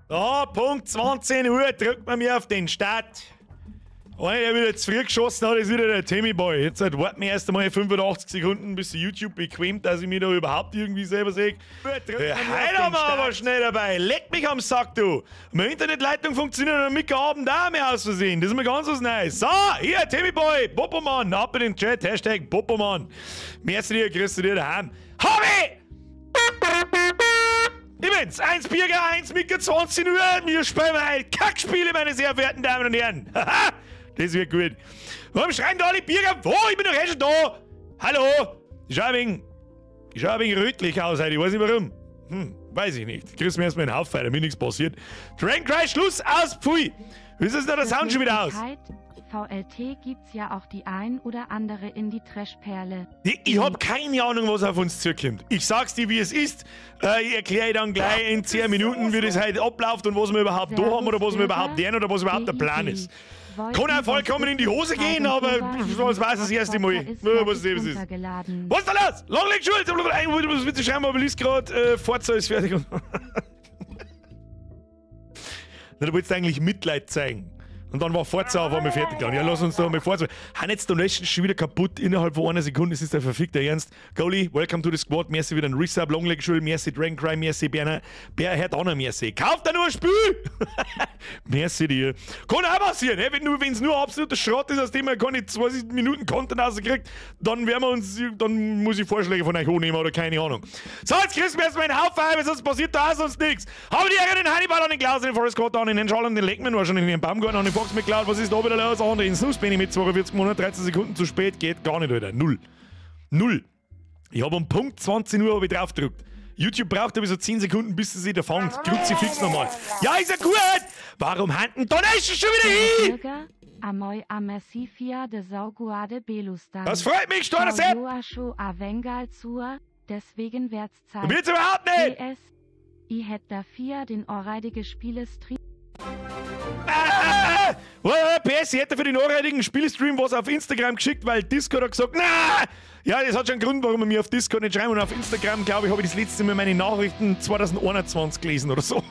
Da, Punkt 20 Uhr, drückt man mir auf den Start. Einer, der wieder zu früh geschossen hat, ist wieder der Timmy Boy. Jetzt warten wir erst einmal 85 Sekunden, bis YouTube bequemt, dass ich mich da überhaupt irgendwie selber sehe. Heute haben wir aber schnell dabei. Leck mich am Sack, du. Meine Internetleitung funktioniert am Mittwochabend auch mehr aus Versehen. Das ist mir ganz was Neues. So, hier, Timmy Boy, Popomann, ab in den Chat, Hashtag Popomann. Merci dir, grüß dir daheim. Hobby! Übrigens, 1 Bierger, 1 Micker, 20 Uhr. Wir spielen halt Kackspiele, meine sehr verehrten Damen und Herren. Haha, das wird gut. Warum schreien da alle Bierger? Wo? Ich bin doch eh schon da. Hallo? Ich schau ein wenig rötlich aus heute. Ich weiß nicht warum. Weiß ich nicht. Kriegst mir erstmal einen Haufen, da mir nichts passiert. Dragon Cry, Schluss, aus, pfui. Wie ist da der Sound schon wieder aus? VLT gibt's ja auch die ein oder andere in die Trashperle. Ich hab keine Ahnung, was auf uns zukommt. Ich sag's dir, wie es ist. Ich erkläre dann gleich in 10 Minuten, wie das heute abläuft und was wir überhaupt da haben oder was wir überhaupt lernen oder was überhaupt der Plan ist. Kann auch vollkommen in die Hose gehen, aber das weiß das erste Mal. Was ist. Was ist da los? Longleg Schulz! Was willst du schreiben, aber liest gerade, Forza ist fertig. Na, du wolltest eigentlich Mitleid zeigen. Und dann war Forza auf einmal fertig dann. Ja, lass uns da mal Forza. Haben jetzt der Nation schon wieder kaputt innerhalb von einer Sekunde. Das ist der verfickte Ernst. Goalie, welcome to the squad. Merci wieder ein Resub, Longleg Schul, merci Dragon Cry, merci Berner. Bär hört auch noch merci. Kauft da nur ein Spiel! Merci dir. Kann auch passieren, wenn es nur absoluter Schrott ist, aus dem man keine 20 Minuten Content rauskriegt, dann dann muss ich Vorschläge von euch annehmen oder keine Ahnung. So, jetzt kriegst du mir erstmal einen Haufen ein, sonst passiert da auch sonst nichts. Habe die Ehre, den Hannibal an den Klaus, den Forest Court an, den Schall und den Leckmann wahrscheinlich in den Baumgarten an den Fox McCloud. Was ist da wieder los? Andere in Snooze Benny mit 42 Monaten, 13 Sekunden zu spät. Geht gar nicht, Alter. Null. Ich habe um Punkt 20 Uhr drauf gedrückt. YouTube braucht aber so 10 Sekunden, bis sie sich da fangen. Kruzifix nochmal. Ja, ist ja gut! Warum handen Donation schon wieder hin? Das freut mich, Steuer Sepp! Deswegen wär's Zeit. Du willst überhaupt nicht! Ich hätte dafür den orreidige Spielestream. PS, ich hätte für den anreitigen Spielstream was auf Instagram geschickt, weil Discord hat gesagt, na! Ja, das hat schon einen Grund, warum wir mir auf Discord nicht schreiben. Und auf Instagram, glaube ich, habe ich das letzte Mal meine Nachrichten 2021 gelesen oder so.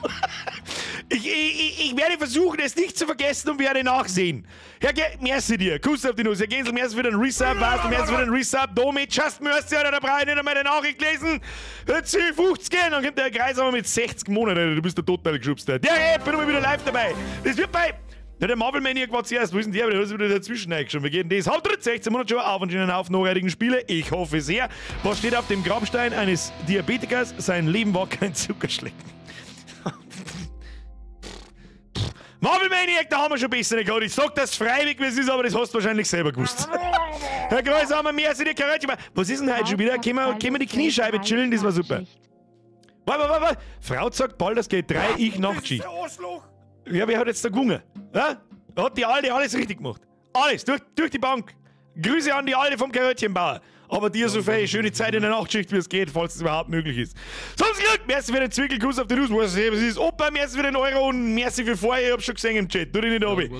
Ich werde versuchen, es nicht zu vergessen und werde nachsehen. Merci dir. Kuss auf die Nuss. Herr Gensel, merci für den Resub. Was? Merci für den Resub. Domit, just merci, oder da brauche ich nicht einmal eine Nachricht lesen. 50 gehen, dann kommt der Kreis aber mit 60 Monaten. Du bist der total geschubst. Der bin mal wieder live dabei. Das wird bei... Ja, der Marvel Maniac war zuerst, wo ist denn der? Aber der hat sich wieder dazwischen eingeschoben. Wir gehen das. Hauptritt 16 Monate schon auf und einen Haufen nachhaltigen Spiele. Ich hoffe sehr. Was steht auf dem Grabstein eines Diabetikers? Sein Leben war kein Zuckerschlecken. Marvel Maniac, da haben wir schon bessere Code. Ich sag das freiwillig, wie es ist, aber das hast du wahrscheinlich selber gewusst. Herr Kreuz, haben wir mehr als die Karöttchen. Was ist denn heute schon wieder? Können wir die Kniescheibe chillen? Das war super. Warte. Frau sagt bald, das geht 3, ich Nachtschicht. Ja, wer hat jetzt da gewonnen? Ja? Da hat die Alte alles richtig gemacht. Alles, durch die Bank. Grüße an die Alte vom Karöttchenbauer. Aber dir so viel schöne Zeit in der Nachtschicht, wie es geht, falls es überhaupt möglich ist. Sonst Glück, merci für den Zwickelkuss auf den Nuss, was es ist. Opa, merci für den Euro und merci für vorher, ich hab's schon gesehen im Chat. Tu dich nicht obi.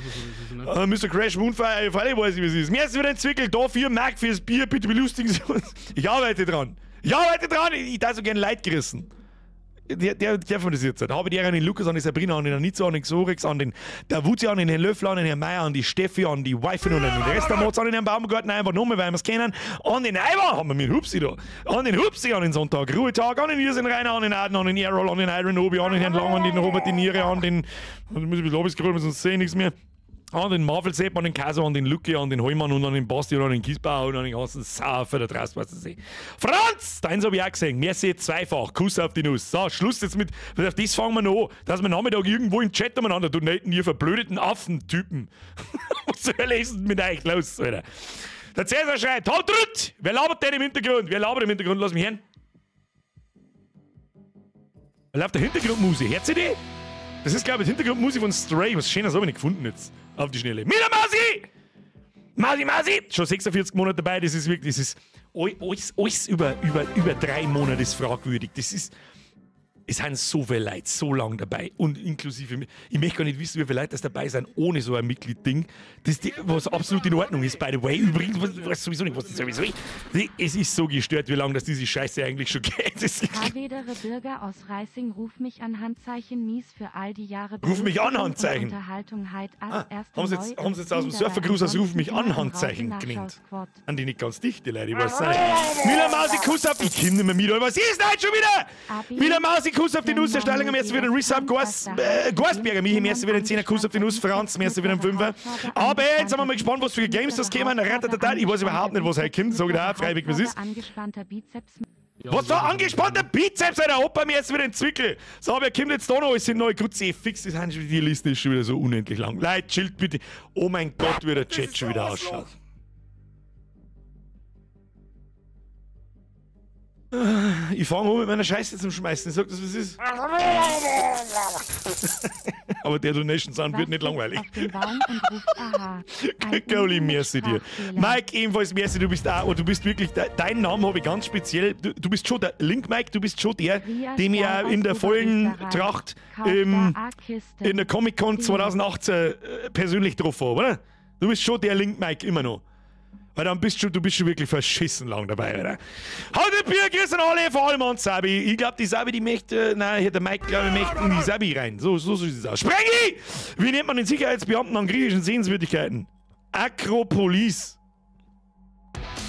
Mr. Crash Moonfire, ich weiß nicht, wie es ist. Merci für den Zwickel, da 4 Mark fürs Bier, bitte belustigen Sie uns. Ich arbeite dran. Ich da so gern Leid gerissen. Der von das jetzt. Da habe ich dir an den Lukas, an die Sabrina, an den Anita, an den Xorex, an den Wuzi, an den Herrn Löffler, an den Herrn Meier, an die Steffi, an die Wife und an den Rest der Mods, an den Herrn Baumgarten, einfach nur weil wir es kennen. An den Eiber haben wir mit Hupsi da. An den Hupsi, an den Sonntag, Ruhetag, an den Irrsinn Rainer, an den Aden, an den Errol, an den Iron Obi, an den Herrn Lang, an den Robert, den Niere, an den. Da muss ich ein bisschen abgescrollen, sonst sehe ich nichts mehr. An den Marvel Sepp, an den Kaiser, an den Lucky, an den Heumann und an den Basti und an den Kiesbauer und an den ganzen Saufer da draußen, was ich. Franz! Deins habe ich auch gesehen. Merci zweifach. Kuss auf die Nuss. So, Schluss jetzt mit. Auf das fangen wir noch an. Dass wir Nachmittag irgendwo im Chat umeinander tun, ihr verblödeten Affentypen. Was soll ich denn mit euch los, Alter? Der Cäsar schreit: Halt Rütt! Wer labert denn im Hintergrund? Lass mich hören. Wer läuft der Hintergrundmusik? Hört ihr die? Das ist, glaube ich, Hintergrundmusik von Stray. Was Schönes habe ich nicht gefunden jetzt. Auf die Schnelle. Mila Masi! Schon 46 Monate dabei. Das ist wirklich, das ist alles über 3 Monate ist fragwürdig. Das ist es sind so viele Leute so lange dabei und inklusive, ich möchte gar nicht wissen, wie viele Leute das dabei sind, ohne so ein Mitglied-Ding, was absolut in Ordnung ist, by the way. Übrigens, ich weiß sowieso nicht, was das sowieso ist. Es ist so gestört, wie lange das diese Scheiße eigentlich schon geht. Wedere Bürger aus Reising, ruf mich an, Handzeichen mies für all die Jahre. Ruf mich an, Handzeichen. Haben sie jetzt aus dem Surfergruß als Ruf mich an, Handzeichen genannt. An die nicht ganz dichte Leute, ich weiß nicht. Mila Mausi, Kuss auf, ich komm nicht mehr mit, was ist denn schon wieder? Mila Mausi, Kuss auf die Nuss, der Stellung, am ersten wieder ein Resub, Gorsberger, mich im ersten wieder ein 10er, Kuss auf die Nuss, Franz, im ersten wieder ein 5er. Aber jetzt sind wir mal gespannt, was für Games das kämen. Ich weiß überhaupt nicht, was heute kommt, sag ich da, freiwillig, was ist. Was da angespannter Bizeps, Alter, Opa, mir jetzt wieder ein Zwickel. So, wer kommt jetzt da noch? Es sind neue Grütze, fix, die Liste ist schon wieder so unendlich lang. Leute, chillt bitte. Oh mein Gott, wie der Chat schon wieder ausschaut. Ich fange an mit meiner Scheiße zum Schmeißen. Ich sag das, was ist. Aber der Donation-Sound wird nicht langweilig. Goalie, merci dir. Mike, ebenfalls merci, du bist auch, und du bist wirklich, deinen Namen habe ich ganz speziell. Du bist schon der Link, Mike, du bist schon der, den ich auch in der vollen Tracht in der Comic-Con 2018 persönlich getroffen habe, oder? Du bist schon der Link, Mike, immer noch. Weil dann bist du schon wirklich verschissen lang dabei, oder? Haut den Bier, grüßen alle, vor allem an Sabi. Ich glaube, die Sabi, die möchte, nein, hier der Mike, glaube ich, möchte in die Sabi rein. So sieht es aus. Sprengi! Wie nennt man den Sicherheitsbeamten an griechischen Sehenswürdigkeiten? Akropolis.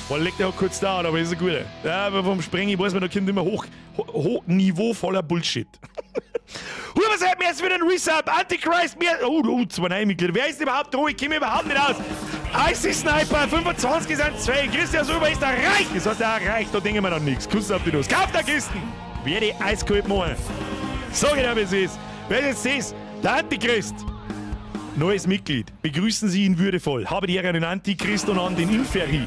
Boah, legt ja auch kurz da, aber ist ein guter. Ja, aber vom Sprengi weiß man, da kommt immer niveauvoller Bullshit. Was hat mir jetzt wieder ein Resub? Antichrist, mir. Oh, 2 neue Mitglieder. Wer ist überhaupt da? Ich komme überhaupt nicht aus. Icy Sniper, 25 sind 2. Christian Söber ist da reich. Das heißt, er reicht, da denken wir noch nichts. Kuss auf die Nuss. Kauft der Kisten. Wer die eiskalt machen. So genau, wie es ist. Wer jetzt ist, der Antichrist. Neues Mitglied. Begrüßen Sie ihn würdevoll. Habe die Ehre an den Antichrist und an den Inferi.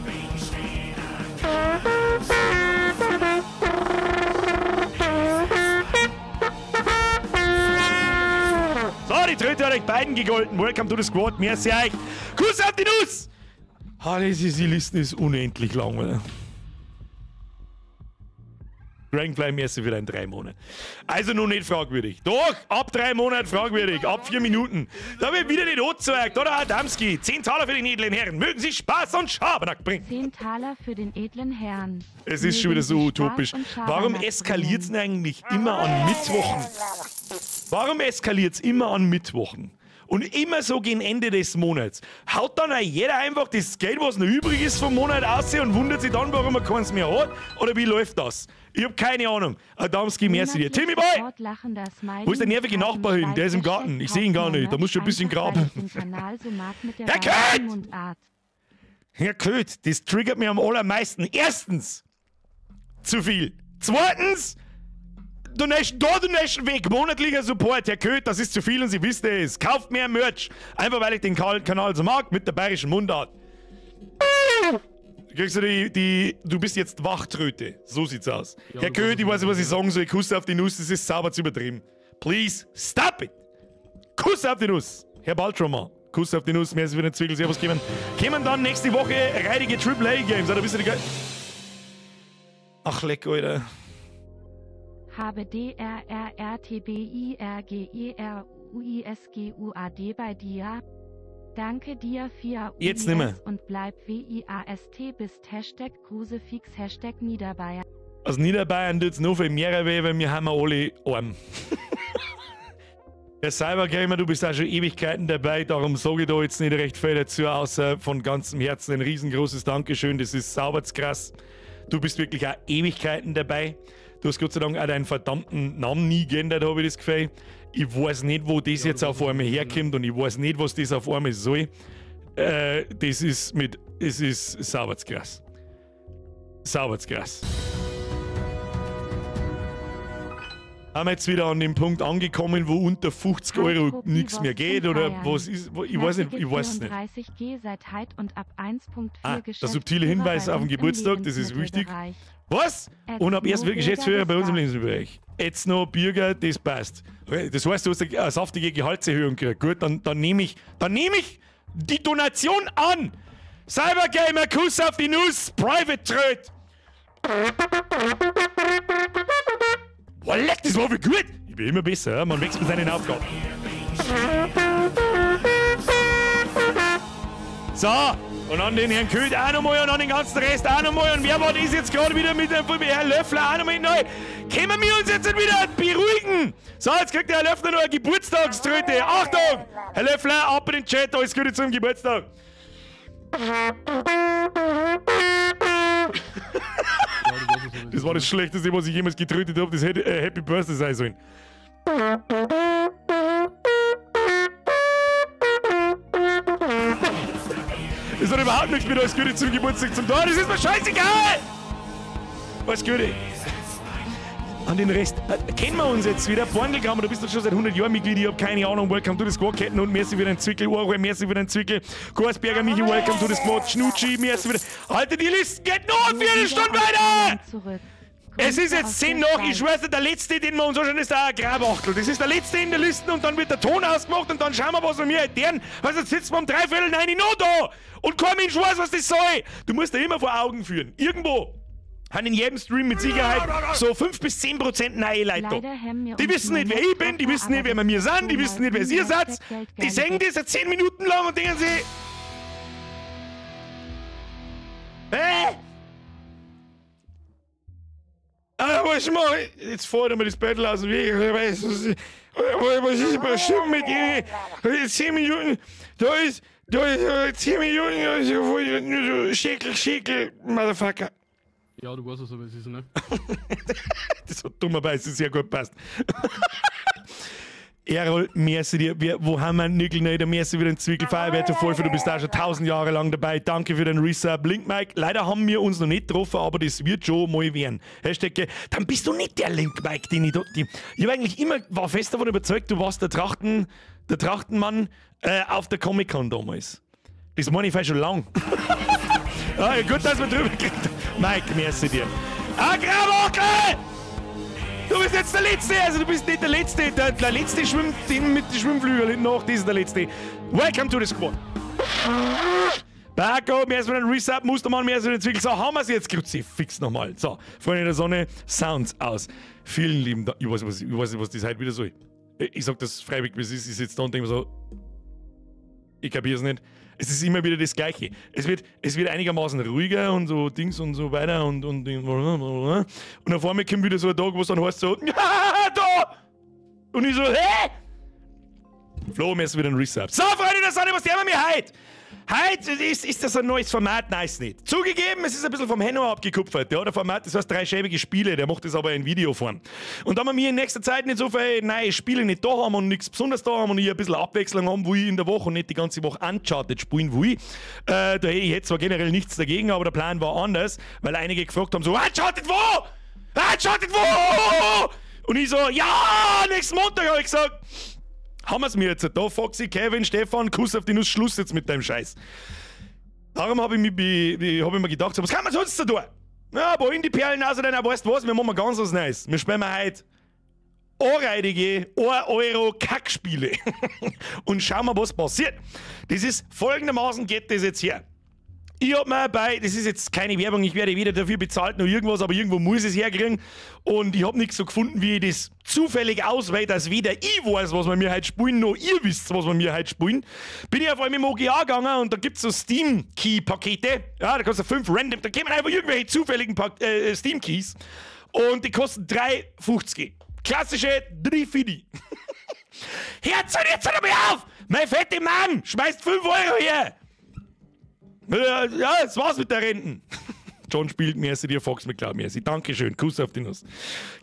So, die Tröte hat euch beiden gegolten. Welcome to the Squad. Merci euch. Kuss auf die Nuss! Die Liste ist unendlich lang, oder? Dragonfly merci für deinen 3 Monate. Also noch nicht fragwürdig. Doch, ab 3 Monaten fragwürdig. Ab 4 Minuten. Da wird wieder nicht angezeigt. Oder Adamski. 10 Taler für den edlen Herren. Mögen Sie Spaß und Schabernack bringen. 10 Taler für den edlen Herrn. Es ist schon wieder so utopisch. Warum eskaliert es denn eigentlich immer an Mittwochen? Warum eskaliert es immer an Mittwochen? Und immer so gegen Ende des Monats. Haut dann auch jeder einfach das Geld, was noch übrig ist vom Monat aus und wundert sich dann, warum er keins mehr hat? Oder wie läuft das? Ich hab keine Ahnung. Adamski, merci dir. Timmy Boy! Wo ist der nervige Nachbar hin? Der ist im Garten. Ich sehe ihn gar nicht. Da musst du ein bisschen graben. Herr Köth! Herr Köth, das triggert mich am allermeisten. Erstens, zu viel. Zweitens, Donation Weg, monatlicher Support, Herr Köth, das ist zu viel und Sie wissen es. Kauft mehr Merch, einfach weil ich den Kanal so mag, mit der bayerischen Mundart. Kriegst du du bist jetzt Wachtröte, so sieht's aus. Ja, Herr Köth, ich weiß nicht, was ich sagen soll, Kuss auf die Nuss, das ist sauber zu übertrieben. Please, stop it! Kuss auf die Nuss, Herr Baltroman. Kuss auf die Nuss, merci für den Zwickel, servus, kommen dann nächste Woche reidige AAA-Games, oder bist du die geil? Ach, leck, Alter. Habe DRRRTBIRGERUISGUAD bei dir. Danke dir für jetzt nimmer. Und bleib WIAST bist #Grusefix #Niederbayern. Also Niederbayern tut's noch viel mehr weh, weil wir haben alle arm. Herr Cybergamer, du bist auch schon Ewigkeiten dabei, darum sage ich da jetzt nicht recht viel dazu, außer von ganzem Herzen ein riesengroßes Dankeschön, das ist sauberz krass. Du bist wirklich auch Ewigkeiten dabei. Du hast Gott sei Dank auch deinen verdammten Namen nie geändert, habe ich das Gefühl. Ich weiß nicht, wo das jetzt auf einmal herkommt und ich weiß nicht, was das auf einmal soll. Es ist sauberz krass. Sauberz krass. Haben wir jetzt wieder an dem Punkt angekommen, wo unter 50 Euro nichts mehr geht oder was ist? Ich weiß nicht, ich weiß nicht. Der subtile Hinweis auf den Geburtstag, das ist wichtig. Was? Und ab erst wird Geschäftsführer bei uns im Lebensbereich. Jetzt noch Bürger, das passt. Das heißt, du hast eine saftige Gehaltserhöhung gekriegt. Gut, dann nehme ich die Donation an. Cybergamer, Kuss auf die Nuss, Private Trade. Oh, leck, das war wie gut. Ich bin immer besser, ja? Man wächst mit seinen Aufgaben. So, und an den Herrn Köth auch nochmal und an den ganzen Rest auch nochmal. Und wer war das jetzt gerade wieder mit dem Herr Löffler auch nochmal neu? Können wir uns jetzt wieder beruhigen? So, jetzt kriegt der Herr Löffler noch eine Geburtstagströte. Achtung! Herr Löffler, ab in den Chat, alles Gute zum Geburtstag. Das war das Schlechteste, was ich jemals getrötet habe. Das hätte Happy Birthday sein sollen. Das hat überhaupt nichts mit alles Gute zum Geburtstag zu tun. Das ist mir scheißegal! Alles Gute. An den Rest. Kennen wir uns jetzt wieder? Borndelkammer, du bist doch schon seit 100 Jahren Mitglied. Ich hab keine Ahnung. Welcome to the Squad. Ketten und merci für den Zwickel. Urheim, merci für den Zwickel. Gorsberger, Michi, welcome to the Squad. Schnutschi, merci für den... Alter, die Liste geht noch eine Viertelstunde weiter! Es ist jetzt 10 nach. Ich schwör's dir, der Letzte, den wir uns anschauen, ist der Agrarwachtel. Das ist der Letzte in der Liste und dann wird der Ton ausgemacht und dann schauen wir, was wir mir deren. Also jetzt sitzen wir um 3/4 9 noch da und kein Mensch weiß, was das soll. Du musst dir immer vor Augen führen. Irgendwo haben in jedem Stream mit Sicherheit so 5 bis 10% neue Leute. Die wissen nicht, wer ich bin, die wissen nicht, wer wir mir sind, die wissen nicht, wer ihr seid. Die singen das jetzt 10 Minuten lang und denken sich... Was mache ich? Jetzt fordern wir das Battle aus dem Weg. Was ist bestimmt mit dir? 10 Minuten. Da ist 10 Minuten. Schäkel, Motherfucker. Ja, du weißt es, aber es ist nicht. Das hat dummerweise sehr gut passt. Errol, merci dir. Wo haben wir einen Nickel nicht? Merci für den Zwickel. Feuerwehr voll für du bist auch schon 1000 Jahre lang dabei. Danke für den Resub. Link Mike. Leider haben wir uns noch nicht getroffen, aber das wird schon mal werden. Hashtag, dann bist du nicht der Link Mike, den ich da. Ich war eigentlich immer fest davon überzeugt, du warst der Trachtenmann auf der Comic-Con damals. Das meine ich vielleicht schon lang. Ja, gut, dass wir drüber gekriegt haben. Mike, merci dir. Agrarwachtel! Du bist jetzt der Letzte, also du bist nicht der Letzte. Der Letzte schwimmt mit den Schwimmflügeln nach, das ist der Letzte. Welcome to the Squad. Backo, mehr als für den Reset, Mustermann, mehr als für den Zwickel. So, haben wir es jetzt fix nochmal. So, Freunde der Sonne, Sounds aus. Vielen lieben Dank. Ich weiß nicht, was das heute wieder soll. Ich sag das freiwillig, wie es ist. Ich sitze da und denke mir so, ich kapier's nicht. Es ist immer wieder das Gleiche. Es wird einigermaßen ruhiger und so Dings und so weiter und auf einmal kommt wieder so ein Tag, wo es dann heißt so, da! Und ich so, hä? Flo, mir ist wieder ein Resub. So, Freunde der Sonne, was haben wir heute? Heute ist das ein neues Format, nice nicht. Zugegeben, es ist ein bisschen vom Henno abgekupfert. Ja, der Format, das heißt 3 schäbige Spiele, der macht das aber in Videoform. Und da wir in nächster Zeit nicht so viele neue Spiele nicht da haben und nichts Besonderes da haben und ich ein bisschen Abwechslung haben will in der Woche und nicht die ganze Woche Uncharted spielen will, da hätte ich jetzt zwar generell nichts dagegen, aber der Plan war anders, weil einige gefragt haben so, Uncharted wo? Uncharted wo? Und ich so, ja, nächsten Montag habe ich gesagt, haben wir es mir jetzt da, Foxy, Kevin, Stefan, Kuss auf die Nuss, Schluss jetzt mit deinem Scheiß. Darum habe ich mir gedacht, so, was kann man sonst da tun? Ja, ein paar Indie-Perlen, also dann, weißt du was, wir machen ganz was Neues. Wir spielen heute anreitige 1-Euro-Kackspiele und schauen mal, was passiert. Das ist folgendermaßen, geht das jetzt her. Ich hab mir das ist jetzt keine Werbung, ich werde weder dafür bezahlt noch irgendwas, aber irgendwo muss ich es herkriegen. Und ich hab nichts so gefunden, wie ich das zufällig auswähle, dass weder ich weiß, was wir mir heute spielen, noch ihr wisst, was wir mir heute spielen. Bin ich auf einmal im OGA gegangen und da gibt's so Steam-Key-Pakete. Ja, da kannst du 5 random, da kommen einfach irgendwelche zufälligen Steam-Keys. Und die kosten 3,50. Klassische 3,50. Jetzt hör mir auf! Mein fette Mann schmeißt 5 Euro her! Ja, das war's mit der Renten. John spielt merci dir, Fox mit Cloud merci. Dankeschön, Kuss auf die Nuss.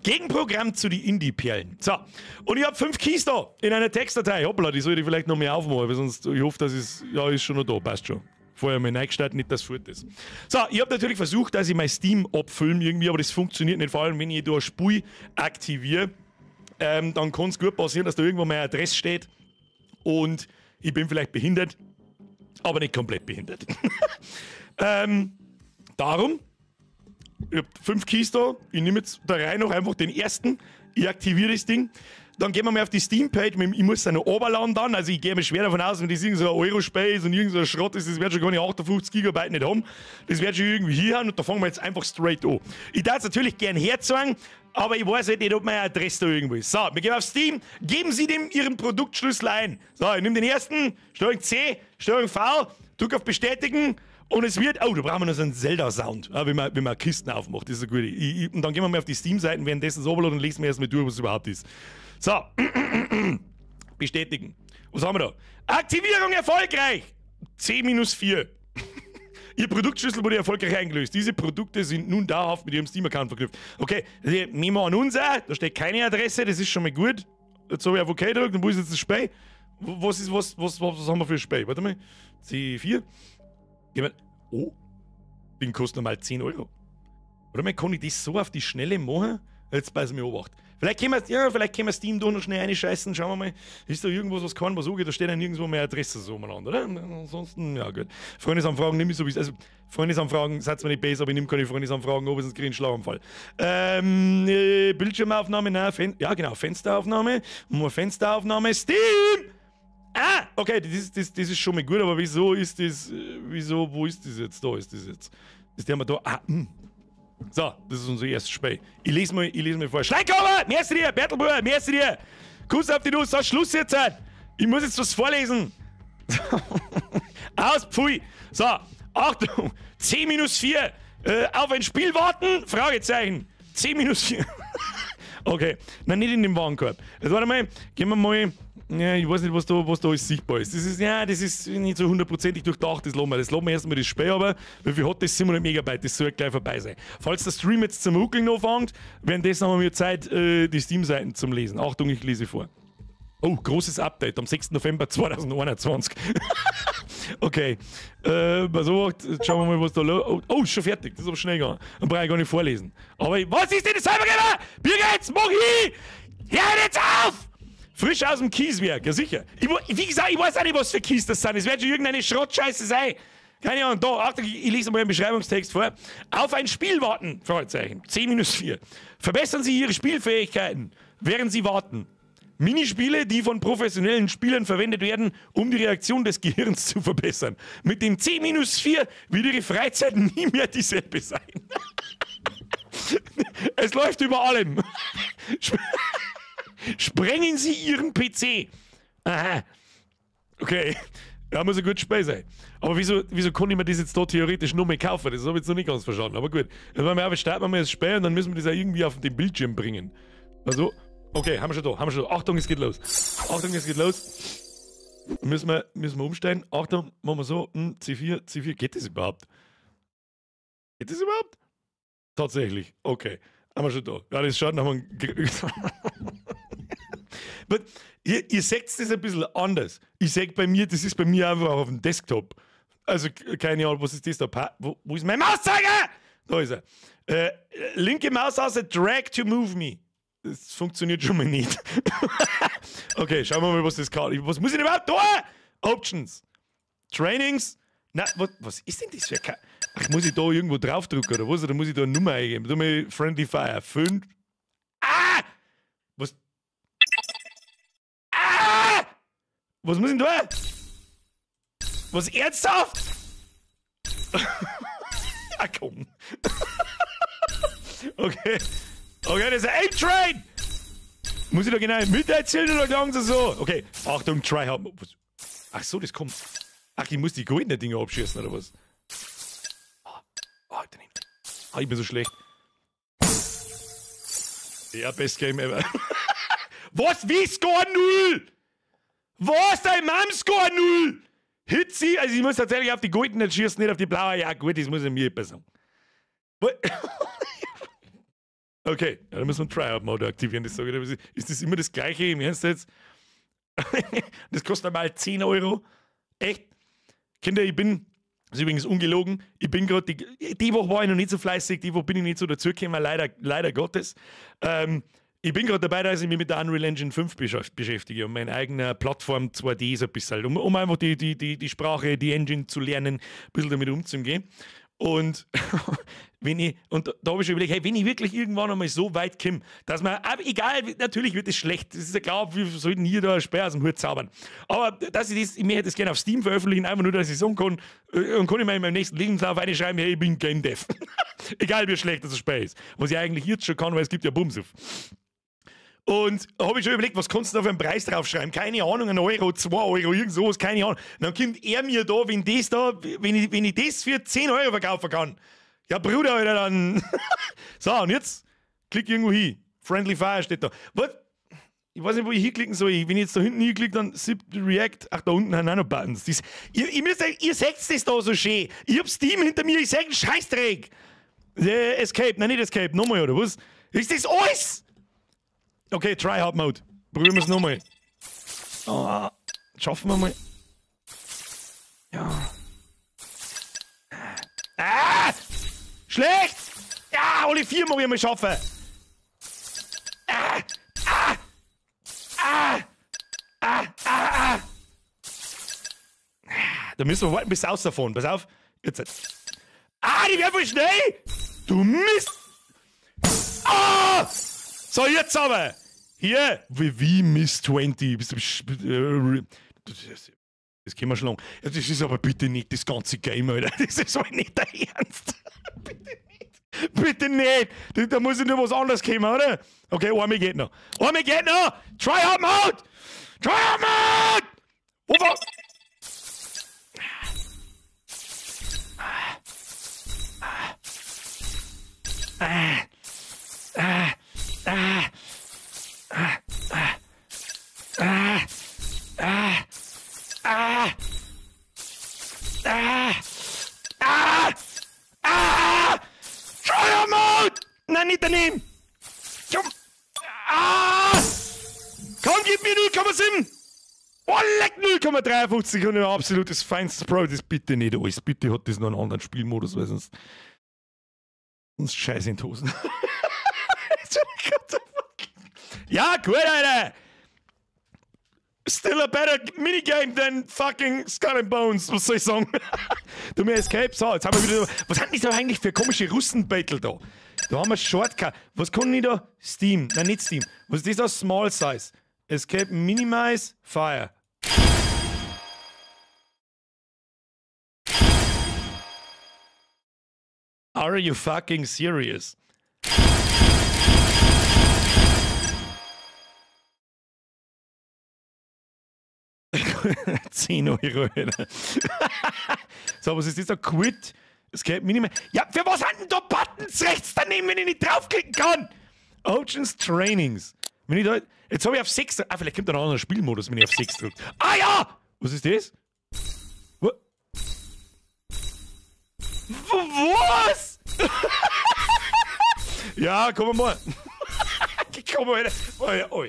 Gegenprogramm zu die Indie-Perlen. So, und ich hab 5 Keys da in einer Textdatei. Hoppla, die sollte ich vielleicht noch mehr aufmachen, weil sonst, ich hoffe, dass es, ja, ist schon noch da, passt schon. Vorher mal reingestartet, nicht, dass es fort ist. So, ich hab natürlich versucht, dass ich mein Steam abfilme irgendwie, aber das funktioniert nicht, vor allem wenn ich da ein Spiel aktiviere, dann kann es gut passieren, dass da irgendwo meine Adresse steht und ich bin vielleicht behindert, aber nicht komplett behindert. Darum, ich hab 5 Keys da, ich nehme jetzt da rein noch einfach den ersten, ich aktiviere das Ding. dann gehen wir mal auf die Steam-Page, ich muss da noch runterladen dann, also ich gehe mir schwer davon aus, wenn das irgend so ein Eurospace und irgend so ein Schrott ist, das wird schon gar nicht 58 GB nicht haben, das wird schon irgendwie hier haben und da fangen wir jetzt einfach straight an. Ich darf es natürlich gern herzeigen, aber ich weiß halt nicht, ob meine Adresse da irgendwo ist. So, wir gehen auf Steam, geben Sie dem Ihren Produktschlüssel ein. So, ich nehme den ersten, Steuerung C, Steuerung V, drücke auf Bestätigen und es wird, da brauchen wir noch so einen Zelda-Sound, wenn man Kisten aufmacht, das ist eine gute. Und dann gehen wir mal auf die Steam-Seiten, währenddessen das runterladen und lesen wir erstmal durch, was es überhaupt ist. So, bestätigen. Was haben wir da? Aktivierung erfolgreich! C-4. Ihr Produktschlüssel wurde erfolgreich eingelöst. Diese Produkte sind nun dauerhaft mit Ihrem Steam-Account verknüpft. Okay, Memo an uns auch. Da steht keine Adresse, das ist schon mal gut. Jetzt habe ich auf OK gedrückt und wo ist jetzt das Spey? Was haben wir für ein Spey? Warte mal. C4. Oh, den kostet normal 10 Euro. Oder mal, kann ich das so auf die Schnelle machen? Jetzt beiß mir Obacht. Vielleicht können wir Steam da noch schnell reinscheißen. Schauen wir mal. Ist da irgendwas, was kann, was angeht? Da steht dann irgendwo meine Adresse so umeinander, oder? Ansonsten, ja gut. Freundesanfragen nehme ich sowieso. Also, Freundesanfragen, seid mir nicht besser, aber ich nehme keine Freundesanfragen, aber sonst kriege ich einen Schlaganfall. Bildschirmaufnahme, nein, ja genau, Fensteraufnahme. Fensteraufnahme, Steam! Ah, okay, das ist schon mal gut, aber wieso ist das, wo ist das jetzt? Da ist das jetzt. Das haben wir da, So, das ist unser erstes Spiel. Ich lese mal vor. Schleinkauber! Merci dir! Bertelbauer! Merci dir! Kuss auf die Nuss! So, Schluss jetzt! Ich muss jetzt was vorlesen! Aus, pfui! So, Achtung! C-4! Auf ein Spiel warten? Fragezeichen! C-4! Okay, nein, nicht in den Warenkorb. Jetzt warte mal, gehen wir mal. Ja, ich weiß nicht, was da alles sichtbar ist. Das ist nicht so hundertprozentig durchdacht, das lassen wir erstmal das Spiel, aber wie viel hat das? 700 Megabyte, das soll gleich vorbei sein. Falls der Stream jetzt zum Ruckeln anfängt, währenddessen haben wir Zeit, die Steam-Seiten zum Lesen. Achtung, ich lese vor. Oh, großes Update am 6. November 2021. Okay, so, jetzt schauen wir mal, was da los ist. Oh, ist schon fertig, das ist aber schnell gegangen. Dann brauche ich gar nicht vorlesen. Aber was ist denn das Cybergamer? Birgit, mach ich! Hör jetzt auf! Frisch aus dem Kieswerk, ja sicher. Wie gesagt, ich weiß auch nicht, was für Kies das sind. Es wird schon irgendeine Schrottscheiße sein. Keine Ahnung, da, Achtung, ich lese mal einen Beschreibungstext vor. Auf ein Spiel warten, Fragezeichen, C-4. Verbessern Sie Ihre Spielfähigkeiten, während Sie warten. Minispiele, die von professionellen Spielern verwendet werden, um die Reaktion des Gehirns zu verbessern. Mit dem C-4 wird Ihre Freizeit nie mehr dieselbe sein. Es läuft über allem. Sprengen Sie Ihren PC. Aha. Okay. Da muss ein gutes Spiel sein. Aber wieso kann ich mir das jetzt da theoretisch noch mehr kaufen? Das habe ich jetzt noch nicht ganz verstanden. Aber gut. Dann werden wir starten wir mal das Spiel und dann müssen wir das auch irgendwie auf den Bildschirm bringen. Also, okay, haben wir schon da. Achtung, es geht los. Müssen wir umsteigen. Achtung, machen wir so. C4. Geht das überhaupt? Tatsächlich. Okay. Haben wir schon da. Ja, das schaut nach einem... Ihr seht das ein bisschen anders. Ich sage bei mir, das ist bei mir einfach auf dem Desktop. Also, keine Ahnung, was ist das da? Wo ist mein Mauszeiger? Da ist er. Linke Maustaste, Drag to move me. Das funktioniert schon mal nicht. Okay, schauen wir mal, was das kann. Was muss ich denn überhaupt tun? Options. Trainings. Na, was ist denn das für ein... Ach, muss ich da irgendwo draufdrücken oder was? Oder muss ich da eine Nummer eingeben? Da mal Friendly Fire 5. Was? Was muss ich denn da? Was, ernsthaft? Ja, komm. Okay, das ist ein A-Train! Muss ich da genau miterzählen oder sagen sie so? Okay, Achtung, try hard. Ach so, das kommt. Ach, ich muss die goldenen Dinger abschießen oder was? Ich bin so schlecht. Ja, best game ever. Was? Wie? Score 0? Was? Dein Mom Score 0? Hit sie? Also ich muss tatsächlich auf die goldenen schießen, nicht auf die blaue. Ja gut, das muss ich mir besser. Okay, ja, dann müssen wir einen Try-Out-Mode aktivieren. Das sage ich, ist das immer das Gleiche im Ernst jetzt? Das kostet mal 10 Euro. Echt? Kinder, das ist übrigens ungelogen, ich bin gerade, die Woche war ich noch nicht so fleißig, die Woche bin ich nicht so dazugekommen, leider Gottes. Ich bin gerade dabei, dass ich mich mit der Unreal Engine 5 beschäftige und meine eigene Plattform 2D so ein bisschen, um einfach die Sprache, die Engine zu lernen, ein bisschen damit umzugehen. Und da habe ich schon überlegt, hey, wenn ich wirklich irgendwann einmal so weit komme, dass man, aber egal, natürlich wird es schlecht, das ist ja klar, wir sollten hier da Sperr aus dem Hut zaubern. Aber dass ich möchte das gerne auf Steam veröffentlichen, einfach nur, dass ich sagen kann, und kann ich mal in meinem nächsten Lebenslauf reinschreiben, hey, ich bin Game Dev. Egal, wie schlecht das Sperr ist. Was ich eigentlich jetzt schon kann, weil es gibt ja Bumsuf. Und da habe ich schon überlegt, was kannst du da für einen Preis draufschreiben? Keine Ahnung, 1 Euro, 2 Euro, irgend sowas, keine Ahnung. Dann kommt er mir da, wenn ich das für 10 Euro verkaufen kann. Ja, Bruder, Alter, dann. So, und jetzt klick irgendwo hin. Friendly Fire steht da. Was? Ich weiß nicht, wo ich hinklicken soll. Wenn ich jetzt da hinten hinklicke, dann Zip React. Ach, da unten haben auch noch Buttons. Ihr seht das da so schön. Ich hab Steam hinter mir, ich sag einen Scheißdreck. Escape, nein, nicht Escape, nochmal, oder was? Ist das alles? Okay, Try Hard Mode. Probieren wir es nochmal. Oh, schaffen wir mal. Ja. Ah! Schlecht! Ja, alle 4 muss ich mal schaffen. Ah! Ah! Ah! Ah! Ah! Ah! Da müssen wir warten bis raus davon. Pass auf. Jetzt. Ah, die werden voll schnell! Du Mist! Ah! So, jetzt aber! Hier! Wie Miss 20. Das können wir schon lang. Ja, das ist aber bitte nicht das ganze Game, Alter. Das ist halt nicht der Ernst. Bitte nicht. Bitte nicht. Da muss ich nur was anderes kommen, oder? Okay, einmal geht noch. Einmal geht noch! Try Hard Mode! Try Hard Mode! Wo war... Trial Mode! Nein, nicht daneben! Komm, gib mir 0,7! Oh, leck 0,53 und ein absolutes feinstes Pro. Das bitte nicht alles. Bitte hat das noch einen anderen Spielmodus, weil sonst scheiße in die Hosen. Ja, gut, Alter! Still a better minigame than fucking Skull and Bones, was soll ich sagen? Du mir Escape, so, jetzt haben wir wieder. Was hat denn das eigentlich für komische Russen-Battle da? Da haben wir Shortcut. Was kann ich da? Steam. Nein, nicht Steam. Was ist das da? Small Size. Escape, Minimize, Fire. Are you fucking serious? 10 Euro. So, was ist das da? Quit. Escape Minimum. Ja, für was haben denn da Buttons rechts daneben, wenn ich nicht draufklicken kann? Oceans Trainings. Wenn ich da. Jetzt habe ich auf 6. Ah, vielleicht kommt da noch ein anderer Spielmodus, wenn ich auf 6 drücke. Ah ja! Was ist das? Was? Ja, komm mal. Komm mal. Oh, ja, oh.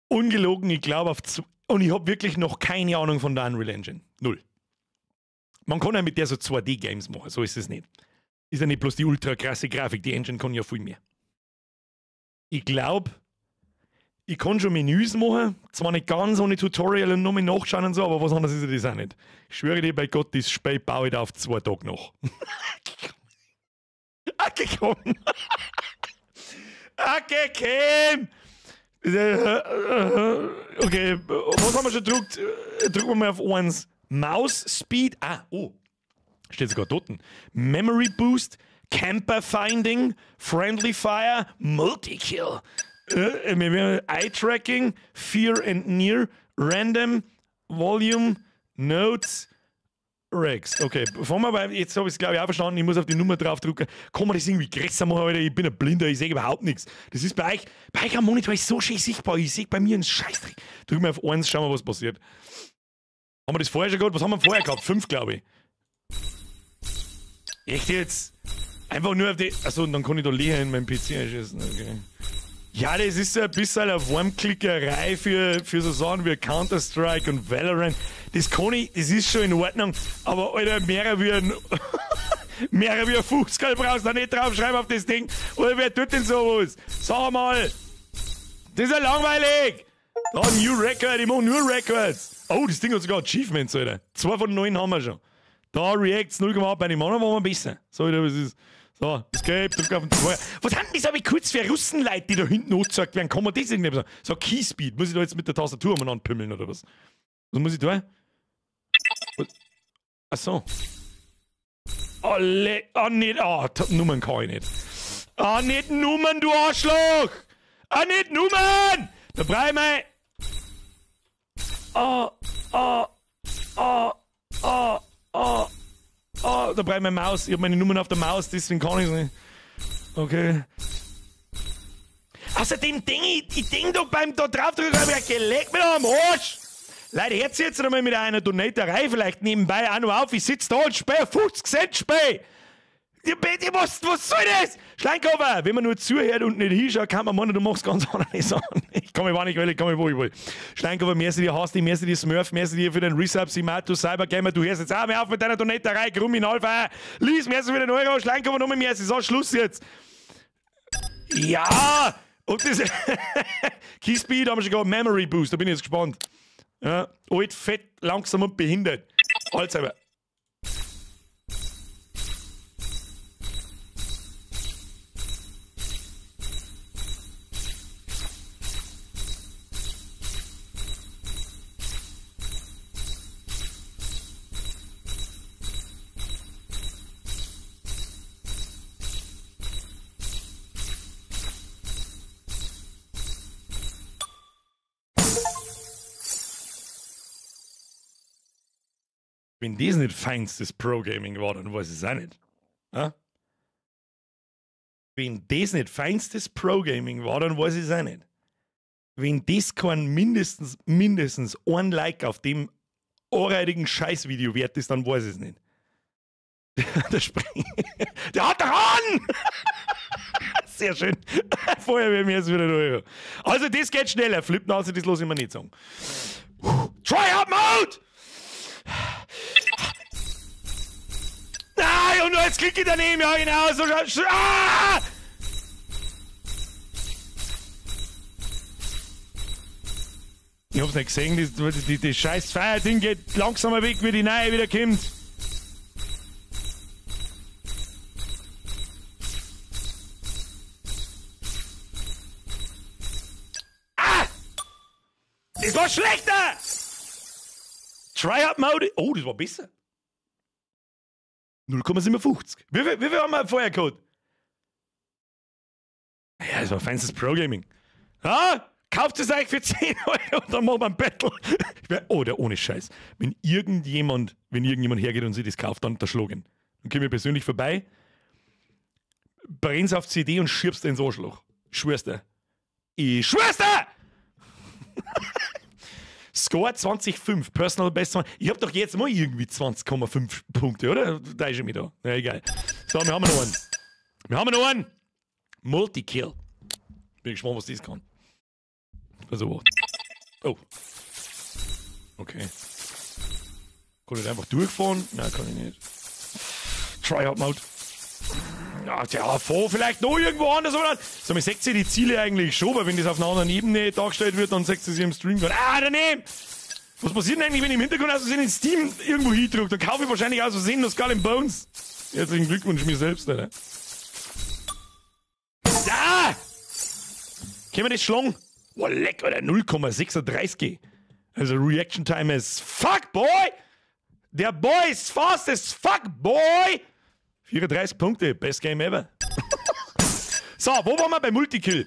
Ungelogen, ich glaube auf... Und ich habe wirklich noch keine Ahnung von der Unreal Engine. Null. Man kann ja mit der so 2D-Games machen, so ist es nicht. Ist ja nicht bloß die ultra krasse Grafik, die Engine kann ja viel mehr. Ich glaube, ich kann schon Menüs machen, zwar nicht ganz ohne Tutorial und nochmal nachschauen und so, aber was anderes ist ja das auch nicht. Ich schwöre dir bei Gott, das Spiel baue ich da auf 2 Tage noch. Okay, komm. Okay, Kim. Okay, was haben wir schon gedruckt? Drücken wir mal auf 1. Mouse Speed. Steht sogar dort. Memory Boost, Camper Finding, Friendly Fire, Multi-Kill, Eye Tracking, Fear and Near, Random, Volume, Notes, Rex. Okay, bevor wir aber, jetzt habe ich es glaube ich auch verstanden, ich muss auf die Nummer draufdrücken. Kann man das irgendwie größer machen, Alter? Ich bin ein Blinder, ich sehe überhaupt nichts. Das ist bei euch am Monitor ist so schön sichtbar, ich sehe bei mir einen Scheißdreck. Drücken wir auf 1, schauen wir, was passiert. Haben wir das vorher schon gehabt? Was haben wir vorher gehabt? 5, glaube ich. Echt jetzt? Einfach nur auf die... Achso, und dann kann ich da Leer in meinem PC einschießen. Okay. Ja, das ist so ein bisschen eine Warmklickerei für so Sachen wie Counter-Strike und Valorant. das kann ich, das ist schon in Ordnung, aber Alter, mehrere wie ein 50er brauchst du da nicht draufschreiben auf das Ding. Oder wer tut denn sowas? Sag mal. Das ist ja langweilig. Da, New Record, ich mach nur Records. Oh, das Ding hat sogar Achievements, Alter. 2 von 9 haben wir schon. Da Reacts 0,8 bei den Männern machen wir besser. So, Alter, was ist. So, Escape, drück auf den 2. Was haben das aber kurz für Russenleute, die da hinten angezeigt werden? Kann man das irgendwie sagen? So, Keyspeed. Muss ich da jetzt mit der Tastatur umeinander pimmeln oder was? Was muss ich da? Ach so. Alle. Ah, nicht. Ah, Nummern kann ich nicht. Ah, nicht Nummern, du Arschloch! Ah, nicht Nummern! Da brauche ich mein. Da brauche ich meine Maus. Ich habe meine Nummern auf der Maus, deswegen kann ich es nicht. Okay. Außerdem ich denk da beim da draufdrücken, habe ich gelegt mit am Arsch! Leute, jetzt jetzt einmal mit einer Donaterei vielleicht nebenbei auch noch auf. Ich sitze da und spähe 50 Cent spähe. Was soll das? Schleinkoffer, wenn man nur zuhört und nicht hinschaut, kann man meinen, du machst ganz andere Sachen. Ich kann mich gar nicht, weil ich kann mich wo ich will. Schleinkoffer, merci dir Hasti, merci dir Smurf, merci dir für den Resub, Simato, Cybergamer, du hörst jetzt auch mehr auf mit deiner Donaterei, Grummi, Alpha, Lies, merci für den Euro, Schleinkoffer, nochmal merci, so, Schluss jetzt. Ja, und das Keyspeed haben wir schon gehabt, Memory Boost, da bin ich jetzt gespannt. Ja, alt, fett, langsam und behindert. Alzheimer. Wenn das nicht feinstes Pro-Gaming war, dann weiß ich es auch nicht. Ja? Wenn das nicht feinstes Pro-Gaming war, dann weiß ich es auch nicht. Wenn das kein mindestens ein Like auf dem anreitigen Scheißvideo wert ist, dann weiß ich es nicht. Der hat doch an! Sehr schön. Vorher wäre mir jetzt wieder Euro. Also das geht schneller. Flippen aus, das lasse ich mir nicht sagen. Try-Out-Mode! Nein, und jetzt klicke ich daneben, ja genau, so ah! Ich hab's nicht gesehen, das scheiß Feierding geht langsamer weg, wie die Neue wieder kommt. Ah! Das war schlechter! Try-Out-Mode. Oh, das war besser. 0,57. Wie viel haben wir vorher gehabt? Ja, das war feinstes Pro-Gaming. Ah, kauft es euch für 10 Euro und dann machen wir ein Battle. Oder ohne Scheiß. Wenn irgendjemand hergeht und sich das kauft, dann der Slogan. Dann komme ich persönlich vorbei, brenn's auf CD und schiebst ins Arschloch. Schwör's dir. Ich schwör's dir! Score 20,5, Personal Best. Ich hab doch jetzt mal irgendwie 20,5 Punkte, oder? Da ist er mit da. Na egal. So, wir haben noch einen. Multi-Kill. Bin gespannt, was das kann. Also, oh. Okay. Kann ich da einfach durchfahren? Nein, kann ich nicht. Try-Out-Mode. Ja, fahr vielleicht noch irgendwo anders, oder? So, man sieht die Ziele eigentlich schon, weil wenn das auf einer anderen Ebene dargestellt wird, dann sieht sie im Stream gerade. Ah, daneben! Was passiert denn eigentlich, wenn ich im Hintergrund aus Versehen in Steam irgendwo hindrücke? Dann kaufe ich wahrscheinlich aus Versehen noch Skull and Bones. Herzlichen Glückwunsch mir selbst, Alter. Ja! Können wir das schlagen? Boah, leck, Alter, 0,36. Also Reaction Time is fuck, boy! Der Boy ist fast as fuck, boy! 34 Punkte, best game ever. So, wo waren wir bei Multikill?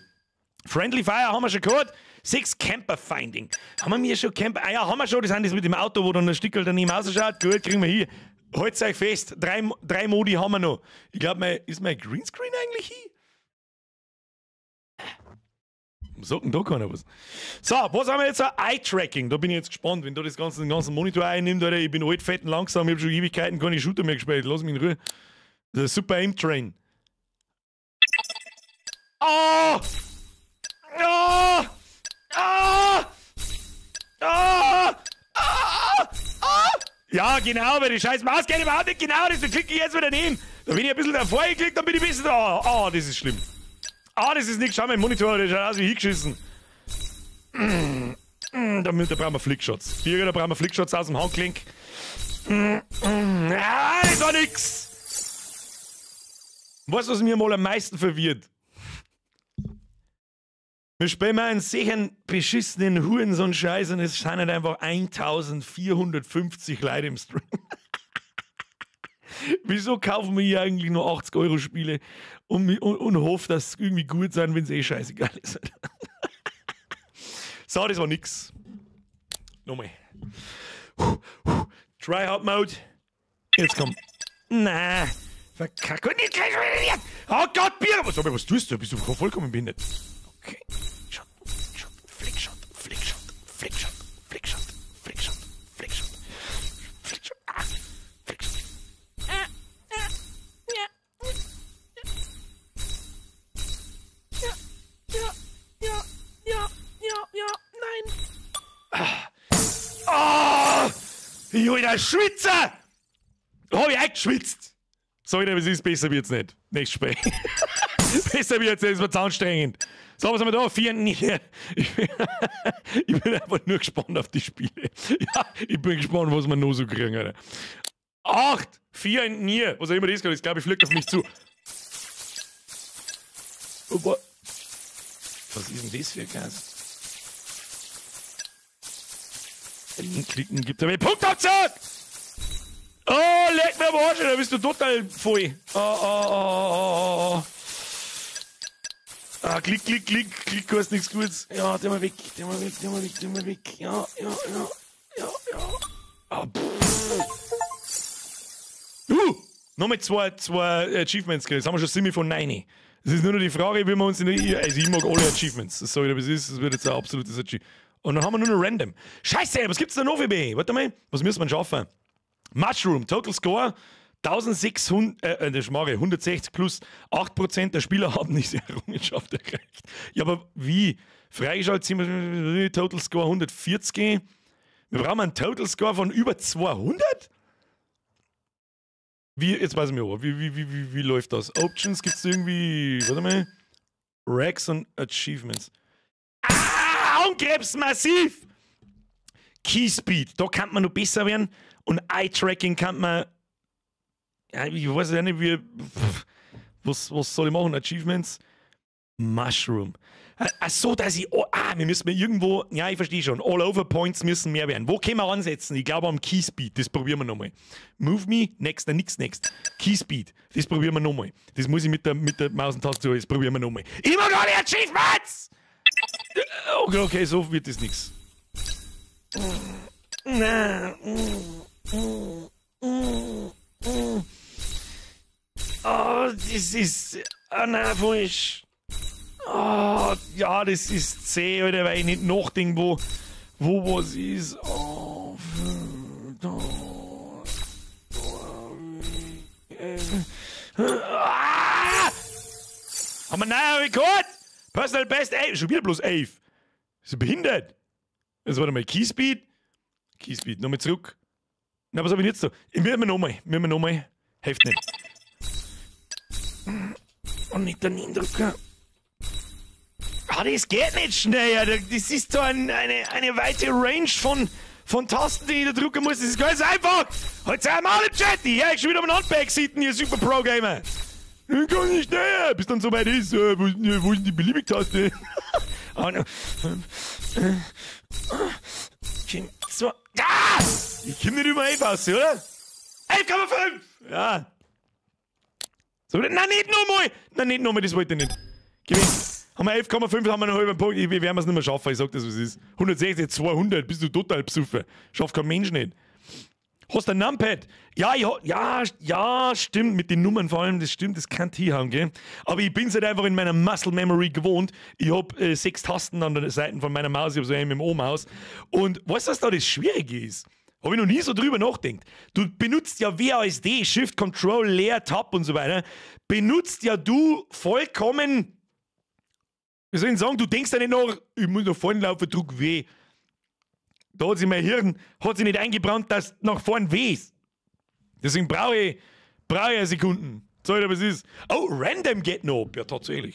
Friendly Fire haben wir schon gehört. 6 Camper Finding. Haben wir mir schon Camper? Ah ja, haben wir schon. Das sind das mit dem Auto, wo dann ein Stückel daneben ausschaut. Gut, kriegen wir hier. Halt's euch fest. Drei Modi haben wir noch. Ich glaube, ist mein Greenscreen eigentlich hier? Sagt denn da keiner was? So, was haben wir jetzt? Eye-Tracking. Da bin ich jetzt gespannt, wenn du den ganzen Monitor einnimmst. Alter, ich bin alt, fett und langsam. Ich habe schon Ewigkeiten keine Shooter mehr gespielt. Lass mich in Ruhe. Der Super Aim Train. Oh! Oh! Oh! Oh! Oh! Ja, genau, weil die scheiß Maus geht überhaupt nicht genau, deswegen klicke ich jetzt wieder daneben. Da bin ich ein bisschen davor geklickt, dann bin ich ein bisschen da. Ah, das ist schlimm. Ah, das ist nicht. Schau, mein Monitor, der schaut aus wie hingeschissen. Da brauchen wir Flickshots. Hier, da brauchen wir Flickshots aus dem Handgelenk. Ah, das war nix. Weißt du, was mir mal am meisten verwirrt? Wir spielen mal einen sicheren beschissenen Hurensohn-Scheiß und es scheinen einfach 1450 Leute im Stream. Wieso kaufen wir hier eigentlich nur 80 € Spiele und hoffen, dass es irgendwie gut sein, wenn es eh scheißegal ist? So, das war nix. Nochmal. Try-Hard-Mode. Jetzt kommt. Na, verkack und nicht gleich wieder. Oh Gott, Bier! Was tust du? Bist du vollkommen behindert? Okay. Flickshot. Ah, Flickshot. Ja, nein. Oh! Junge, Schwitzer! Hab ich eingeschwitzt! Sag ich dir, es ist besser wird's nicht. Nächstes Spiel. Besser wird's nicht, es wird anstrengend. So, was haben wir da? 4 nie. Ich bin einfach nur gespannt auf die Spiele. Ja, ich bin gespannt, was wir noch so kriegen, Alter. 8! 4 nie. Was auch immer das gerade ist, glaube ich, fliegt auf mich zu. Was ist denn das für ein Gas? Klicken gibt er mir Punktabzug! Oh, leck mir am Arsch, da bist du total voll. Oh. Ah, klick, kostet nichts Gutes. Ja, der mal weg. Ja. Ah, nochmal zwei Achievements gekriegt. Jetzt haben wir schon Simi von 9. Es ist nur noch die Frage, wie wir uns also ich mag alle Achievements. Das sag ich dir, das wird jetzt ein absolutes Achievement. Und dann haben wir nur noch random. Scheiße, was gibt's da noch für mich? Warte mal, was müssen wir schaffen? Mushroom, Total Score 160 plus 8% der Spieler haben diese Errungenschaft erreicht. Ja, aber wie? Freigeschaltet sind wir Total Score 140. Wir brauchen einen Total Score von über 200? Wie, jetzt weiß ich mir auch, wie läuft das? Options gibt's irgendwie, warte mal, Racks und Achievements. Augenkrebs massiv! Keyspeed, da kann man noch besser werden. Und Eye-Tracking kann man. Ja, ich weiß ja nicht, wie. Was soll ich machen? Achievements? Mushroom. Achso, dass ich. Wir müssen irgendwo. Ja, ich verstehe schon. All-Over-Points müssen mehr werden. Wo können wir ansetzen? Ich glaube am Keyspeed. Das probieren wir nochmal. Move me, next. Keyspeed. Das probieren wir nochmal. Das muss ich mit der Mausentaste. Das probieren wir nochmal. Immer gar nicht Achievements! Okay, so wird das nichts. Oh, das ist falsch. Oh, ja, das ist zäh, Alter, weil ich nicht nachdenke, wo was ist. Oh, haben wir einen neuen Rekord? Personal Best 11. Schon wieder bloß 11. Ist behindert. Jetzt warte mal, Keyspeed, nochmal zurück. Na, was habe ich jetzt so? Wir haben nochmal. Hilft nicht. Und nicht daneben drücken. Das geht nicht schnell. Das ist so eine weite Range von Tasten, die ich da drücken muss. Das ist ganz einfach. Heute sei mal im Chat. Ja, ich schon wieder am Handbag sitzen, ihr Super Pro Gamer. Ich kann nicht schneller, bis dann soweit ist. Wo ist denn die Beliebig-Taste? Ich komm nicht über 11 aus, oder? 11,5! Ja. So, nein, nicht nochmal, das wollte ich nicht. Gewinn. Haben wir 11,5, haben wir einen halben Punkt. Wir werden es nicht mehr schaffen, ich sag das, was es ist. 160, 200, bist du total besoffen. Schafft kein Mensch nicht. Hast du ein Numpad? Ja, stimmt, mit den Nummern vor allem, das stimmt, das kann hinhauen, gell? Aber ich bin's halt einfach in meiner Muscle Memory gewohnt. Ich hab 6 Tasten an der Seite von meiner Maus, ich hab so eine MMO-Maus. Und weißt du, was da das Schwierige ist? Habe ich noch nie so drüber nachgedacht. Du benutzt ja WASD, Shift, Control, Leer, Tab und so weiter. Benutzt ja du vollkommen, wie soll ich sagen, du denkst ja nicht nach, ich muss nach vorne laufen, drück W. Da hat sich mein Hirn nicht eingebrannt, dass nach vorn weh ist. Deswegen brauche ich Sekunden. Sag ich, was ist. Oh, Random geht noch ab. Ja, tatsächlich.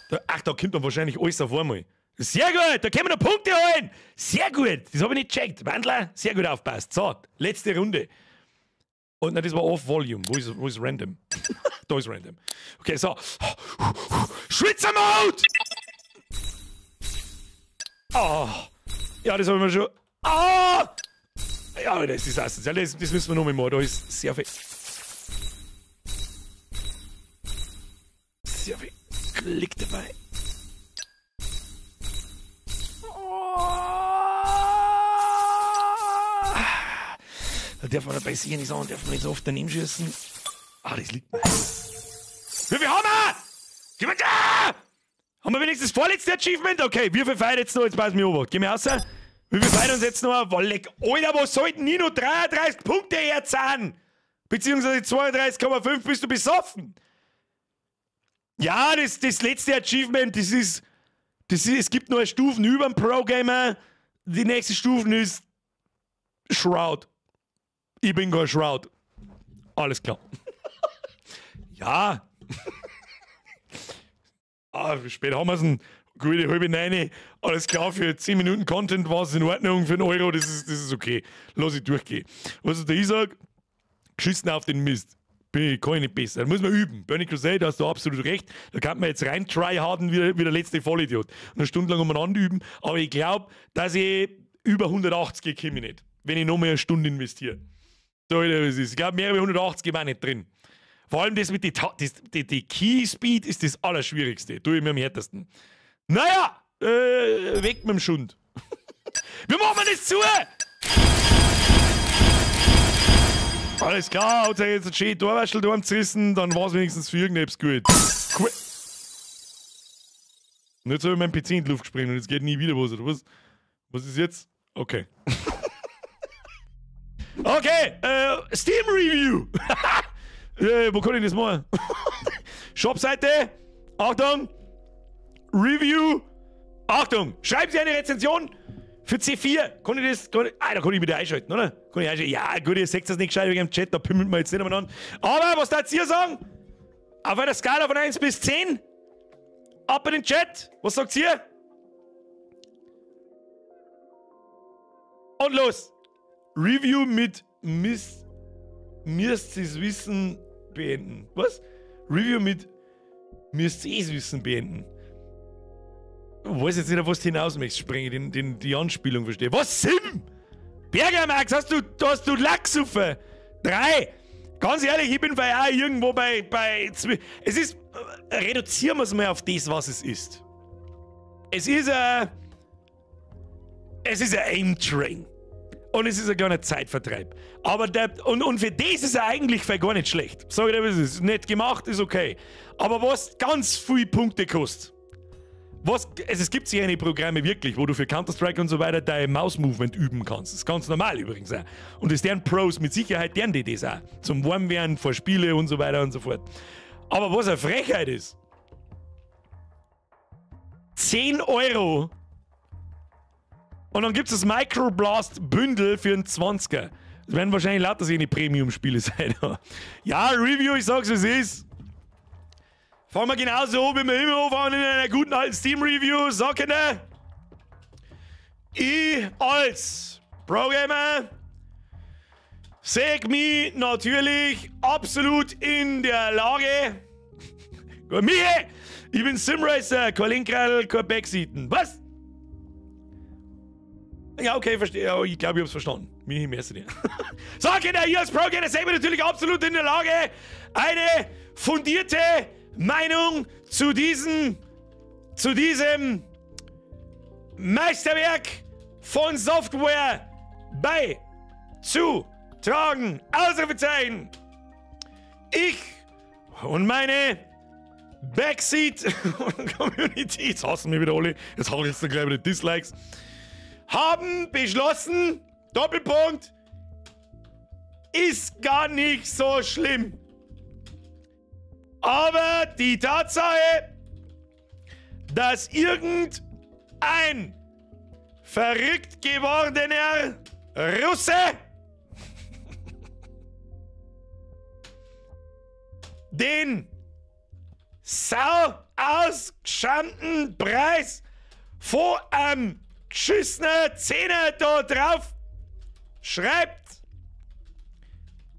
Da kommt dann wahrscheinlich alles auf einmal. Sehr gut, da können wir noch Punkte holen. Sehr gut, das habe ich nicht gecheckt. Wandler, sehr gut aufpasst. So, letzte Runde. Und das war Off-Volume. Wo ist Random? Da ist Random. Okay, so. Schwitzer-Mode! Oh. Ja, das haben wir schon. Ah! Ja, das ist asozial. Das müssen wir noch mal machen. Da ist sehr viel. Sehr viel Klick dabei. Da darf man dabei sehen, darf man nicht so oft daneben schießen. Ah, das liegt mir. Wie viel haben wir? Gib mir da! Haben wir wenigstens das vorletzte Achievement? Okay, wie viel feiern jetzt noch? Jetzt pass mir an. Geh mir raus. Wie viel feiern uns jetzt noch? Alter, was sollten nie noch 33 Punkte herzahlen? Beziehungsweise 32,5 bist du besoffen. Ja, das letzte Achievement, es gibt noch eine Stufen über dem Pro-Gamer. Die nächste Stufe ist Shroud. Ich bin kein Shroud. Alles klar. Ja. Wie spät haben wir es denn? Gute halbe 9. Alles klar, für 10 Minuten Content war es in Ordnung. Für €1, das ist okay. Lass ich durchgehen. Was ich da sage, geschissen auf den Mist. Kann ich nicht besser. Da muss man üben. Burning Crusade, da hast du absolut recht. Da kann man jetzt rein tryharden wie der letzte Vollidiot. Und eine Stunde lang umeinander üben. Aber ich glaube, dass ich über 180 komme ich nicht. Wenn ich noch mehr eine Stunde investiere. So, ich glaube, mehr als 180 war nicht drin. Vor allem das mit die Key Speed ist das Allerschwierigste. Tue ich mir am härtesten. Naja, weg mit dem Schund. Wir machen das zu! Alles klar, hat sich jetzt ein schönes Torwaschel da zerrissen, dann war es wenigstens für irgendetwas gut. Cool. Und jetzt habe ich meinen PC in die Luft gesprengt und jetzt geht nie wieder was, oder was? Was ist jetzt? Okay. Okay, Steam Review. Wo kann ich das machen? Shopseite. Achtung. Review. Achtung. Schreiben Sie eine Rezension für C4. Da kann ich wieder einschalten, oder? Kann ich einschalten? Ja, gut, ihr seht das nicht gescheit wegen dem Chat, da pimmelt man jetzt nicht mehr an. Aber, was darfst ihr sagen? Auf einer Skala von 1 bis 10? Ab in den Chat. Was sagt ihr? Und los. Review mit müsst ihr's Wissen beenden. Was? Review mit müsst ihr's Wissen beenden. Ich weiß jetzt nicht, auf was du hinaus möchtest, sprengen, die Anspielung verstehe. Was, Sim? Bergermax, hast du Lacksuppe? 3. Ganz ehrlich, ich bin bei auch irgendwo bei 2. Es ist, reduzieren wir es mal auf das, was es ist. Es ist ein Aim-Train. Und es ist ein kleiner Zeitvertreib. Aber und für das ist er eigentlich gar nicht schlecht. Sag ich dir, was ist. Nett gemacht, ist okay. Aber was ganz viele Punkte kostet. Es gibt sicher eine Programme wirklich, wo du für Counter-Strike und so weiter dein Maus-Movement üben kannst. Das ist ganz normal übrigens auch. Und das deren Pros mit Sicherheit, deren die das auch. Zum Warmwerden vor Spiele und so weiter und so fort. Aber was eine Frechheit ist. 10 €. Und dann gibt es das Microblast-Bündel für einen 20er. Das werden wahrscheinlich lauter seine Premium-Spiele sein. Ja, Review, ich sag's, wie es ist. Fangen wir genauso an, wie wir immer anfangen in einer guten alten Steam-Review. Sagen ich als Pro-Gamer sehe mich natürlich absolut in der Lage. Michi, ich bin Simracer, kein Lenkradl, kein Backseaten. Was? Ja, okay, verstehe. Ja, ich glaube, ich hab's verstanden. Michi, merci dir. So, Kinder, ihr als Pro-Gamer seid mir natürlich absolut in der Lage, eine fundierte Meinung zu diesem Meisterwerk von Software beizutragen. Ausrufezeichen. Ich und meine Backseat-Community, jetzt hassen wir wieder alle, jetzt hau ich jetzt gleich wieder Dislikes, haben beschlossen, Doppelpunkt, ist gar nicht so schlimm. Aber die Tatsache, dass irgendein verrückt gewordener Russe den sau ausgeschämten Preis vor einem geschissenen Zehner da drauf schreibt,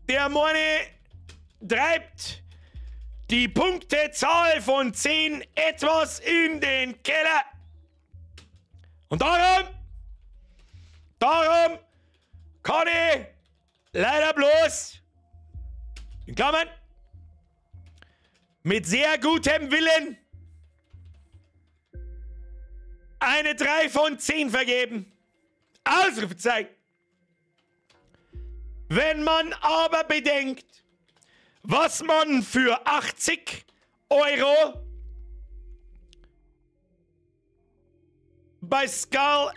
der meine treibt die Punktezahl von 10 etwas in den Keller. Und darum kann ich leider bloß, in Klammern, mit sehr gutem Willen eine 3 von 10 vergeben. Ausrufezeichen. Wenn man aber bedenkt, was man für 80 € bei Skull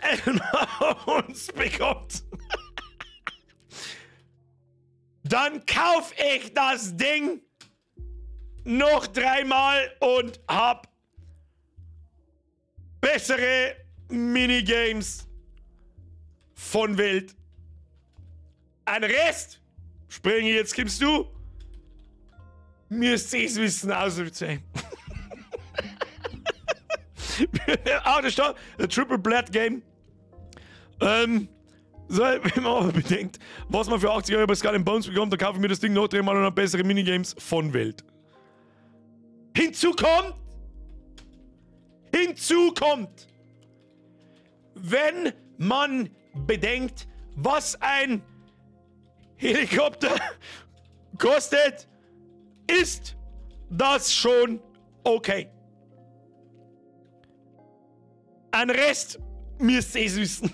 uns bekommt, dann kauf ich das Ding noch 3-mal und hab bessere Minigames von Welt. Ein Rest, Springi, jetzt gibst du, müsst ich's wissen, Ausrufezeichen. Ah, da steht, ein Triple Blood Game. So, wenn man aber bedenkt, was man für 80 € bei Skull and Bones bekommt, dann kaufe ich mir das Ding noch 3-mal und habe bessere Minigames von Welt. Hinzu kommt, wenn man bedenkt, was ein Helikopter kostet, ist das schon okay. Ein Rest müsst ihr wissen.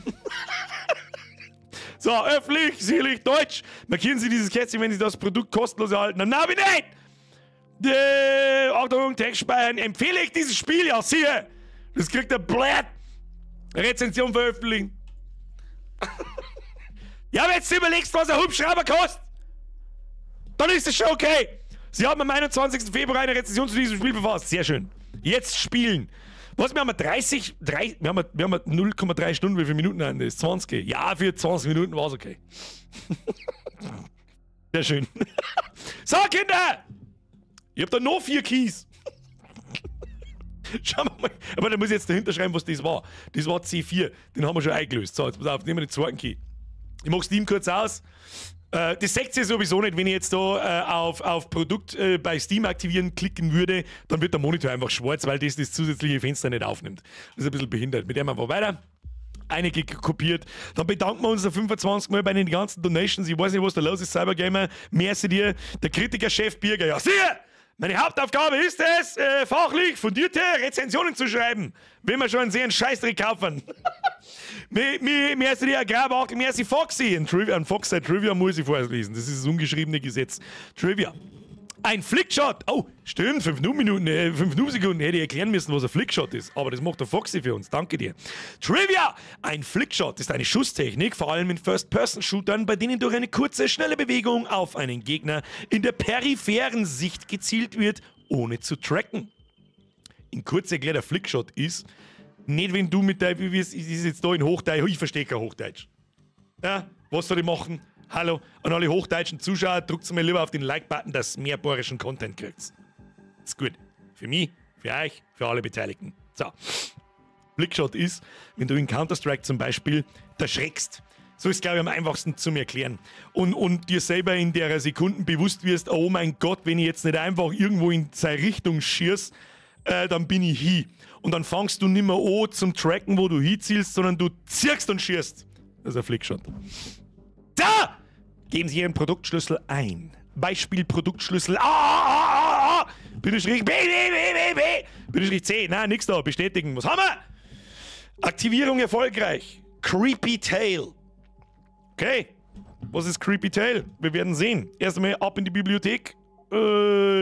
So, öffentlich, sicherlich Deutsch. Markieren Sie dieses Kästchen, wenn Sie das Produkt kostenlos erhalten haben. Nein, nicht! Achtung, Text speichern. Empfehle ich dieses Spiel? Ja, sicher. Das kriegt der Blatt. Rezension veröffentlichen. Ja, wenn du überlegst, was ein Hubschrauber kostet, dann ist es schon okay. Sie haben am 21. Februar eine Rezension zu diesem Spiel verfasst. Sehr schön. Jetzt spielen. Was, wir haben 0,3 Stunden, wie viele Minuten haben das? 20. Ja, für 20 Minuten war es okay. Sehr schön. So, Kinder! Ich hab da noch 4 Keys. Schauen wir mal. Aber da muss ich jetzt dahinter schreiben, was das war. Das war C4. Den haben wir schon eingelöst. So, jetzt pass auf, nehmen wir den zweiten Key. Ich mach Steam kurz aus. Das seht ihr sowieso nicht, wenn ich jetzt da auf Produkt bei Steam aktivieren klicken würde, dann wird der Monitor einfach schwarz, weil das zusätzliche Fenster nicht aufnimmt. Das ist ein bisschen behindert. Mit dem einfach weiter. Einige kopiert. Dann bedanken wir uns da 25 Mal bei den ganzen Donations. Ich weiß nicht, was da los ist, Cybergamer. Merci dir. Der Kritiker-Chef Birger. Ja, sicher! Meine Hauptaufgabe ist es, fachlich fundierte Rezensionen zu schreiben. Will man schon einen Scheißdreck kaufen. Merci dir, Agrarwachtel, merci Foxy. Ein Foxy-Trivia muss ich vorlesen. Das ist das ungeschriebene Gesetz. Trivia. Ein Flickshot. Oh, stimmt. 5 Sekunden hätte ich erklären müssen, was ein Flickshot ist. Aber das macht der Foxy für uns. Danke dir. Trivia. Ein Flickshot ist eine Schusstechnik, vor allem in First-Person-Shootern, bei denen durch eine kurze, schnelle Bewegung auf einen Gegner in der peripheren Sicht gezielt wird, ohne zu tracken. In kurz erklärt, der Flickshot ist, nicht wenn du mit der, wie ist jetzt da in Hochdeutsch, ich verstehe kein Hochdeutsch. Ja, was soll ich machen? Hallo, an alle hochdeutschen Zuschauer, drückt mir lieber auf den Like-Button, dass ihr mehr bayerischen Content kriegt. Ist gut. Für mich, für euch, für alle Beteiligten. So. Flickshot ist, wenn du in Counter-Strike zum Beispiel erschreckst. So ist, glaube ich, am einfachsten zu erklären. Und dir selber in der Sekunden bewusst wirst, oh mein Gott, wenn ich jetzt nicht einfach irgendwo in seine Richtung schieß, dann bin ich hin. Und dann fangst du nicht mehr an zum Tracken, wo du hinzielst, sondern du ziehst und schießt. Das ist ein Flickshot. Da! Geben Sie Ihren Produktschlüssel ein. Beispiel Produktschlüssel A. Bindestrich B. Bindestrich C. Nein, nix da. Bestätigen. Was haben wir? Aktivierung erfolgreich. Creepy Tail. Okay. Was ist Creepy Tail? Wir werden sehen. Erst einmal ab in die Bibliothek.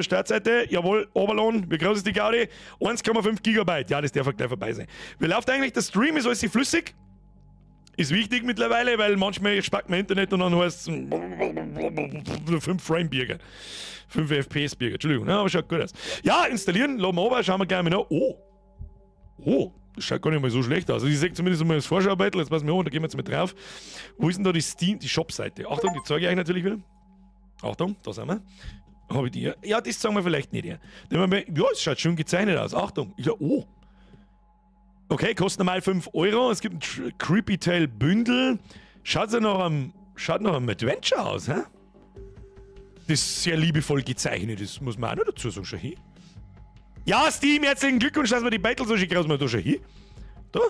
Startseite. Jawohl. Overload. Wie groß ist die Gaudi? 1,5 GB. Ja, das darf gleich vorbei sein. Wie läuft eigentlich der Stream? Ist alles flüssig? Ist wichtig mittlerweile, weil manchmal spackt man Internet und dann heißt es 5 Frame-Birger. 5 FPS-Birger. Entschuldigung, aber schaut gut aus. Ja, installieren, laden wir runter, schauen wir gleich mal nach. Oh, Das schaut gar nicht mal so schlecht aus. Also ich sehe zumindest mal das Vorschaubild, jetzt passen wir an, da gehen wir jetzt mal drauf. Wo ist denn da die Steam, die Shop-Seite? Achtung, die zeige ich euch natürlich wieder. Achtung, da sind wir. Habe ich die hier? Ja, das sagen wir vielleicht nicht hier. Ja, es schaut schön gezeichnet aus. Achtung. Ich sag, oh. Okay, kostet normal 5 Euro. Es gibt ein Creepy Tail Bündel. Schaut nach einem Adventure aus, hä? Das ist sehr liebevoll gezeichnet, das muss man auch noch dazu sagen. Schau hin. Ja, Steam, herzlichen Glückwunsch, dass wir die Battle so schick rausmachen. Da schau hin. Da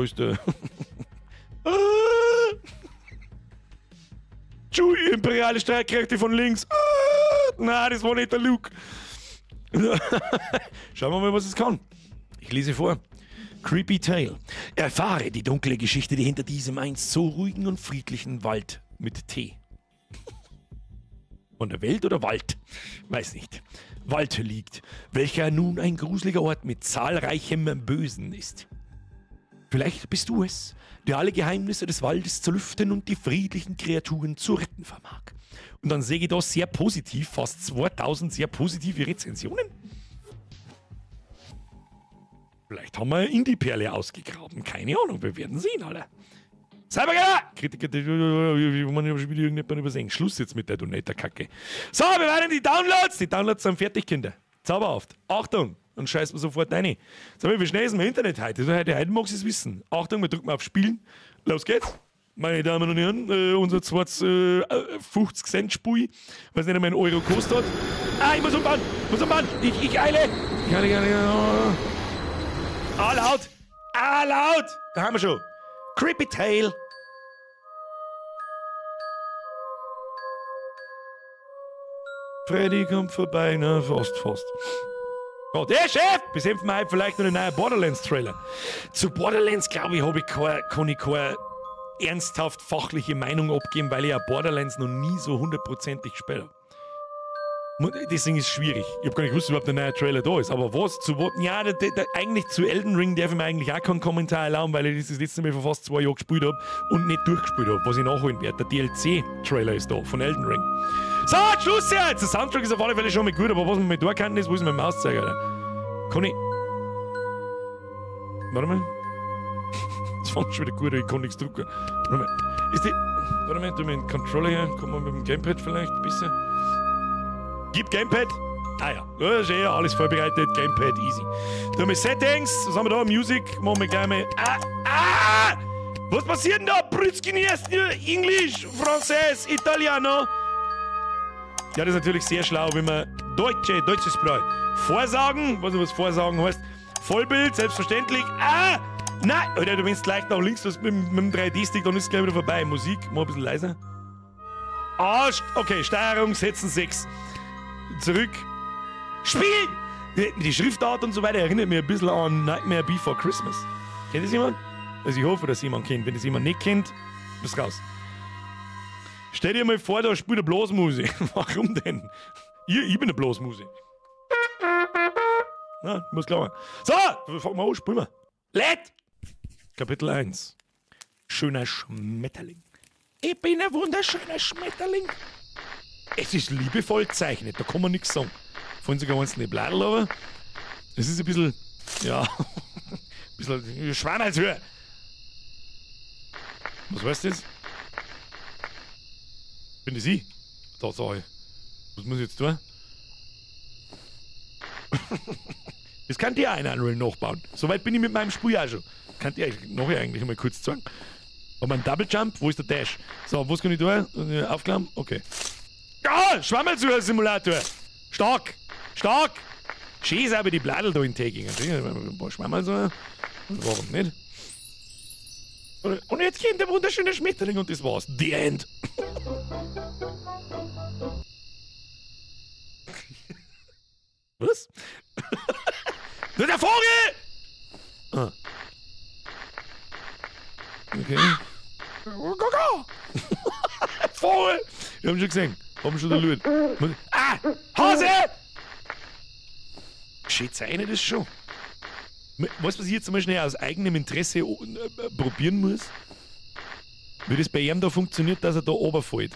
ist der. Chewie, imperiale Streitkräfte von links. Nein, das war nicht der Luke. Schauen wir mal, was es kann. Ich lese vor. Creepy Tale. Erfahre die dunkle Geschichte, die hinter diesem einst so ruhigen und friedlichen Wald mit T. Von der Welt oder Wald? Weiß nicht. Wald liegt, welcher nun ein gruseliger Ort mit zahlreichem Bösen ist. Vielleicht bist du es, der alle Geheimnisse des Waldes zu lüften und die friedlichen Kreaturen zu retten vermag. Und dann sehe ich da sehr positiv, fast 2000 sehr positive Rezensionen. Vielleicht haben wir eine Indie-Perle ausgegraben. Keine Ahnung, wir werden sehen, alle. Cyberger! Kritiker, man ja schon wieder irgendjemand übersehen. Schluss jetzt mit der Donator-Kacke. So, wir werden die Downloads. Die Downloads sind fertig, Kinder. Zauberhaft. Achtung! Und scheiß mir sofort rein. Sag mal, wie schnell ist mein Internet heute? Also heute magst du es wissen. Achtung, wir drücken auf Spielen. Los geht's. Meine Damen und Herren, unser 50 Cent Spui, was nicht einmal einen Euro kostet. Ah, ich muss umbauen! Ich eile! Ah, laut! Ah, laut! Da haben wir schon. Creepy Tale. Freddy kommt vorbei, na, fast. Oh, der Chef! Bis jetzt mal vielleicht noch einen neuen Borderlands-Trailer. Zu Borderlands, glaube ich, kann ich keine ernsthaft fachliche Meinung abgeben, weil ich ja Borderlands noch nie so 100%ig gespielt habe. Deswegen ist es schwierig. Ich habe gar nicht gewusst, ob überhaupt ein neuer Trailer da ist. Aber was? Ja, eigentlich zu Elden Ring darf ich mir eigentlich auch keinen Kommentar erlauben, weil ich das letzte Mal vor fast 2 Jahren gespielt habe und nicht durchgespielt habe, was ich nachholen werde. Der DLC-Trailer ist da, von Elden Ring. So, Schluss jetzt! Der Soundtrack ist auf alle Fälle schon mal gut, aber was man mit da kann, ist, wo ist mein Maus zeigen, Alter? Kann ich... Warte mal. Das fängt schon wieder gut, ich kann nichts drücken. Warte mal. Ist die... Warte mal, tu mir den Controller her. Kann man mit dem Gamepad vielleicht ein bisschen... Gib Gamepad. Ah ja, das ist alles vorbereitet. Gamepad, easy. Da haben wir Settings. Was haben wir da? Music. Machen wir gleich mal. Was passiert denn da? Brützkiniers, Englisch, Französ, Italiano. Ja, das ist natürlich sehr schlau, wenn man deutsche Sprache. Vorsagen, was Vorsagen heißt. Vollbild, selbstverständlich. Nein! Alter, du willst leicht nach links, mit dem 3D-Stick, dann ist es gleich wieder vorbei. Musik, mal ein bisschen leiser. Okay, Steuerung, setzen 6. Zurück. Spielen! Die Schriftart und so weiter erinnert mich ein bisschen an Nightmare Before Christmas. Kennt das jemand? Also ich hoffe, dass jemand kennt. Wenn das jemand nicht kennt, bist raus. Stell dir mal vor, da spielt eine Blasmusik. Warum denn? Ich bin eine Blasmusik. Na, muss klar. So, fangen wir an, spielen wir. Let! Kapitel 1. Schöner Schmetterling. Ich bin ein wunderschöner Schmetterling. Es ist liebevoll gezeichnet, da kann man nichts sagen. Vorhin sogar einzelne Bladel, aber es ist ein bisschen, ja, ein bisschen Schweinhalshöhe. Was weißt du das? Bin das ich? Da sag ich. Was muss ich jetzt tun? Das kann ihr einen Unreal nachbauen. Soweit bin ich mit meinem Spiel auch schon. Könnt ihr nachher eigentlich mal kurz sagen. Aber ein Double Jump, wo ist der Dash? So, was kann ich tun? Aufklappen? Okay. Ja, Schwammerlsucher-Simulator. Stark. Schön ist aber die Bladel da in Taking. Ein paar Schwammerlsucher. Warum nicht? Und jetzt kommt der wunderschöne Schmetterling und das war's. The End. Was? Nur der Vogel! Ah. Okay. Vogel! Wir haben schon gesehen. Haben schon der Lüt. Hase! Schön zeichnet das schon. Was ich jetzt zum Beispiel aus eigenem Interesse probieren muss, wie das bei ihm da funktioniert, dass er da runterfällt.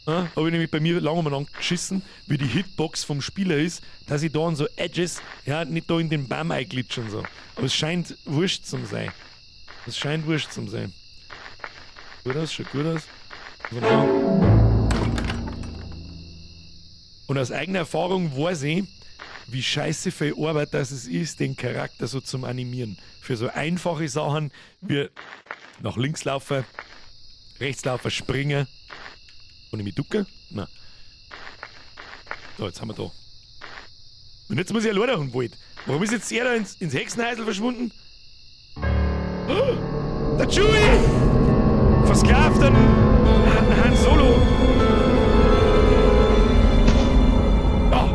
Habe ich nämlich bei mir lang umeinander geschissen, wie die Hitbox vom Spieler ist, dass ich da an so Edges, ja, nicht da in den Baum einglitsche und so. Aber es scheint wurscht zu sein. Es scheint wurscht zu sein. Gut aus, schaut gut aus. Und aus eigener Erfahrung weiß ich, wie scheiße viel Arbeit das es ist, den Charakter so zum Animieren. Für so einfache Sachen wie nach links laufen, rechts laufen, springen. Und ich mich ducke? Nein. So, jetzt haben wir da. Und jetzt muss ich alleine nach dem Wald. Warum ist jetzt er da ins Hexenhäusl verschwunden? Oh, der Chewie! Versklavt an Han Solo. Oh.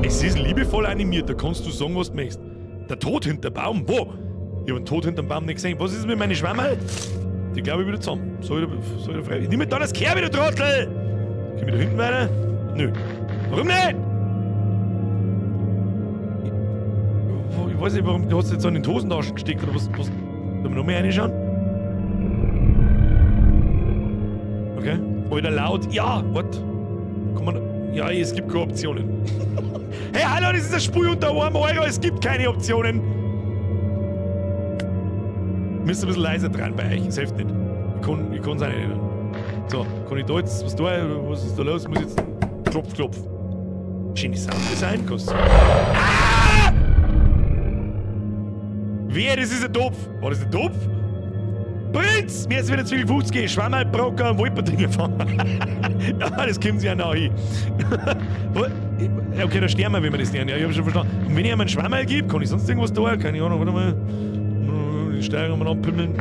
Es ist liebevoll animiert, da kannst du sagen, was du möchtest. Der Tod hinter dem Baum, wo? Ich habe einen Tod hinter dem Baum nicht gesehen. Was ist mit meinen Schwämmerl? Die glaube ich wieder zusammen. Soll ich da frei? Nimm mir da das Kerl wieder, Trottel! Geh wieder hinten weiter? Nö. Warum nicht? Ich weiß nicht, warum du hast jetzt so in den Hosentaschen gesteckt oder was. Sollen wir noch mehr reinschauen? Okay. Oder laut. Ja, was? Kann man. Ja, es gibt keine Optionen. Hey, hallo, das ist ein Spui unter 1 Euro. Es gibt keine Optionen. Müsst ein bisschen leiser dran bei euch, es hilft nicht. Ich kann es auch nicht ändern. So, kann ich da jetzt was tun? Was ist da los? Ich muss jetzt. Klopf. Schöne Sounddesign, kannst du. Ah! Wer? Das ist ein Topf. War das ein Topf? Prinz! Mir ist wieder zu viel Fuß gehen. Schwammerl, Brocker und Wolperdinger fahren. Ja, das kommt sich ja noch hin. Okay, da sterben wir, wenn wir das lernen. Ja, ich hab schon verstanden. Und wenn ich ihm einen Schwammerl gebe, kann ich sonst irgendwas tun? Keine Ahnung, warte mal. Steigen wir anpimmeln.